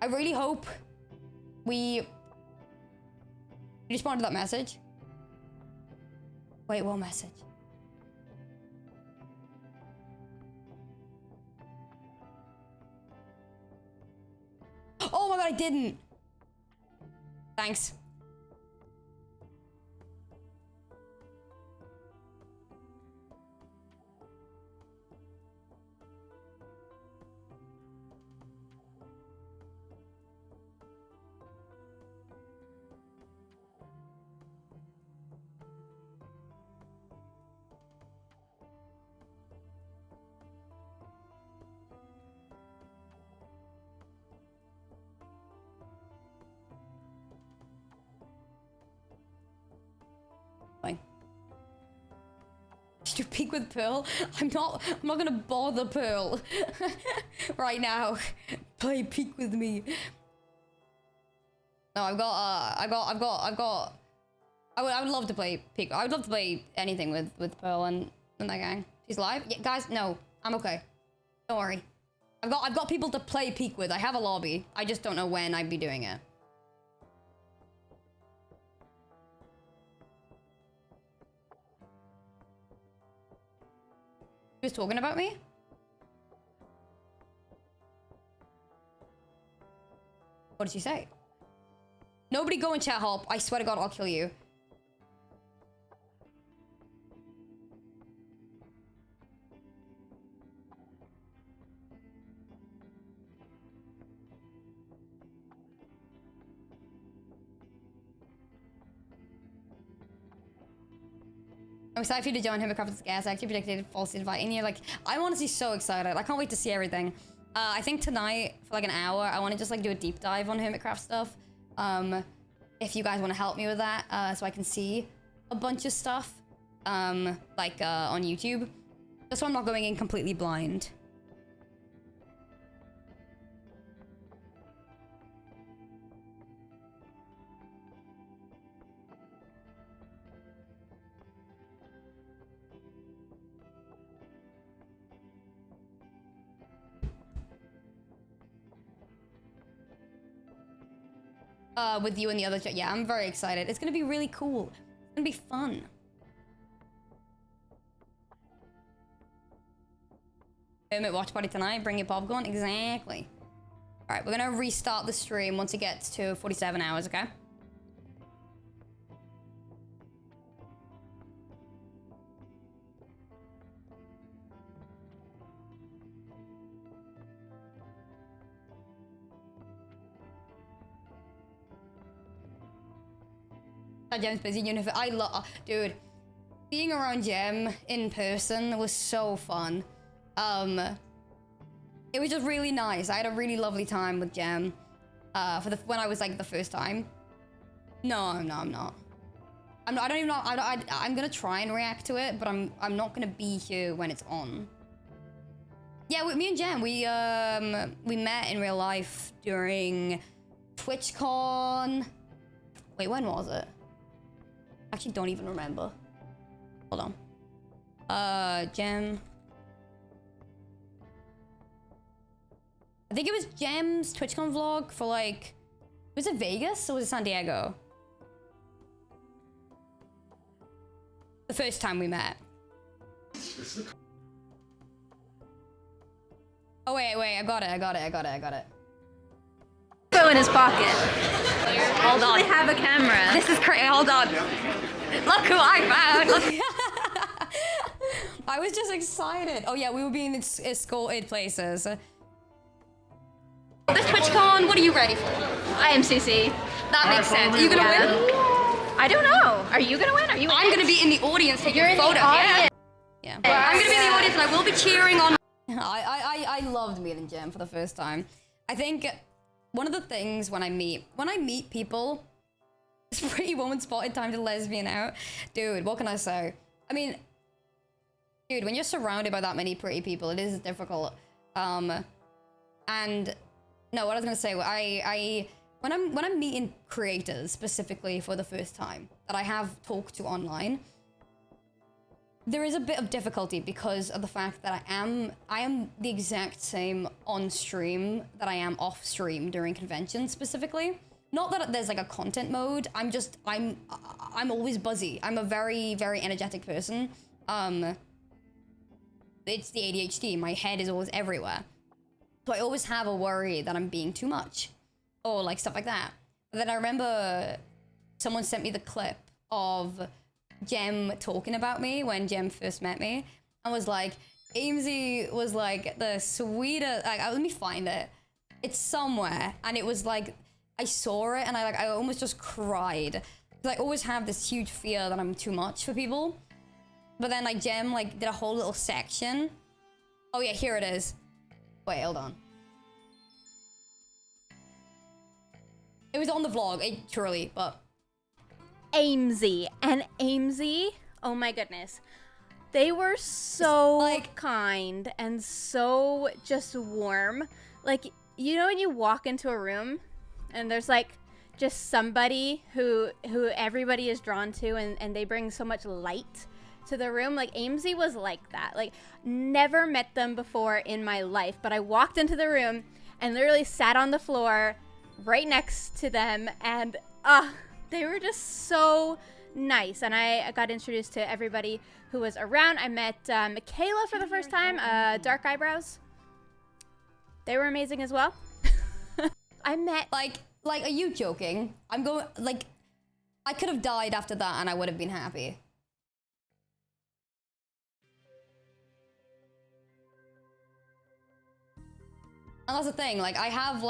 I really hope we... You responded to that message? Wait, what message? Oh my god, I didn't! Thanks. To peek with Pearl. I'm not gonna bother Pearl right now. Play peek with me. No, I would love to play peek. I would love to play anything with Pearl and that gang. She's live? Yeah, guys, no, I'm okay. Don't worry. I've got people to play peek with. I have a lobby. I just don't know when I'd be doing it. She was talking about me? What did she say? Nobody go in chat, Hop. I swear to God, I'll kill you. I'm excited for you to join him at Craft's Gas. I actually predicted false invite in here. Like, I'm honestly so excited. I can't wait to see everything. I think tonight, for like an hour, I want to just like do a deep dive on Hermitcraft stuff. if you guys want to help me with that, so I can see a bunch of stuff, like on YouTube, just so I'm not going in completely blind. With you and the other chat. Yeah, I'm very excited. It's gonna be really cool. It's gonna be fun. Watch party tonight. Bring your popcorn. Exactly. All right, we're gonna restart the stream once it gets to 47 hours. Okay. Gem's busy. I love, dude. Being around Gem in person was so fun. It was just really nice. I had a really lovely time with Gem. When I was like the first time. No, I'm not. I don't even know. I'm gonna try and react to it, but I'm not gonna be here when it's on. Yeah, with me and Gem, we met in real life during TwitchCon. Wait, when was it? Actually, don't even remember. Hold on. Gem. I think it was Gem's TwitchCon vlog for like... Was it Vegas or was it San Diego? The first time we met. Oh, wait. I got it. Go in his pocket. Hold on. They have a camera. This is crazy. Hold on. Look who I found. Look. I was just excited. Oh yeah, we were being escorted places. This TwitchCon, what are you ready for? I am CC. That makes sense. Are you gonna win? I don't know. Are you gonna win? Are you? I'm gonna be in the audience taking photos. Yeah. I'm gonna be in the audience and I will be cheering on. I loved meeting Gem for the first time. I think one of the things when I meet people, this pretty woman spotted time to lesbian out. Dude, what can I say? I mean, dude, when you're surrounded by that many pretty people, it is difficult. And no, what I was gonna say, when I'm meeting creators specifically for the first time that I have talked to online, there is a bit of difficulty because of the fact that I am the exact same on stream that I am off stream during conventions specifically. Not that there's like a content mode. I'm always buzzy. I'm a very, very energetic person. It's the ADHD. My head is always everywhere. So I always have a worry that I'm being too much or like stuff like that. But then I remember someone sent me the clip of Gem talking about me when Gem first met me and was like, Aimsey was like the sweetest, like, let me find it. It's somewhere. And it was like, I saw it and I almost just cried. Cause I always have this huge fear that I'm too much for people. But then like Gem like did a whole little section. Oh yeah, here it is. Wait, hold on. It was on the vlog, truly, but. Aimsey and Aimsey, oh my goodness. They were so like kind and so just warm. Like, you know when you walk into a room and there's like just somebody who everybody is drawn to and they bring so much light to the room. Like Aimsey was like that. Like never met them before in my life, but I walked into the room and literally sat on the floor right next to them and they were just so nice. And I got introduced to everybody who was around. I met Michaela for the first time, Dark Eyebrows. They were amazing as well. I met like, are you joking? I'm going, like, I could have died after that and I would have been happy. And that's the thing, like, I have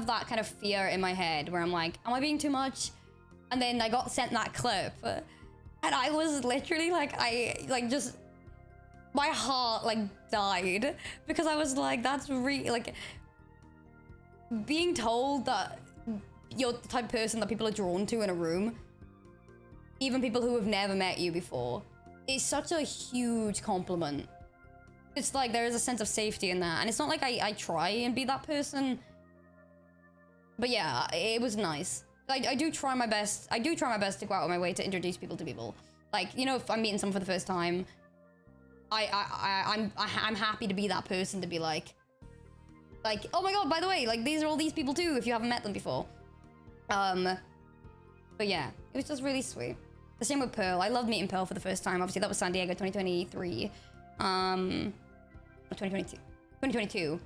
that kind of fear in my head where I'm like, am I being too much? And then I got sent that clip and I was literally like, just, my heart like died because I was like, that's really like, being told that you're the type of person that people are drawn to in a room, even people who have never met you before, it's such a huge compliment. It's like there is a sense of safety in that, and it's not like I try and be that person. But yeah, it was nice. I do try my best. I do try my best to go out of my way to introduce people to people. Like, you know, if I'm meeting someone for the first time, I'm happy to be that person to be like, oh my god, by the way, like these are all these people too if you haven't met them before. But yeah, it was just really sweet. The same with Pearl. I loved meeting Pearl for the first time. Obviously, that was San Diego 2023. 2022. 2022.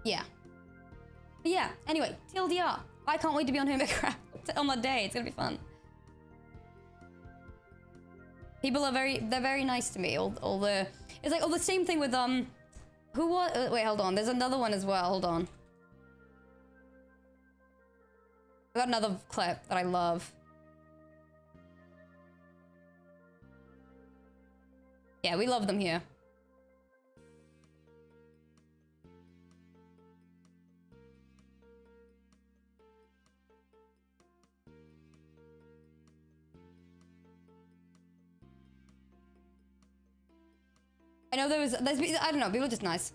Yeah. But yeah, anyway, TLDR. I can't wait to be on Hermitcraft on that day. It's gonna be fun. People are they're very nice to me. All the, it's like, the same thing with, who was, wait, hold on. There's another one as well. Hold on. I got another clip that I love. Yeah, we love them here. I know there's, I don't know, people are just nice.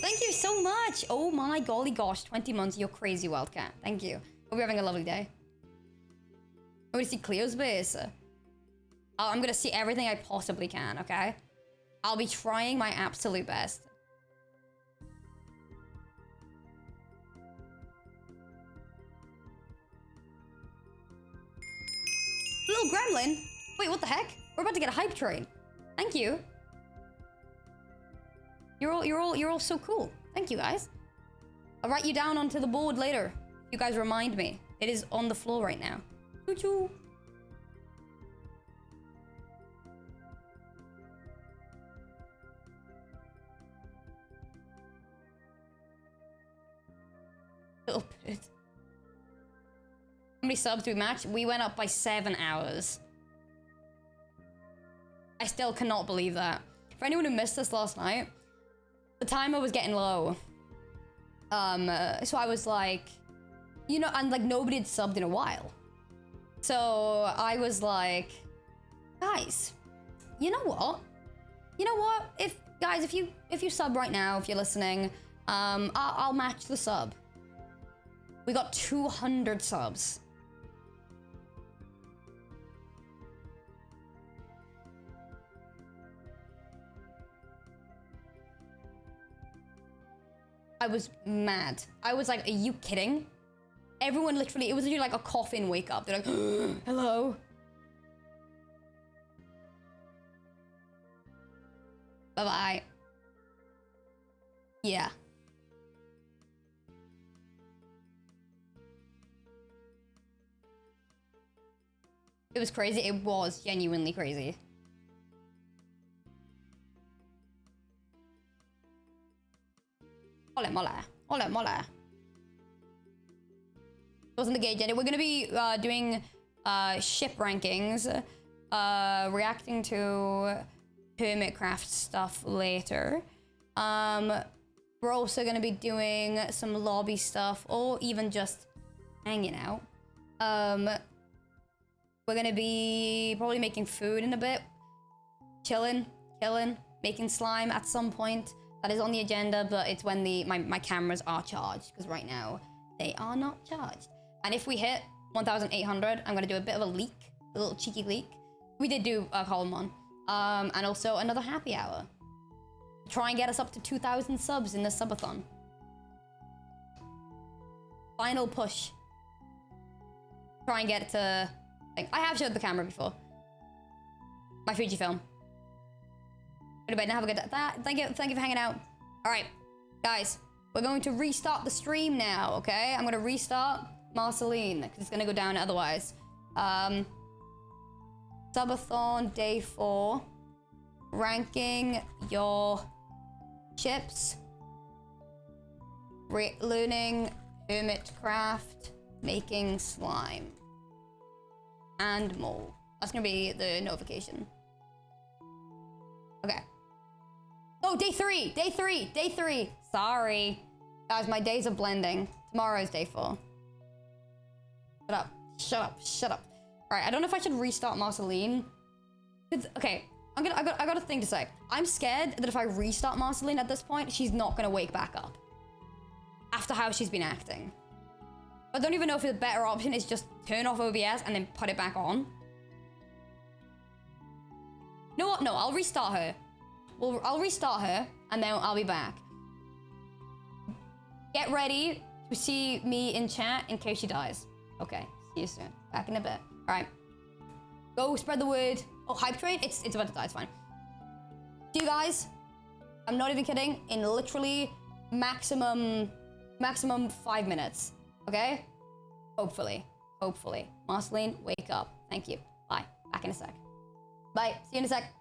Thank you so much. Oh my golly gosh, 20 months, you're crazy, Wildcat. Thank you. Hope you're having a lovely day. I'm gonna see Cleo's base. I'm gonna see everything I possibly can, okay? I'll be trying my absolute best. Little gremlin? Wait, what the heck? We're about to get a hype train. Thank you. You're all so cool. Thank you, guys. I'll write you down onto the board later. You guys remind me. It is on the floor right now. Choo-choo. Little bit. How many subs do we match? We went up by 7 hours. I still cannot believe that. For anyone who missed this last night, the timer was getting low. So I was like, you know, and like nobody had subbed in a while. So I was like, guys, you know what? You know what? If you sub right now, if you're listening, I'll match the sub. We got 200 subs. I was mad. I was like, are you kidding? Everyone literally, it was literally like a coffin wake up. They're like, hello? Bye-bye. Yeah. It was crazy. It was genuinely crazy. Ole mole. Ole mole. Wasn't the gauge ended. We're gonna be doing ship rankings, reacting to Hermitcraft stuff later. We're also gonna be doing some lobby stuff, or even just hanging out. We're gonna be probably making food in a bit, chilling, making slime at some point. That is on the agenda, but it's when my cameras are charged, because right now they are not charged. And if we hit 1,800, I'm gonna do a bit of a leak, a little cheeky leak. We did do a column one, and also another happy hour. Try and get us up to 2,000 subs in this subathon. Final push. Try and get it to, like, I have showed the camera before. My Fujifilm. Go to bed and have a good day. Thank you for hanging out. All right, guys, we're going to restart the stream now, okay? I'm gonna restart Marceline, because it's gonna go down otherwise. Subathon day 4. Ranking your chips. Learning Hermitcraft, making slime. And more. That's gonna be the notification. Okay. Oh, Oh, day three. Sorry. Guys, my days are blending. Tomorrow's day 4. Shut up. All right, I don't know if I should restart Marceline. Okay, I got a thing to say. I'm scared that if I restart Marceline at this point, she's not gonna wake back up. After how she's been acting. I don't even know if the better option is just turn off OBS and then put it back on. You know what? No, I'll restart her. Well, I'll restart her and then I'll be back. Get ready to see me in chat in case she dies. Okay, see you soon. Back in a bit. All right. Go spread the word. Oh, hype train? It's about to die, it's fine. See you guys. I'm not even kidding. In literally maximum 5 minutes. Okay? Hopefully. Marceline, wake up. Thank you. Bye. Back in a sec. Bye. See you in a sec.